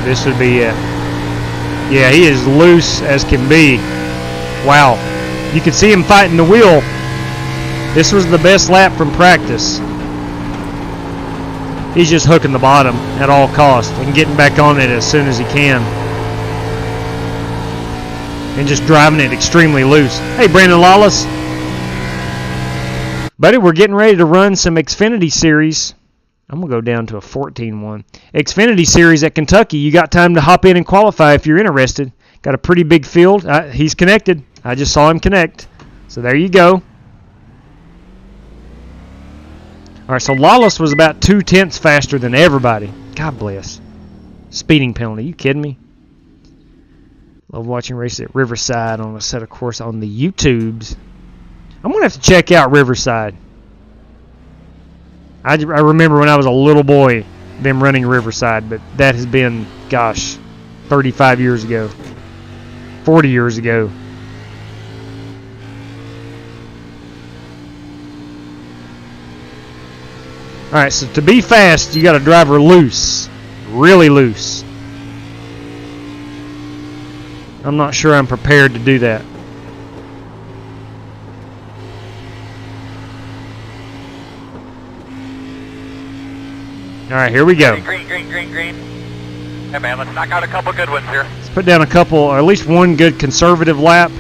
This would be it. Yeah, he is loose as can be. Wow. You can see him fighting the wheel. This was the best lap from practice. He's just hooking the bottom at all costs and getting back on it as soon as he can. And just driving it extremely loose. Hey, Brandon Lawless. Buddy, we're getting ready to run some Xfinity Series. I'm going to go down to a 14-1. Xfinity Series at Kentucky. You got time to hop in and qualify if you're interested. Got a pretty big field. He's connected. I just saw him connect. So there you go. All right, so Lawless was about 2/10 faster than everybody. God bless. Speeding penalty. You kidding me? Love watching races at Riverside on a set of course on the YouTubes. I'm going to have to check out Riverside. I remember when I was a little boy, them running Riverside, but that has been, gosh, 35 years ago. 40 years ago. Alright, so to be fast, you got to drive her loose. Really loose. I'm not sure I'm prepared to do that. Alright, here we go. Green. Hey man, let's knock out a couple good ones here. Let's put down a couple, or at least one good conservative lap.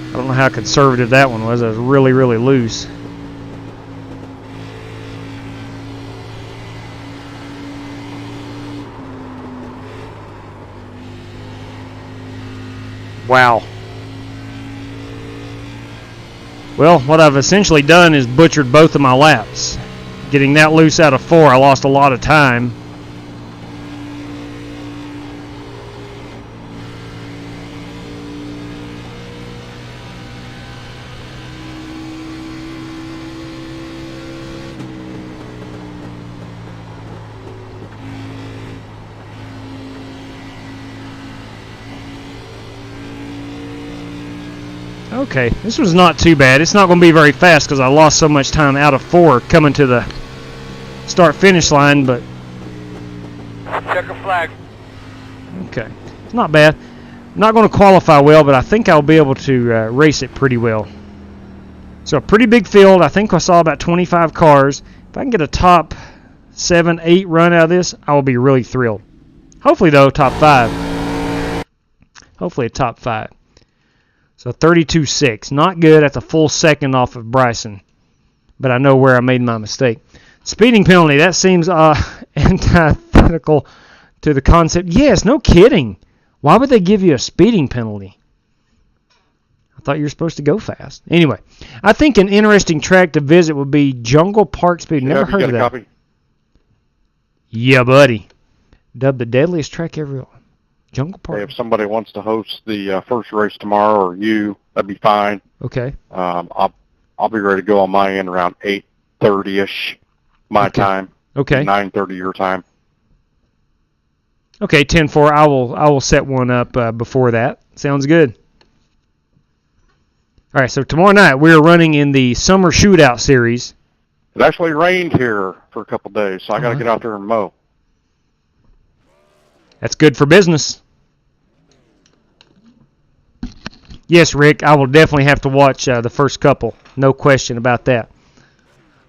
I don't know how conservative that one was. It was really, really loose. Wow. Well, what I've essentially done is butchered both of my laps. Getting that loose out of 4, I lost a lot of time. Okay, this was not too bad. It's not going to be very fast because I lost so much time out of 4 coming to the start-finish line, but... Checker flag. Okay, it's not bad. I'm not going to qualify well, but I think I'll be able to race it pretty well. So a pretty big field. I think I saw about 25 cars. If I can get a top 7, 8 run out of this, I will be really thrilled. Hopefully, though, top 5. Hopefully a top 5. So 32.6. Not good. That's a full second off of Bryson. But I know where I made my mistake. Speeding penalty. That seems antithetical to the concept. Yes, no kidding. Why would they give you a speeding penalty? I thought you were supposed to go fast. Anyway, I think an interesting track to visit would be Jungle Park Speed. Never heard of that. Copy? Yeah, buddy. Dubbed the deadliest track ever. Jungle Park. Hey, if somebody wants to host the first race tomorrow, or you, that'd be fine. Okay. I'll be ready to go on my end around 8:30ish my time. Okay. 9:30 your time. Okay, 10-4. I will set one up before that. Sounds good. All right, so tomorrow night we're running in the Summer Shootout Series. It actually rained here for a couple days, so I got to get out there and mow. That's good for business. Yes, Rick, I will definitely have to watch the first couple. No question about that.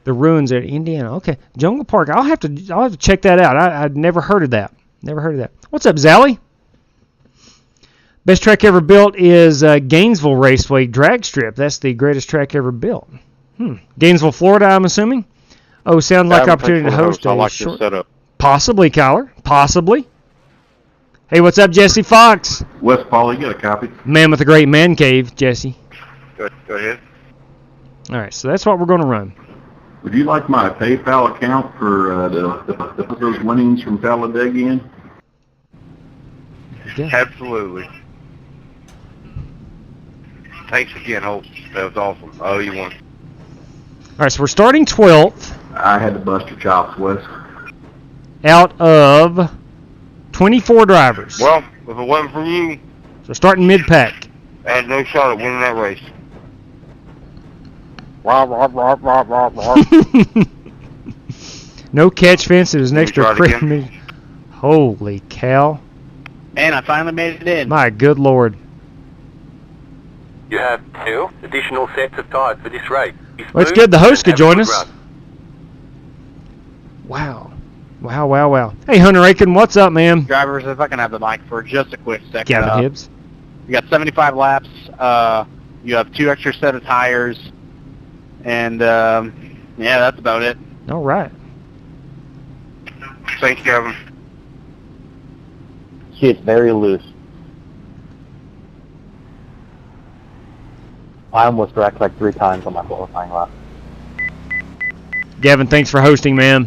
The ruins at Indiana. Okay, Jungle Park. I'll have to check that out. I'd never heard of that. Never heard of that. What's up, Zally? Best track ever built is Gainesville Raceway Drag Strip. That's the greatest track ever built. Gainesville, Florida, I'm assuming. Oh, sounds like opportunity to host I a like short. this setup. Possibly, Kyler. Possibly. Hey, what's up, Jesse Fox? West Paul, you got a copy? Man with a great man cave, Jesse. Go ahead. All right, so that's what we're going to run. Would you like my PayPal account for those winnings from Talladega in? Yeah. Absolutely. Thanks again, Hope. That was awesome. Oh, you won. All right, so we're starting 12th. I had to bust your chops, Wes. Out of 24 drivers. Well, if it wasn't for you, so starting mid-pack. I had no shot at winning that race. No catch fence. It was an extra free. Holy cow. And I finally made it in. My good Lord. You have 2 additional sets of tires for this race. Well, it's good. The host could join us. Wow. Wow. Hey, Hunter Aiken, what's up, man? Drivers, if I can have the mic for just a quick second. Gavin Hibbs. You got 75 laps. You have 2 extra set of tires. And, yeah, that's about it. All right. Thanks, Gavin. It's very loose. I almost wrecked like 3 times on my qualifying lap. Gavin, thanks for hosting, man.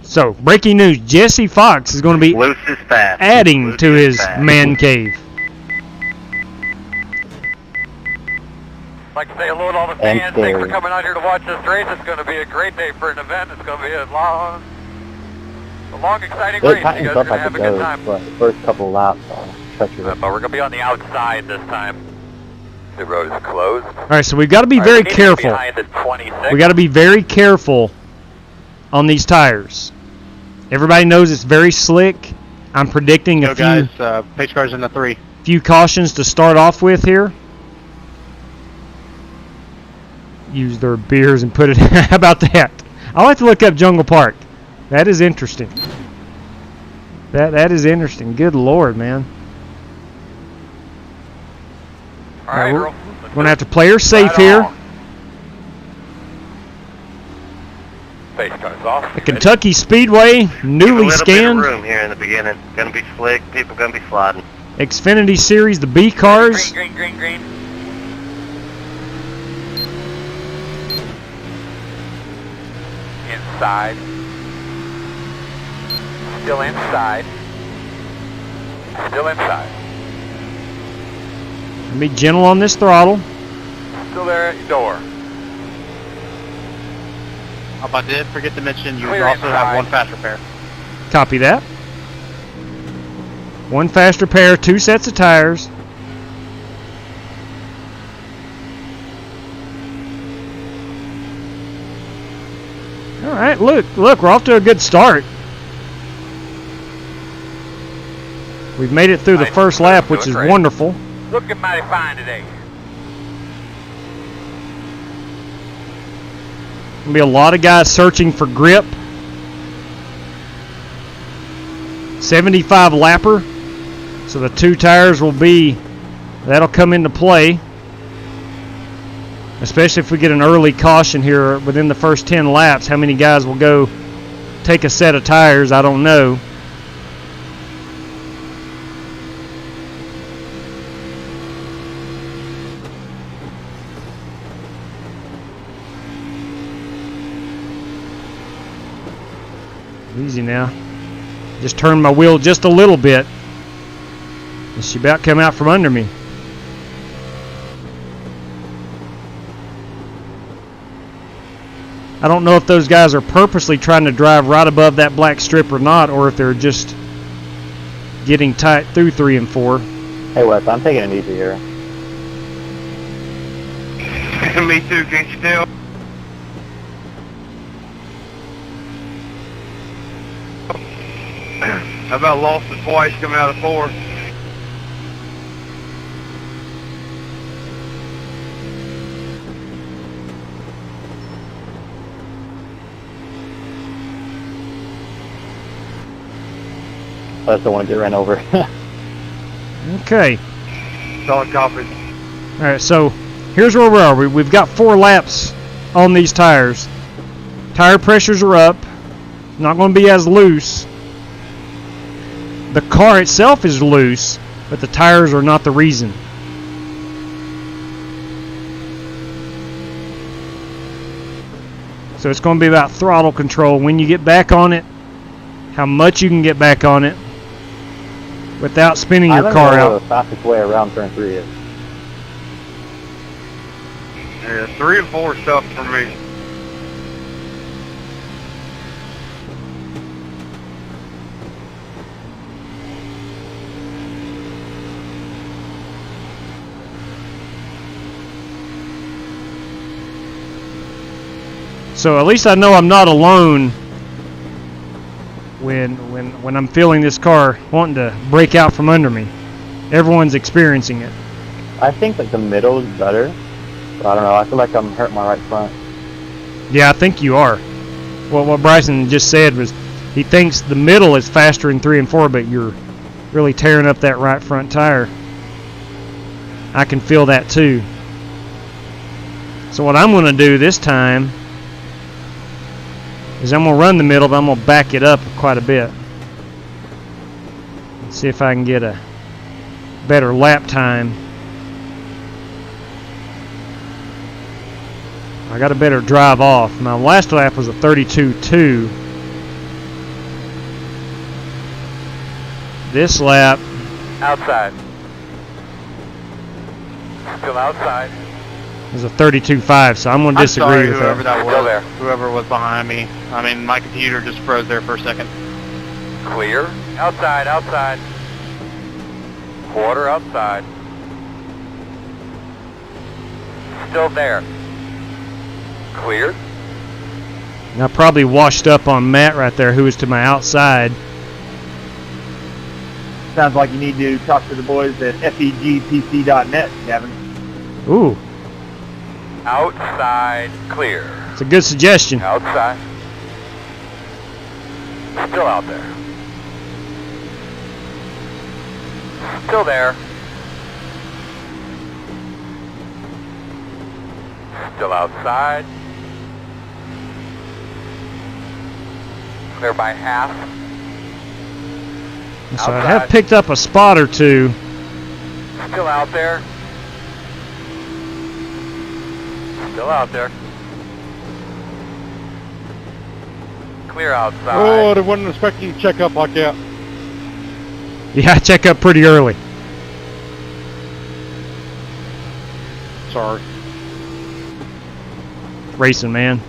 So, breaking news. Jesse Fox is going to be adding to his man cave. I'd like to say hello to all the fans. Thanks for coming out here to watch this race. It's going to be a great day for an event. It's going to be a long, exciting race. You guys are going to have a good time. But the first couple of laps, but we're going to be on the outside this time. The road is closed. All right, so we've got to be very careful. We got to be very careful on these tires. Everybody knows it's very slick. I'm predicting a few guys, pace cars in the 3. Few cautions to start off with here. Use their beers and put it. How about that? I like to look up Jungle Park. That is interesting. That is interesting. Good Lord, man. All right, we're going to have to play her safe here. Face cars off. The Kentucky Speedway, newly scanned. Bit of room here in the beginning. Going to be slick. People going to be sliding. Xfinity Series, the B cars. Green. Inside. Still inside. Be gentle on this throttle. Still there at your door. I did forget to mention you also have 1 fast repair. Copy that. 1 fast repair, 2 sets of tires. All right, look, we're off to a good start. We've made it through the first lap, which is wonderful. Looking mighty fine today. There'll be a lot of guys searching for grip. 75 lapper. So the 2 tires that'll come into play, especially if we get an early caution here within the first 10 laps. How many guys will go take a set of tires, I don't know. Easy now. Just turn my wheel just a little bit. And she about come out from under me. I don't know if those guys are purposely trying to drive right above that black strip or not, or if they're just getting tight through 3 and 4. Hey Wes, I'm taking it easy here. Me too, can't you tell? I about lost it twice coming out of 4. That's the one that ran over. Okay. Solid copy. Alright, so here's where we are. We've got 4 laps on these tires. Tire pressures are up. Not going to be as loose. The car itself is loose, but the tires are not the reason. So it's going to be about throttle control. When you get back on it, how much you can get back on it without spinning your car out. The fastest way around turn 3 is. Yeah, 3 and 4 stuff for me. So at least I know I'm not alone when I'm feeling this car wanting to break out from under me. Everyone's experiencing it. I think like the middle is better, but I don't know. I feel like I'm hurting my right front. Yeah, I think you are. Well, what Bryson just said was he thinks the middle is faster in 3 and 4, but you're really tearing up that right front tire. I can feel that too. So what I'm going to do this time is I'm going to run the middle, but I'm going to back it up quite a bit. Let's see if I can get a better lap time. I got a better drive off. My last lap was a 32.2. This lap... Outside. Still outside. Is a 32.5, so I'm going to disagree with whoever that. That was. Whoever was behind me. I mean, my computer just froze there for a second. Clear. Outside, outside. Quarter outside. Still there. Clear. And I probably washed up on Matt right there, who was to my outside. Sounds like you need to talk to the boys at fegpc.net, Gavin. Ooh. Outside, clear. It's a good suggestion. Outside. Still out there. Still there. Still outside. Clear by half. So I have picked up a spot or two. Still out there. Still out there. Clear outside. Oh, they wasn't expecting you to check up like that. Yeah, I check up pretty early. Sorry. Racing, man.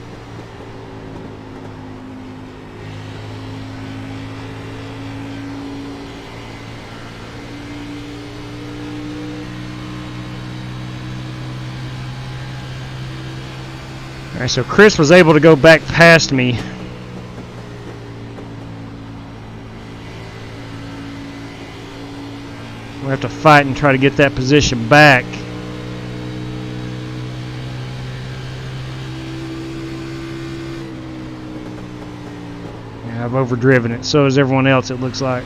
Alright, so Chris was able to go back past me. We'll have to fight and try to get that position back. Yeah, I've overdriven it. So has everyone else, it looks like.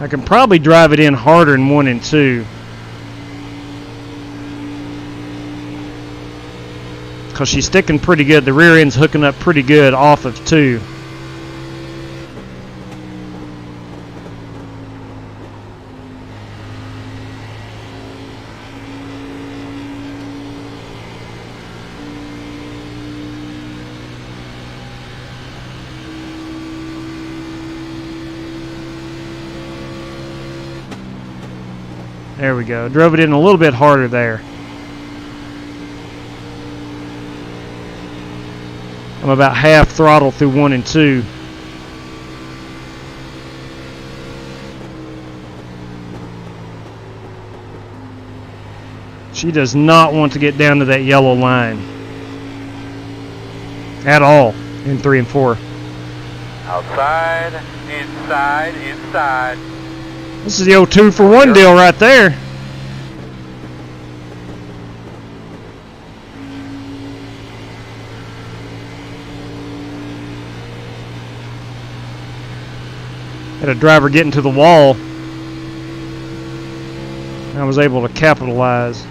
I can probably drive it in harder in 1 and 2. Because she's sticking pretty good. The rear end's hooking up pretty good off of 2. There we go. Drove it in a little bit harder there. I'm about half throttle through 1 and 2. She does not want to get down to that yellow line at all in 3 and 4. Outside, inside, inside. This is the old 2-for-1 deal right there. Had a driver get into the wall. I was able to capitalize.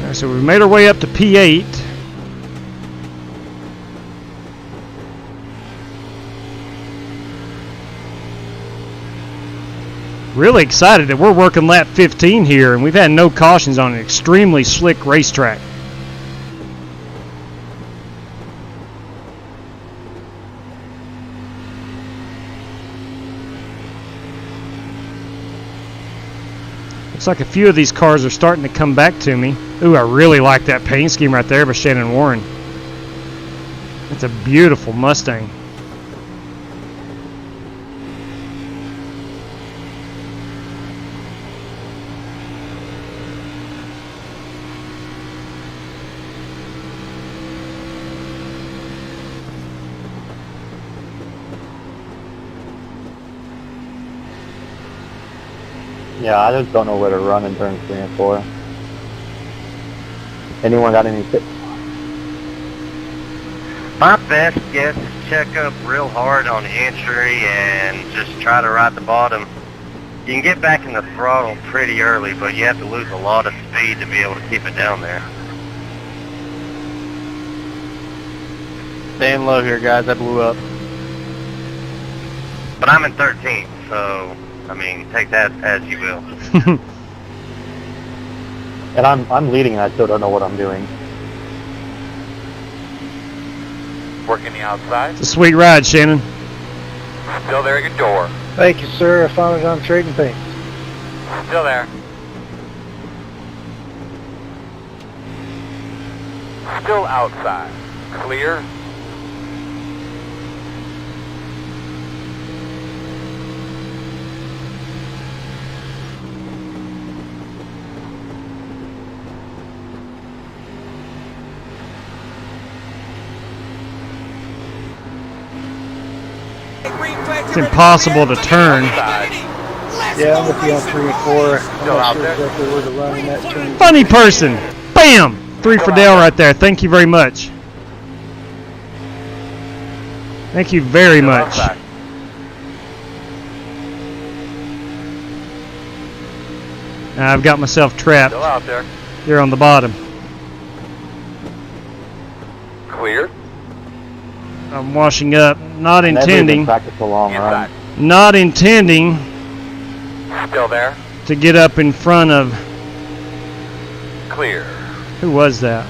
All right, so we made our way up to P8. Really excited that we're working lap 15 here, and we've had no cautions on an extremely slick racetrack. Looks like a few of these cars are starting to come back to me. Ooh, I really like that paint scheme right there by Shannon Warren. It's a beautiful Mustang. Yeah, I just don't know where to run in turns 3 and 4. Anyone got any tips? My best guess is check up real hard on entry and just try to ride the bottom. You can get back in the throttle pretty early, but you have to lose a lot of speed to be able to keep it down there. Staying low here, guys. I blew up. But I'm in 13th, so I mean, take that as you will. And I'm leading and I still don't know what I'm doing. Working the outside. It's a sweet ride, Shannon. Still there at your door. Thank you, sir. I finally got trading paint. Still there. Still outside. Clear. It's impossible to turn. Yeah, I'm with you on 3 and 4. I'm not sure exactly where to run in that turn. Funny person. Bam! 3 for Dale right there. Thank you very much. Thank you very much. I've got myself trapped. Still out there. Here on the bottom. Clear. I'm washing up. Not intending. Practice a long run. Not intending. Still there. To get up in front of. Clear. Who was that?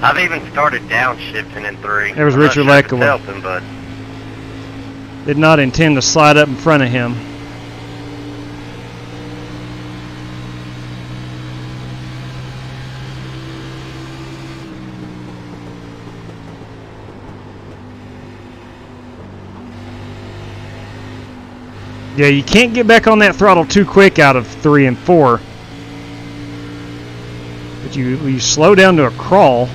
I've even started downshifting in 3. There was I'm Richard not sure if it's Lekova. helping, but Did not intend to slide up in front of him. Yeah, you can't get back on that throttle too quick out of 3 and 4. But you slow down to a crawl.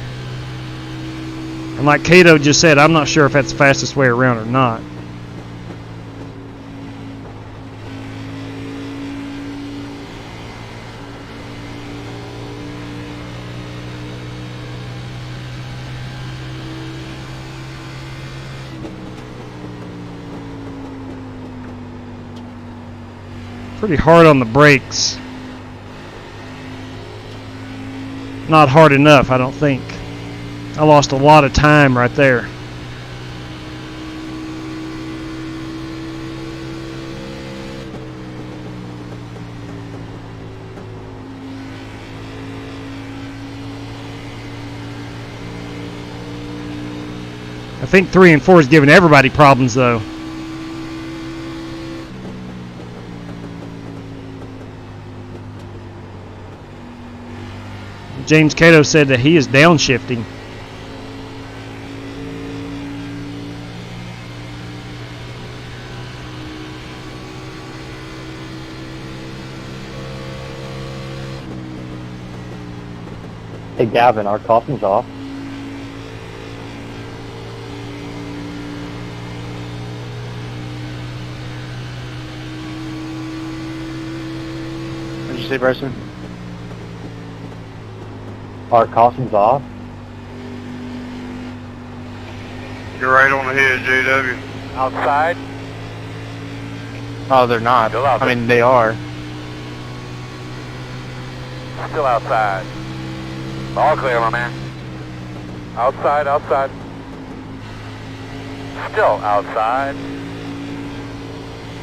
And like Cato just said, I'm not sure if that's the fastest way around or not. Pretty hard on the brakes. Not hard enough, I don't think. I lost a lot of time right there. I think 3 and 4 is giving everybody problems, though. James Cato said that he is downshifting. Hey Gavin, our caution's off. What did you say, Bryson? Our caution's off. You're right on the head, JW. Outside? Oh, they're not. Still out I there. mean, they are. Still outside. All clear, my man. Outside, outside. Still outside.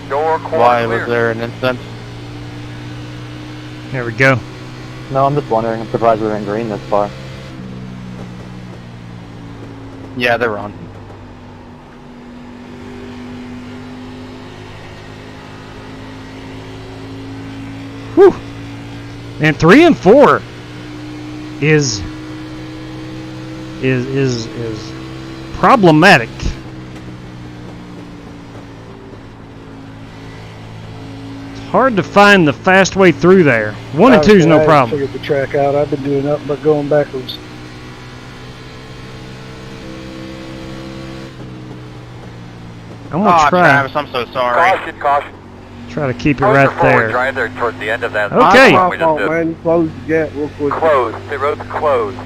Door corner Why clear. was there an incident? There we go. No, I'm just wondering. I'm surprised we were in green this far. Yeah, they're on. Whew. And 3 and 4 is problematic. It's hard to find the fast way through there. 1 and 2 is no I problem. figured the track out. I've been doing nothing but going backwards. I'm gonna try. Travis, I'm so sorry. Caution, caution. Try to keep it Close right your forward there. drive there towards the end of that. Okay. My fault, man. Close the gap real quick. Closed. The road's closed.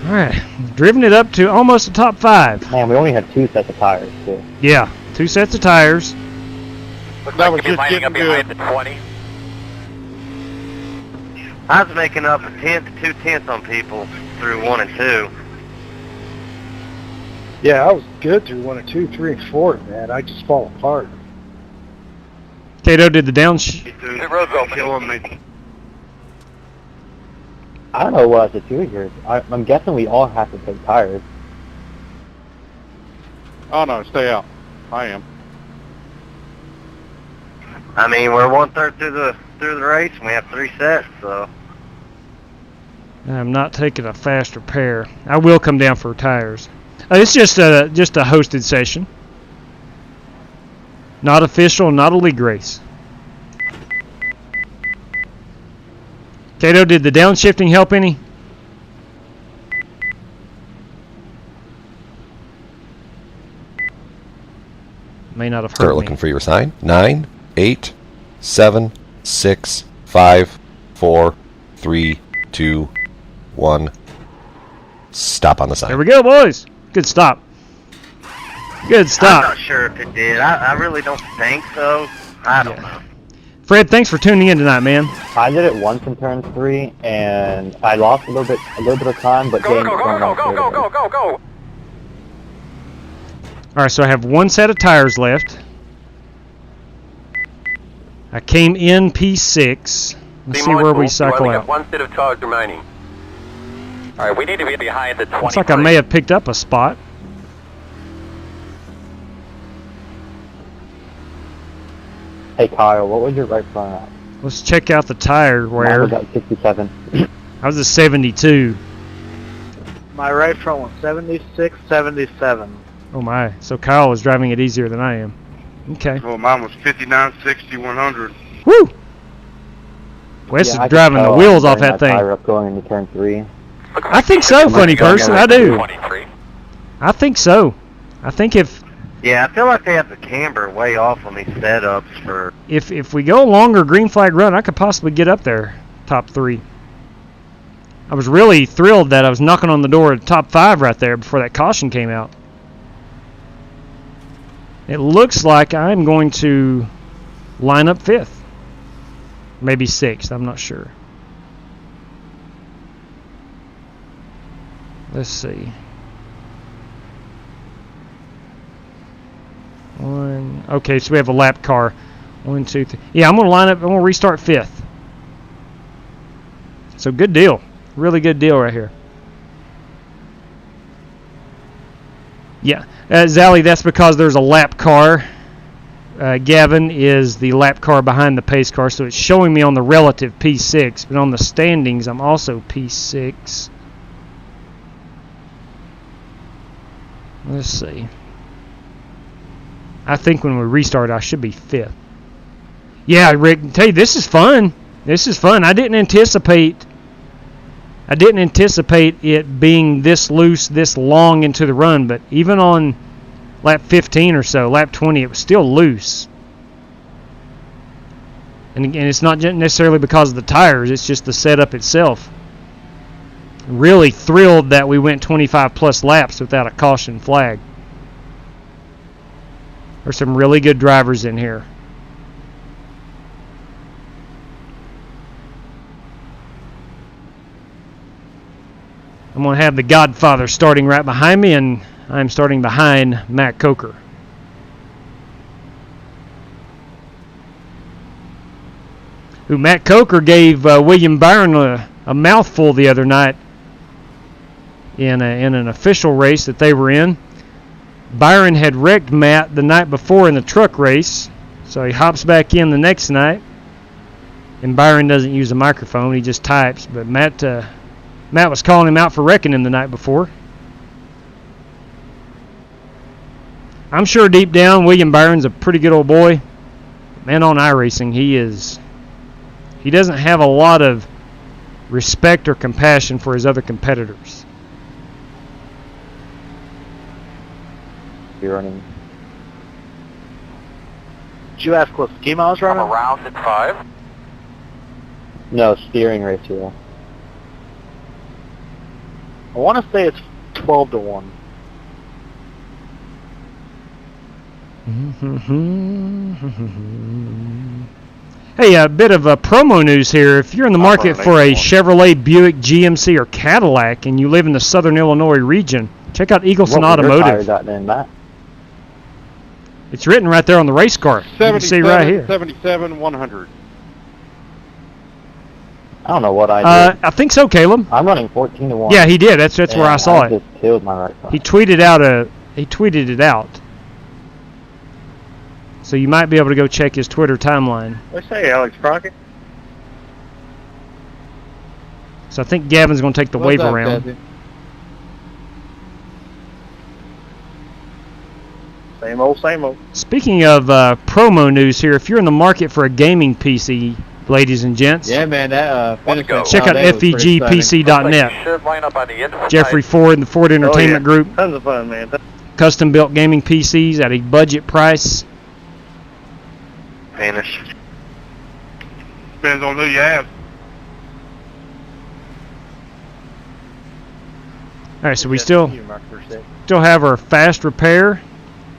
All right, driven it up to almost the top 5. Man, we only had 2 sets of tires, too. Yeah, 2 sets of tires. Looks That like was you'll be just lining up getting behind the 20. I was making up a 10 to 2/10 on people through 1 and 2. Yeah, I was good through 1 and 2, 3 and 4, man. I just fall apart. Cato did the The road's open. Killing me. I don't know what to do here. I'm guessing we all have to take tires. Oh no, stay out. I am. I mean, we're 1/3 through the race, and we have 3 sets, so. I'm not taking a fast repair. I will come down for tires. It's just a hosted session. Not official, not a league race. Cato, did the downshifting help any? May not have hurt Start me. looking for your sign. 9, 8, 7, 6, 5, 4, 3, 2, 1. Stop on the sign. There we go, boys. Good stop. Good stop. I'm not sure if it did. I really don't think so. I don't know. Fred, thanks for tuning in tonight, man. I did it once in turn 3, and I lost a little bit of time, but James Go. All right, so I have 1 set of tires left. I came in P6. Let's see where we cycle out. 1 set of tires remaining. All right, we need to be behind the 20. Looks like I may have picked up a spot. Hey Kyle, what was your right front at? Let's check out the tire wear. Mine was at 67. I was at 72. My right front was 76, 77. Oh my. So Kyle is driving it easier than I am. Okay. Well, mine was 59, 60, 100. Woo! Wes is driving the wheels off that thing. Tire up going into turn 3. I think so, funny person. I do. I think so. I think if Yeah, I feel like they have the camber way off on these setups for... if we go a longer green flag run, I could possibly get up there, top 3. I was really thrilled that I was knocking on the door at top 5 right there before that caution came out. It looks like I'm going to line up 5th. Maybe 6th. I'm not sure. Let's see. Okay, so we have a lap car. 1, 2, 3. Yeah, I'm going to line up. I'm going to restart 5th. So good deal. Really good deal right here. Yeah, Zally, that's because there's a lap car. Gavin is the lap car behind the pace car, so it's showing me on the relative P6, but on the standings I'm also P6. Let's see. I think when we restart I should be 5th. Yeah, Rick, tell you, this is fun. This is fun. I didn't anticipate it being this loose, this long into the run, but even on lap 15 or so, lap 20, it was still loose. And it's not necessarily because of the tires, it's just the setup itself. Really thrilled that we went 25 plus laps without a caution flag. There's some really good drivers in here. I'm going to have the Godfather starting right behind me, and I'm starting behind Matt Coker. Who Matt Coker gave William Byron a mouthful the other night in an official race that they were in. Byron had wrecked Matt the night before in the truck race, so he hops back in the next night, and Byron doesn't use a microphone, he just types, but Matt was calling him out for wrecking him the night before. I'm sure deep down William Byron's a pretty good old boy. Man, on iRacing, he doesn't have a lot of respect or compassion for his other competitors. You're running. Did you ask what scheme I was running? I'm around at 5. No, steering ratio. I want to say it's 12-1. Hey, a bit of promo news here. If you're in the market for a Chevrolet, Buick, GMC, or Cadillac, and you live in the Southern Illinois region, check out Eagleson Automotive. It's written right there on the race car. You can see right here. 77, 100. I don't know what I did. I think so, Caleb. I'm running 14-1. Yeah, he did. That's where I saw it. Just killed my right car. He tweeted it out. So you might be able to go check his Twitter timeline. What's say, Alex Crockett? So I think Gavin's going to take the wave around. Kathy? Same old, same old. Speaking of promo news here, if you're in the market for a gaming PC, ladies and gents, yeah, man, that check out FEGPC.net. Jeffrey Ford and the Ford Entertainment Group. Tons of fun, man. Custom built gaming PCs at a budget price. Spanish. Depends on who you have. All right, so we still have our fast repair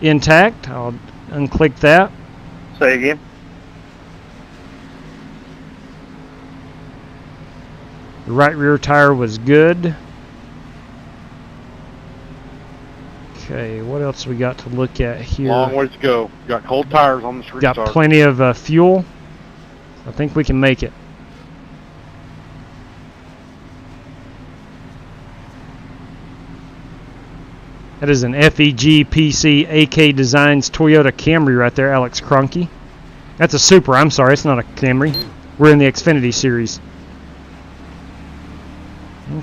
intact. I'll unclick that. Say again. The right rear tire was good. Okay, what else we got to look at here? Long ways to go. Got cold tires on the street. Got plenty of fuel. I think we can make it. That is an FEGPC AK Designs Toyota Camry right there, Alex Cronky. That's a Supra. I'm sorry, it's not a Camry. We're in the Xfinity series.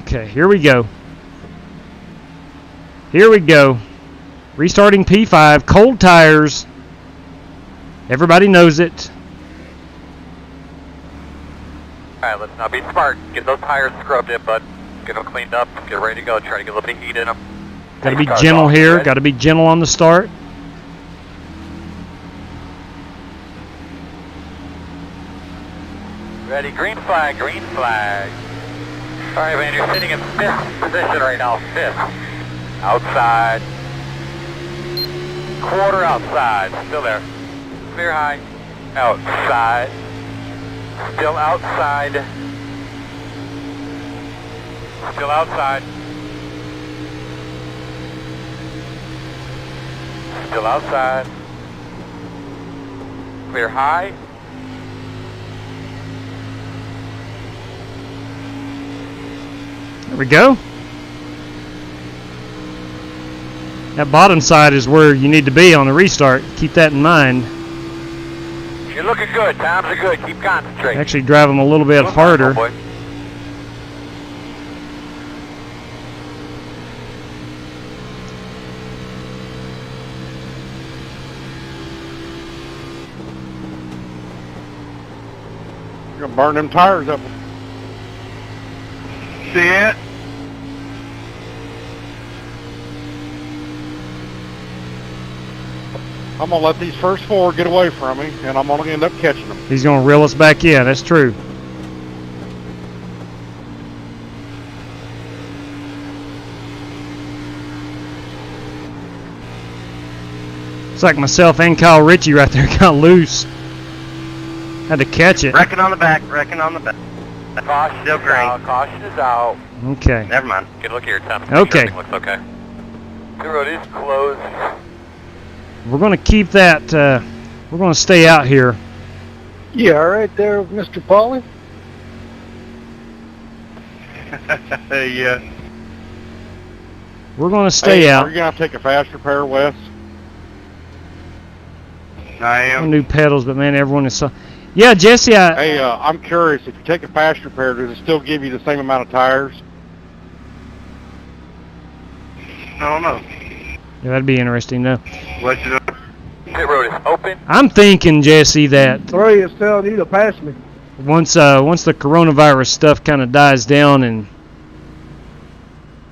Okay, here we go. Here we go. Restarting P5, cold tires. Everybody knows it. Alright, let's not be smart. Get those tires scrubbed in, bud. Get them cleaned up. Get ready to go. Try to get a little bit of heat in them. Got to be gentle here. Got to be gentle on the start. Ready, green flag, green flag. Alright, man, you're sitting in 5th position right now, 5th. Outside. Quarter outside, still there. Clear high. Outside. Still outside. Still outside. Still outside. Clear high. There we go. That bottom side is where you need to be on the restart. Keep that in mind. You're looking good. Times are good. Keep concentrating. Actually drive them a little bit harder. Boy. You're gonna burn them tires up. See it? I'm gonna let these first four get away from me, and I'm gonna end up catching them. He's gonna reel us back in. That's true. It's like myself and Kyle Ritchie right there got loose. Had to catch it. Wrecking on the back, wrecking on the back. Caution Still is green. out. Caution is out. Okay. Never mind. Get a look at your temps. Okay. Everything looks okay. The road is closed. We're gonna keep that. We're gonna stay out here. Yeah, right there, Mr. Pauly. Yeah. We're gonna stay Hey, out. Are you gonna take a fast repair, Wes? I am. New pedals, but man, everyone is so. Yeah, Jesse. Hey, I'm curious. If you take a fast repair, does it still give you the same amount of tires? I don't know. Yeah, that'd be interesting, though. What you Pit road is open. I'm thinking, Jesse, that 3 is telling you to pass me. once the coronavirus stuff kind of dies down, and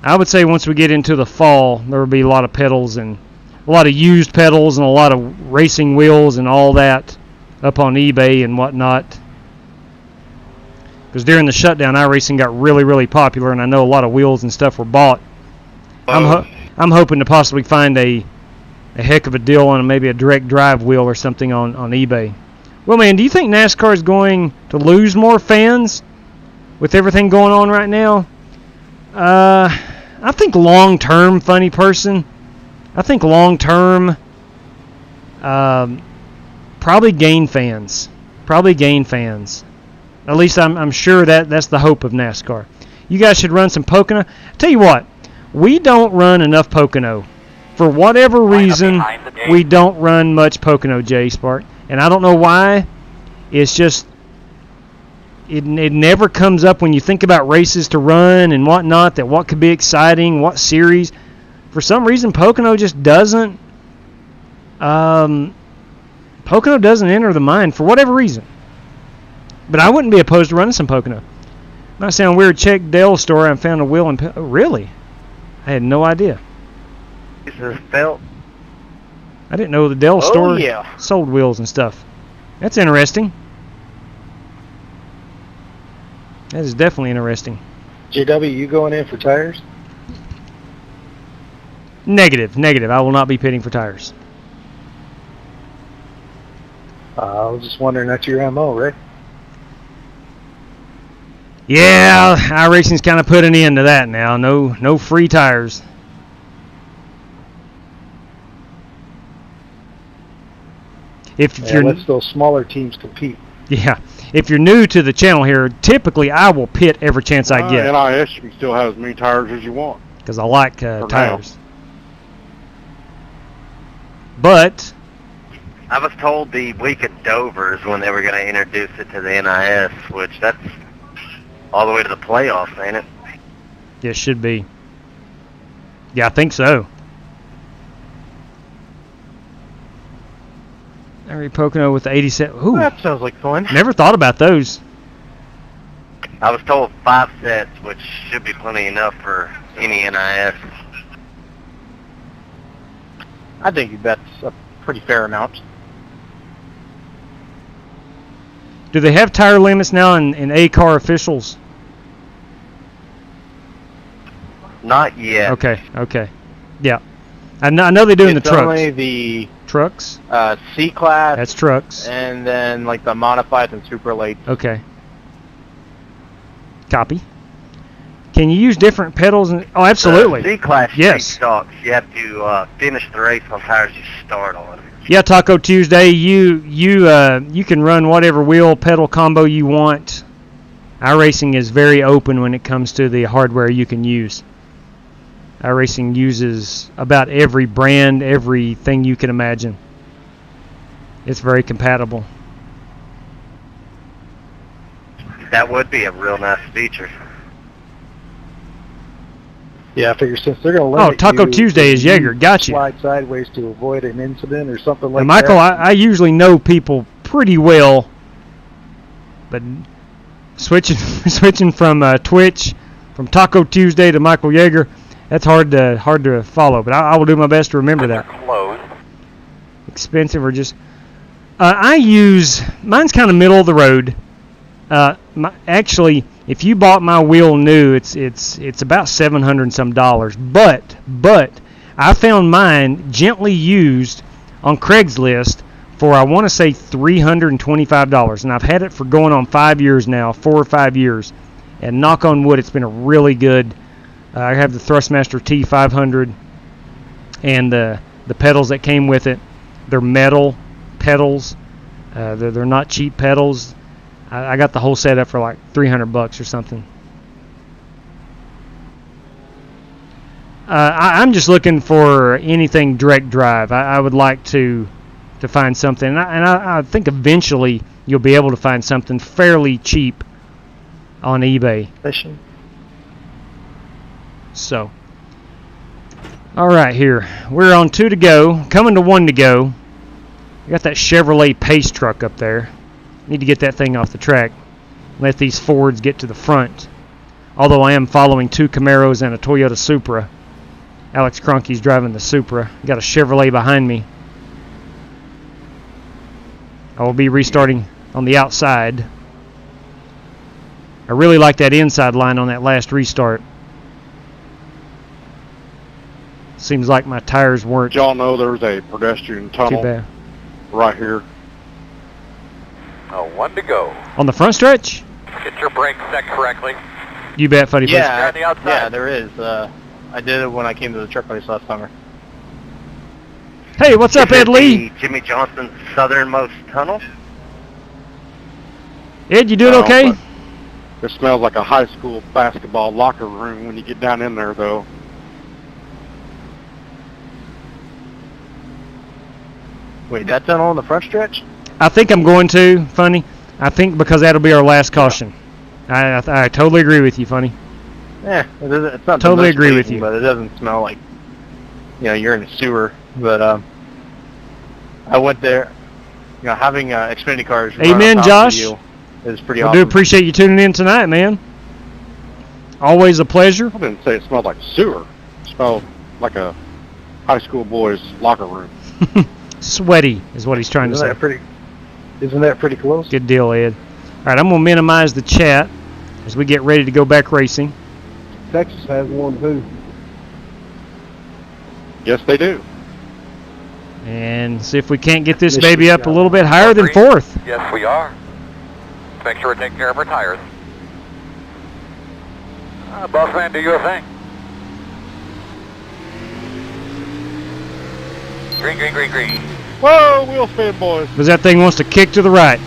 I would say once we get into the fall, there will be a lot of pedals and a lot of used pedals and a lot of racing wheels and all that up on eBay and whatnot. Because during the shutdown, iRacing got really, really popular, and I know a lot of wheels and stuff were bought. I'm hoping to possibly find a heck of a deal on maybe a direct drive wheel or something on eBay. Well, man, do you think NASCAR is going to lose more fans with everything going on right now? I think long-term, funny person, I think long-term probably gain fans. Probably gain fans. At least I'm sure that's the hope of NASCAR. You guys should run some Pocono. Tell you what, we don't run enough Pocono. For whatever reason, we don't run much Pocono, Jay Spark. And I don't know why. It's just, it never comes up when you think about races to run and whatnot, that what could be exciting, what series. For some reason, Pocono just doesn't, Pocono doesn't enter the mind for whatever reason. But I wouldn't be opposed to running some Pocono. Might sound weird. Check Dell's store and found a wheel in oh, really? I had no idea. Is this belt? I didn't know the Dell store yeah. sold wheels and stuff. That's interesting. That is definitely interesting. JW, you going in for tires? Negative. I will not be pitting for tires. I was just wondering, that's your MO, right? Yeah, iRacing's kind of put an end to that now. No free tires. If you're Let's those smaller teams compete. Yeah, if you're new to the channel here, typically I will pit every chance I get. NIS, you can still have as many tires as you want. Because I like tires. But I was told the week of Dover is when they were going to introduce it to the NIS, which that's all the way to the playoffs, ain't it? Yeah, it should be. Yeah, I think so. Every Pocono with the 87. Ooh, That sounds like fun. never thought about those. I was told 5 sets, which should be plenty enough for any NIS. I think that's a pretty fair amount. Do they have tire limits now in A-car officials? Not yet. Okay. Yeah. I know they do in the It's trucks. only the trucks? C-Class. That's trucks. And then like the modifieds and super late. Okay. Copy. Can you use different pedals? Oh, absolutely. C-Class yes. straight stocks. You have to finish the race on tires you start on. Yeah, Taco Tuesday, you can run whatever wheel pedal combo you want. iRacing is very open when it comes to the hardware you can use. iRacing uses about every brand, everything you can imagine. It's very compatible. That would be a real nice feature. Yeah, I figure since they're going to limit Taco Tuesday is Jaeger. Gotcha. Slide sideways to avoid an incident or something like now, Michael, that. I usually know people pretty well, but switching from Twitch, from Taco Tuesday to Michael Jaeger, that's hard to follow. But I will do my best to remember that. Expensive or just? I use mine's kind of middle of the road. Actually, if you bought my wheel new, it's about $700 and some. But I found mine gently used on Craigslist for I want to say $325, and I've had it for going on 5 years now, 4 or 5 years. And knock on wood, it's been a really good. I have the Thrustmaster T500 and the pedals that came with it. They're metal pedals. They're not cheap pedals. I got the whole setup for like $300 or something. I'm just looking for anything direct drive. I would like to find something, and I think eventually you'll be able to find something fairly cheap on eBay. So, all right, here we're on 2 to go, coming to 1 to go. We got that Chevrolet Pace truck up there. Need to get that thing off the track. Let these Fords get to the front. Although I am following 2 Camaros and a Toyota Supra. Alex Cronky's driving the Supra. Got a Chevrolet behind me. I will be restarting on the outside. I really like that inside line on that last restart. Seems like my tires weren't. Y'all know there's a pedestrian tunnel too bad. Right here. 1 to go. On the front stretch? Get your brakes set correctly. You bet, Fuddy. Yeah, there is. I did it when I came to the truck race last summer. Hey, what's up, Ed Lee? Jimmy Johnson's southernmost tunnel. Ed, you doing okay? It smells like a high school basketball locker room when you get down in there, though. Wait, that tunnel on the front stretch? I think I'm going to, Funny. I think because that'll be our last caution. I totally agree with you, Funny. Yeah, it's not totally agree with you, but it doesn't smell like you're in a sewer. But I went there. Having Xfinity cars. Amen, Josh. Is pretty awesome. awesome. I do appreciate you tuning in tonight, man. Always a pleasure. I didn't say it smelled like sewer. It smelled like a high school boys' locker room. Sweaty is what he's trying to say. Isn't that pretty close? Good deal, Ed. All right, I'm going to minimize the chat as we get ready to go back racing. Texas has one too. Yes, they do. And see if we can't get this baby up a little bit higher than 4th. Yes, we are. Make sure we're taking care of our tires. Boss man, do your thing. Green, green, green, green. Whoa, wheel spin, boys. Because that thing wants to kick to the right.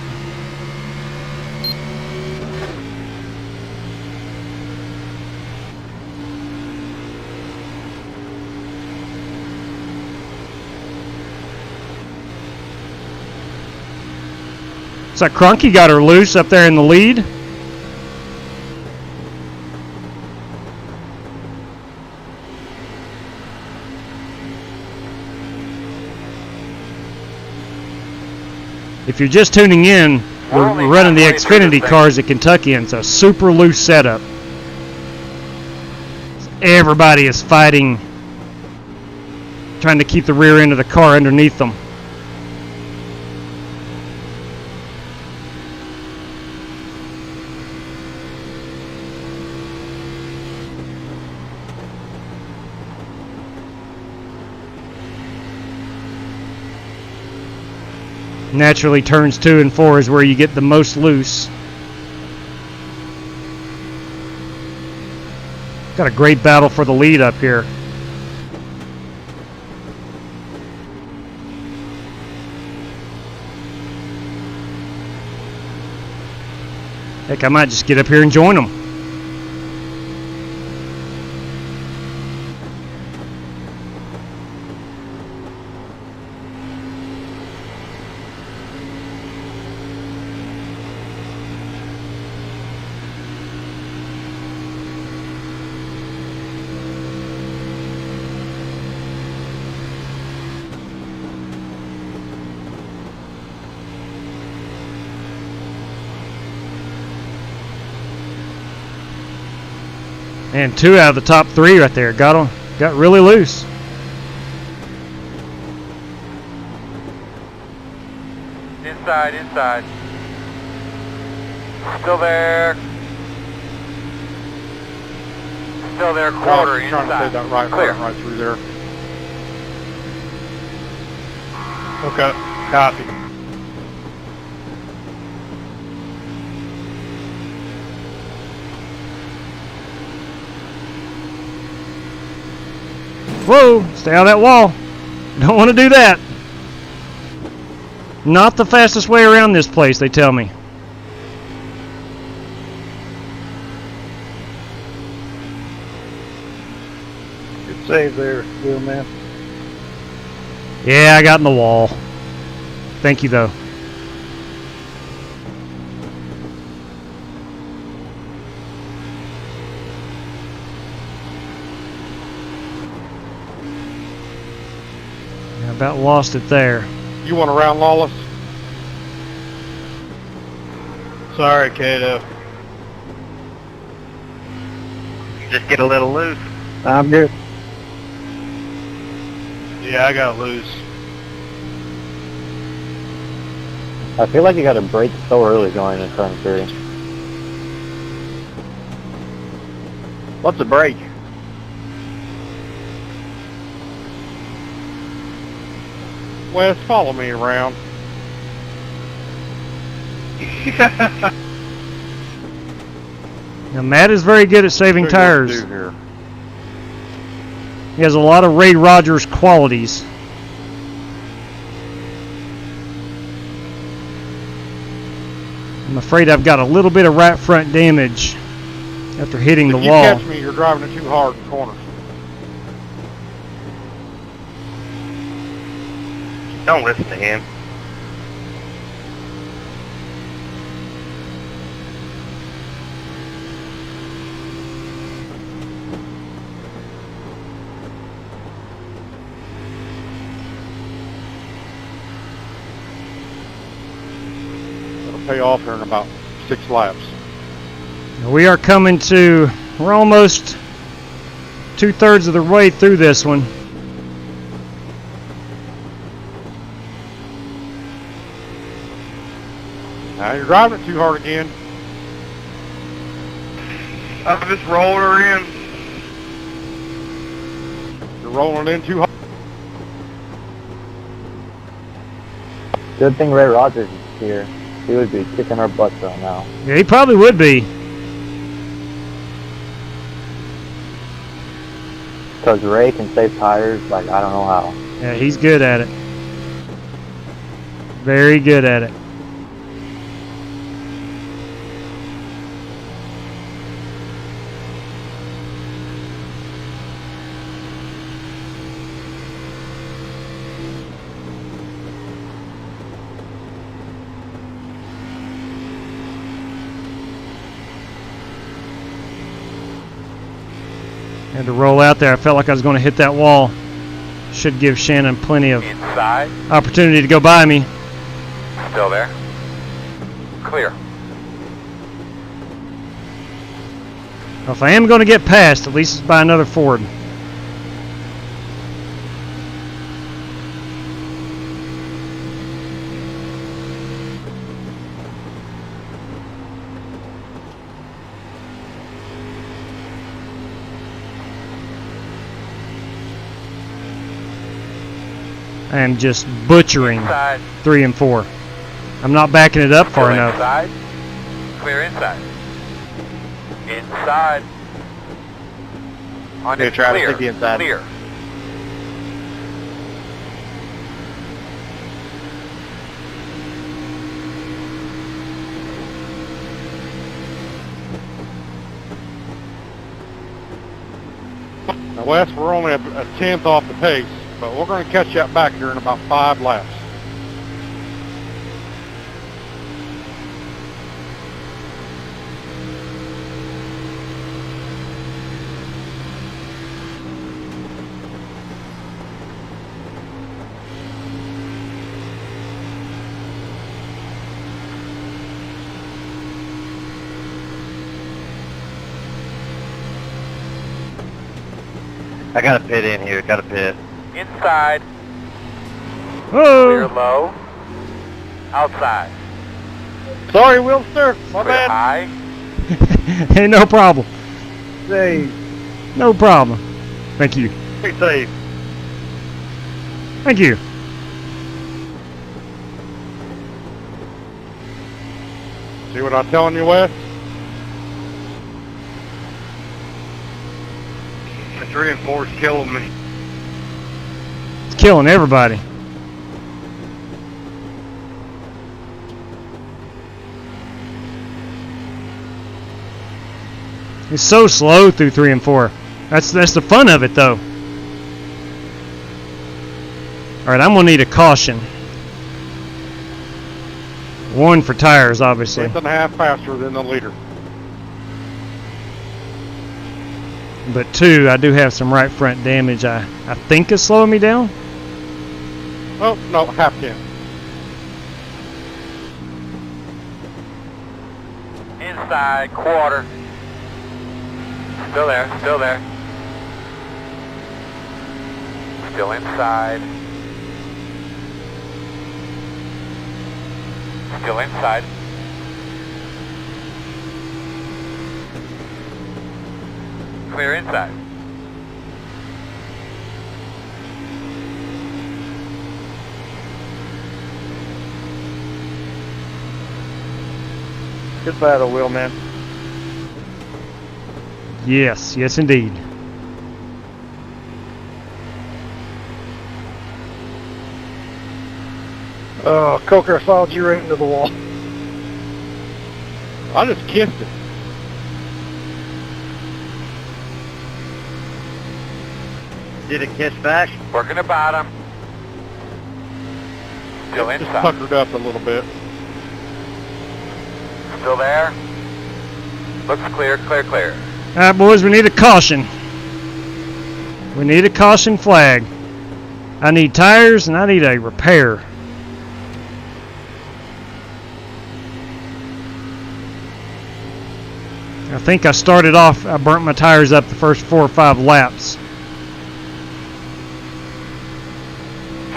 Looks like Cronky got her loose up there in the lead. If you're just tuning in, we're running the Xfinity cars at Kentucky, and it's a super loose setup. Everybody is fighting, trying to keep the rear end of the car underneath them. Naturally, turns 2 and 4 is where you get the most loose. Got a great battle for the lead up here. Heck, I might just get up here and join them. And 2 out of the top 3 right there. Got really loose. Inside. Still there. Quarter Trying to inside. say that right, Clear. right through there. Okay, copy. Whoa, stay out of that wall. Don't want to do that. Not the fastest way around this place, they tell me. Good save there, Wheelman. Yeah, I got in the wall. Thank you, though. I about lost it there. You want to round Lawless? Sorry, Kato. Just get a little loose. I'm good. Yeah, I got loose. I feel like you got to brake so early going into turn 3. What's a break? Wes, follow me around. Now, Matt is very good at saving tires. Do here. He has a lot of Ray Rogers qualities. I'm afraid I've got a little bit of right front damage after hitting the If you wall. catch me, you're driving it too hard in corners. Don't listen to him. It'll pay off here in about 6 laps. We are coming to, we're almost 2/3 of the way through this one. Now you're driving it too hard again. I just rolled her in. You're rolling in too hard. Good thing Ray Rogers is here. He would be kicking our butts right now. Yeah, he probably would be. Because Ray can save tires like I don't know how. Yeah, he's good at it. Very good at it. Had to roll out there. I felt like I was going to hit that wall. Should give Shannon plenty of Inside. opportunity to go by me. Still there. Clear. Well, if I am going to get past, at least it's by another Ford. I am just butchering 3 and 4. I'm not backing it up far enough. Inside. Clear inside. Inside. On Here, to Travis, clear. take the inside. Clear. Now, Wes, we're only a tenth off the pace, but we're going to catch you up back here in about 5 laps. I got to pit in here. Got to pit. Inside. Oh. Clear low. Outside. Sorry, Wilster. My Clear bad. high. Hey, no problem. Say, No problem. Thank you. Be safe. Thank you. See what I'm telling you, Wes? The 3 and 4's killing me. It's killing everybody. It's so slow through 3 and 4. That's the fun of it, though. All right, I'm gonna need a caution. 1 for tires, obviously. 10.5 faster than the leader. But 2, I do have some right front damage. I think is slowing me down. Oh, no, half 10. Inside quarter. Still there, still there. Still inside. Still inside. Clear inside. Good battle, Will, man. Yes, yes indeed. oh, Coker, I followed you right into the wall. I just kissed it. Did it kiss back? Working the bottom. Still Just inside. puckered up a little bit. Still there. Looks clear, clear, clear. All right, boys, we need a caution. We need a caution flag. I need tires and I need a repair. I think I started off, I burnt my tires up the first 4 or 5 laps.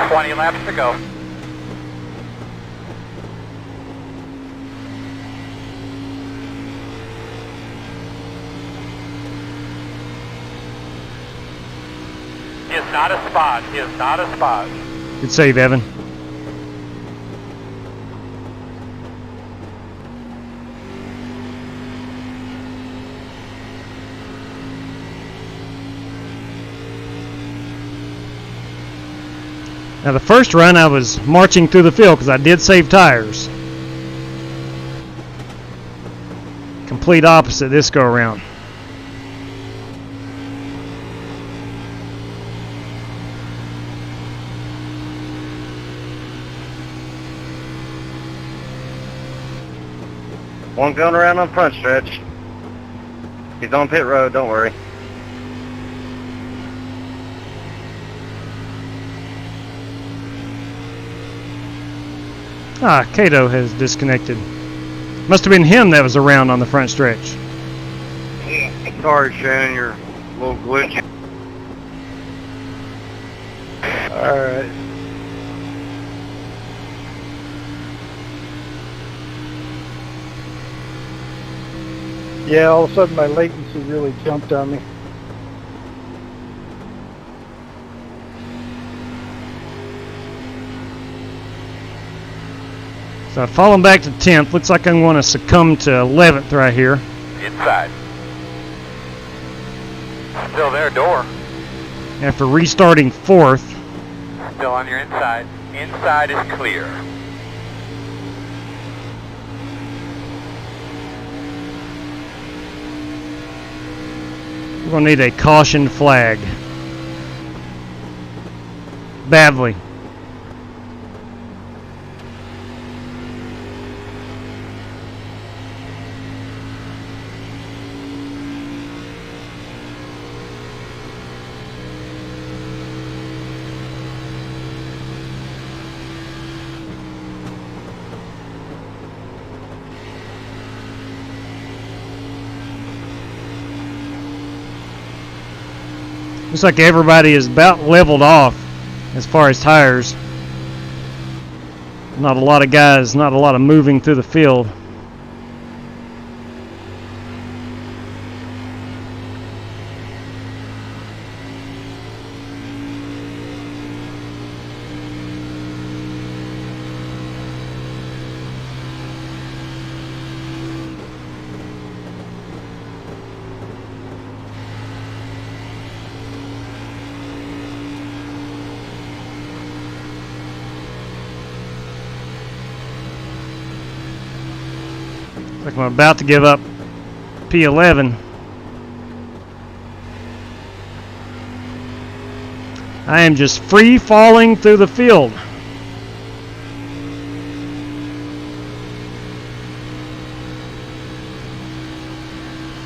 20 laps to go. He is not a spot. He is not a spot. Good save, Evan. Now the first run I was marching through the field because I did save tires. Complete opposite this go around. One going around on front stretch. He's on pit road, don't worry. Ah, Cato has disconnected. Must have been him that was around on the front stretch. Sorry, Shannon, you're a little glitchy. Alright. Yeah, all of a sudden my latency really jumped on me. So I've fallen back to 10th. Looks like I'm going to succumb to 11th right here. Inside. Still there, door. After restarting 4th. Still on your inside. Inside is clear. We're going to need a caution flag. Badly. Looks like everybody is about leveled off as far as tires. Not a lot of guys, not a lot of moving through the field. Like I'm about to give up P11. I am just free falling through the field.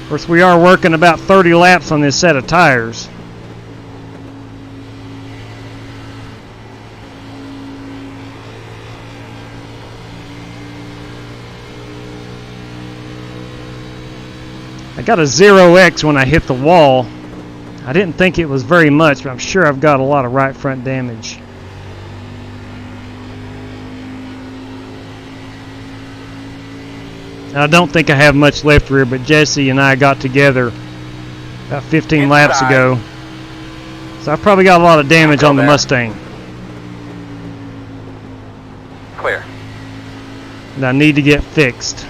Of course, we are working about 30 laps on this set of tires. I got a 0x when I hit the wall. I didn't think it was very much, but I'm sure I've got a lot of right front damage. I don't think I have much left rear, but Jesse and I got together about 15 laps ago. So I've probably got a lot of damage on the Mustang. Clear. And I need to get fixed.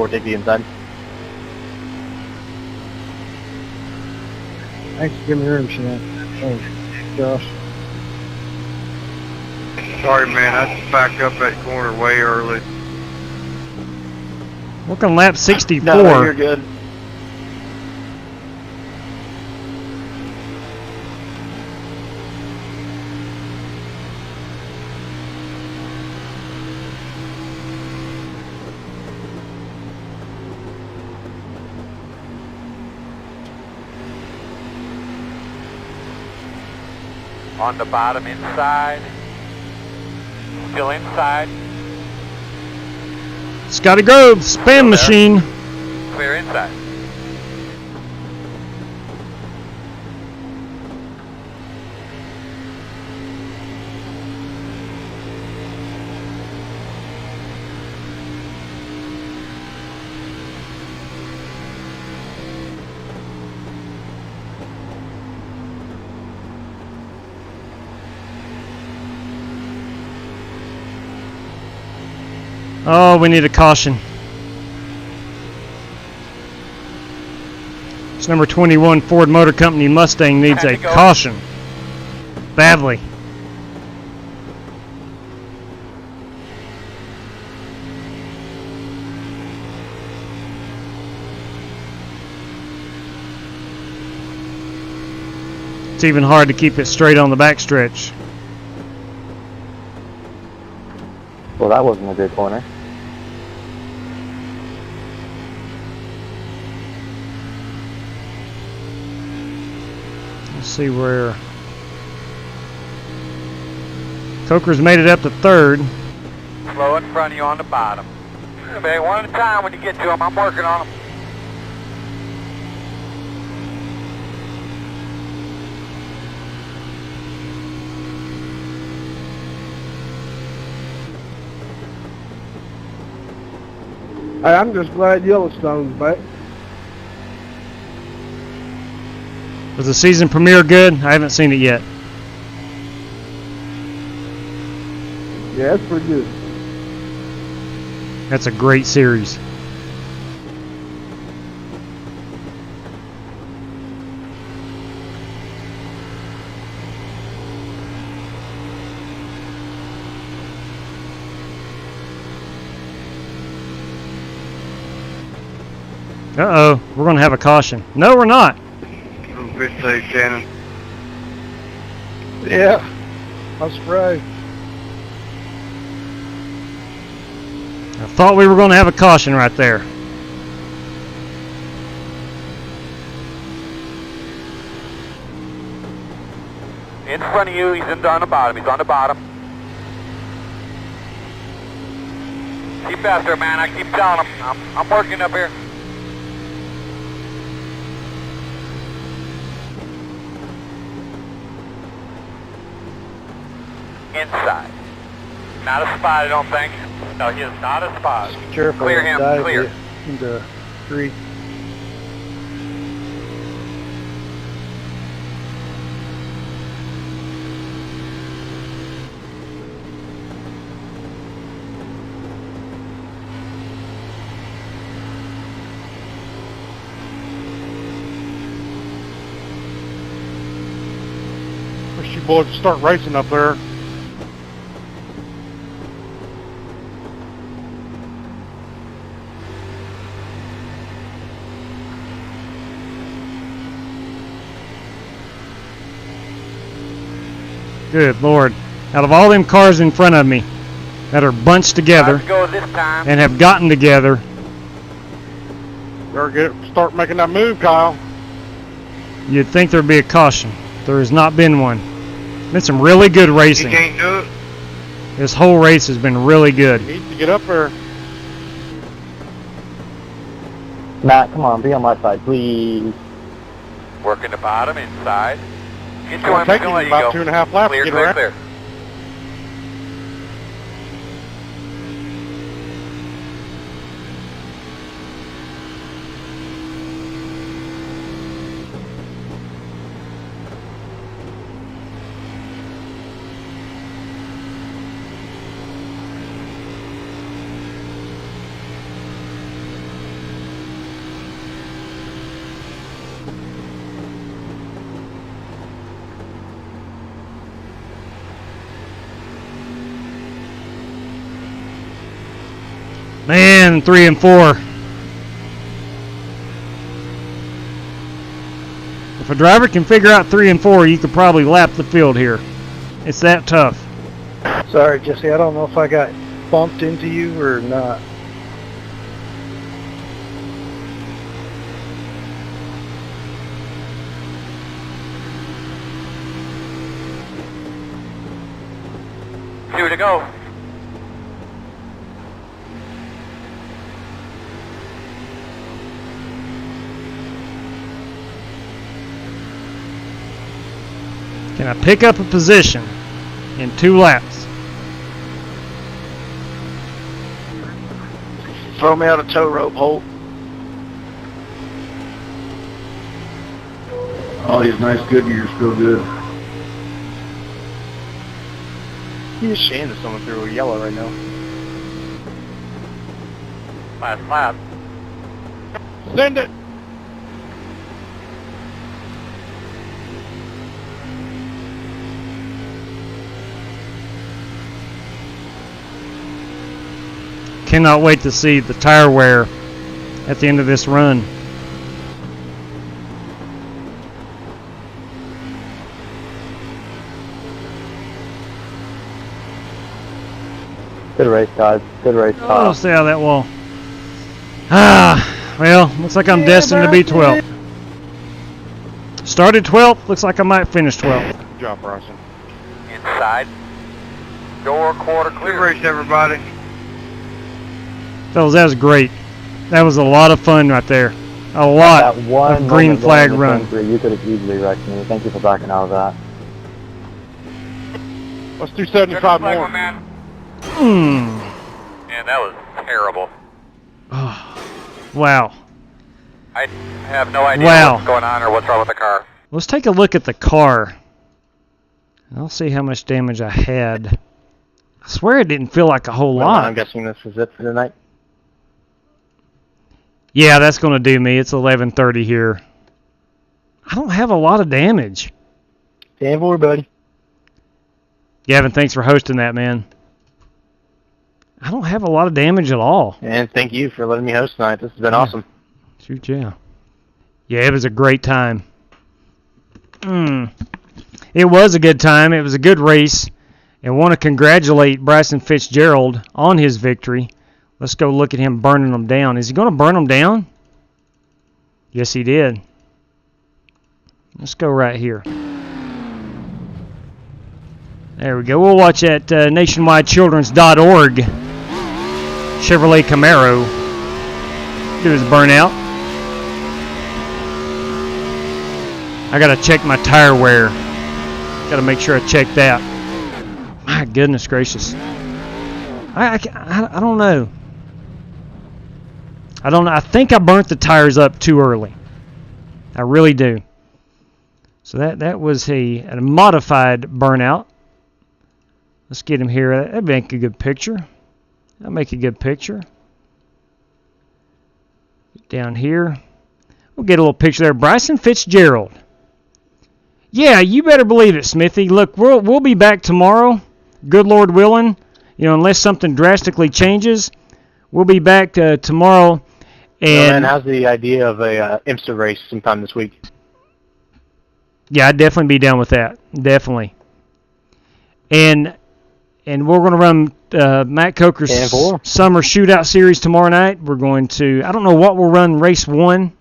Take the inside. Thanks for giving me room, Shannon. Oh, Josh. Sorry, man. I had to back up that corner way early. Working lap 64. No, you're good. On the bottom inside. Still inside. Scotty Grove, spam machine. Clear inside. Oh, we need a caution. This number 21 Ford Motor Company Mustang needs a caution. Badly. It's even hard to keep it straight on the backstretch. Well, that wasn't a good corner. Let's see where Coker's made it up to third. Slow in front of you on the bottom. Okay, one at a time when you get to them. I'm working on them. Hey, I'm just glad Yellowstone's back. Was the season premiere good? I haven't seen it yet. Yeah, it's pretty good. That's a great series. Uh-oh, we're going to have a caution. No, we're not. Fish safe, Shannon. Yeah, I spray. I thought we were going to have a caution right there. In front of you, he's on the bottom. He's on the bottom. Keep faster, man. I keep telling him. I'm working up here. Inside. Not a spot, I don't think. No, he is not a spot. Be careful. Clear him, dive clear. Into 3. Wish you boys would start racing up there. Good Lord. Out of all them cars in front of me that are bunched together Go this time. and have gotten together, Better start making that move, Kyle. you'd think there'd be a caution. There has not been one. Been some really good You racing. can't do it. This whole race has been really good. He needs to get up there. Matt, come on, be on my side, please. Working the bottom, inside. Get It's to going him, to take don't him let you about go. 2.5 laps Clear, to get clear, around. clear. Man, 3 and 4. If a driver can figure out 3 and 4, you could probably lap the field here. It's that tough. Sorry, Jesse, I don't know if I got bumped into you or not. Two to go. Can I pick up a position in 2 laps? Throw me out a tow rope, Holt. All these nice Goodyears feel good. He's ashamed of someone through a yellow right now. Last lap. Send it. Cannot wait to see the tire wear at the end of this run. Good race, guys. Good race, Oh, Kyle. stay out of that wall. Well, looks like I'm destined to be 12th. Started 12th, looks like I might finish 12th. Good job, Bryson. Inside. Door quarter Good clear. race, everybody. Fellas, that was great. That was a lot of fun right there. A lot That one of green moment flag going run. into you could have easily wrecked me. Thank you for backing out of that. Let's do 75 Flag, more. my man. Mm. Man, that was terrible. Wow. I have no idea what's going on or what's wrong with the car. Let's take a look at the car. I'll see how much damage I had. I swear it didn't feel like a whole lot. I'm guessing this is it for tonight. Yeah, that's going to do me. It's 11:30 here. I don't have a lot of damage. Damn for buddy. Gavin, thanks for hosting that, man. I don't have a lot of damage at all. And thank you for letting me host tonight. This has been awesome. Shoot, yeah. Yeah, it was a great time. It was a good time. It was a good race. And want to congratulate Bryson Fitzgerald on his victory. Let's go look at him burning them down. Is he going to burn them down? Yes, he did. Let's go right here. There we go. We'll watch at nationwidechildrens.org. Chevrolet Camaro do his burnout. I got to check my tire wear. Got to make sure I check that. My goodness gracious. I don't know. I don't know. I think I burnt the tires up too early. I really do. So that was a modified burnout. Let's get him here. That'd make a good picture. That'll make a good picture. Down here. We'll get a little picture there. Bryson Fitzgerald. Yeah, you better believe it, Smithy. Look, we'll be back tomorrow. Good Lord willing. You know, unless something drastically changes, we'll be back tomorrow. And how's the idea of a IMSA race sometime this week? Yeah, I'd definitely be down with that. Definitely. And we're going to run Matt Coker's Summer Shootout Series tomorrow night. We're going to, I don't know what we'll run race 1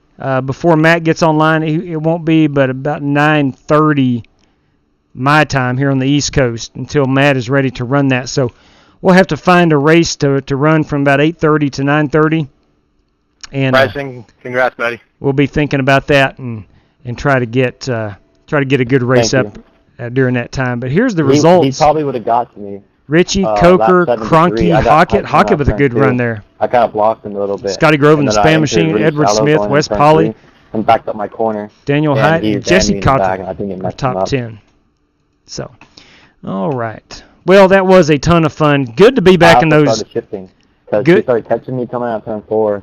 before Matt gets online. It won't be but about 9:30 my time here on the East Coast until Matt is ready to run that. So we'll have to find a race to run from about 8:30 to 9:30. And Bryson, congrats, buddy. We'll be thinking about that and try to get a good race up during that time. But here's the results. He probably would have got to me. Richie, Coker, Cronky, Hockett with a good run there. I kind of blocked him a little bit. Scotty Grove in the Spam Machine, Edward Smith, Wes Polly, and backed up my corner. Daniel Hyatt, Jesse Cotton, our top 10. So, all right. Well, that was a ton of fun. Good to be back in those. Shifting because he started catching me coming out turn 4.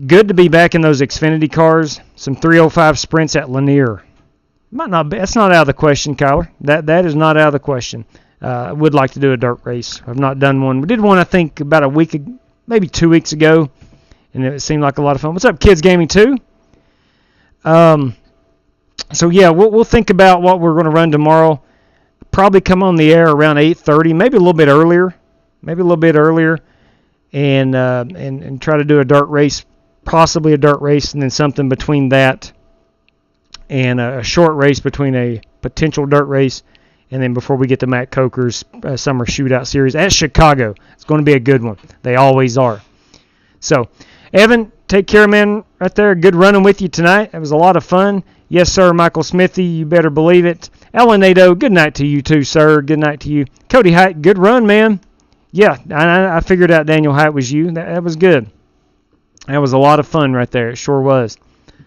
Good to be back in those Xfinity cars. Some 305 sprints at Lanier. Might not be. That's not out of the question, Kyler. That is not out of the question. I would like to do a dirt race. I've not done one. We did one, I think, about a week, maybe 2 weeks ago, and it seemed like a lot of fun. What's up, Kids Gaming 2? So yeah, we'll think about what we're going to run tomorrow. Probably come on the air around 8:30, maybe a little bit earlier, and try to do a dirt race, possibly a dirt race, and then something between that and a short race between a potential dirt race. And then before we get to Matt Coker's Summer Shootout Series at Chicago, it's going to be a good one. They always are. So, Evan, take care, man, right there. Good running with you tonight. It was a lot of fun. Yes, sir, Michael Smithy, you better believe it. Alan Nadeau, good night to you too, sir. Good night to you. Cody Hyatt, good run, man. Yeah, I figured out Daniel Hyatt was you. That was good. That was a lot of fun right there. It sure was.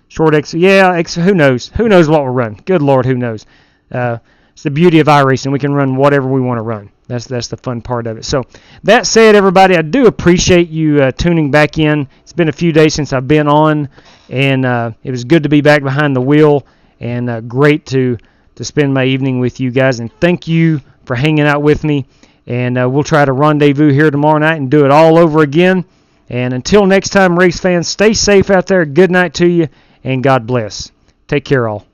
Short X, yeah, who knows? Who knows what we'll run? Good Lord, who knows? It's the beauty of iRacing. We can run whatever we want to run. That's the fun part of it. So that said, everybody, I do appreciate you tuning back in. It's been a few days since I've been on, and it was good to be back behind the wheel, and great to spend my evening with you guys. And thank you for hanging out with me. And we'll try to rendezvous here tomorrow night and do it all over again. And until next time, race fans, stay safe out there. Good night to you, and God bless. Take care, all.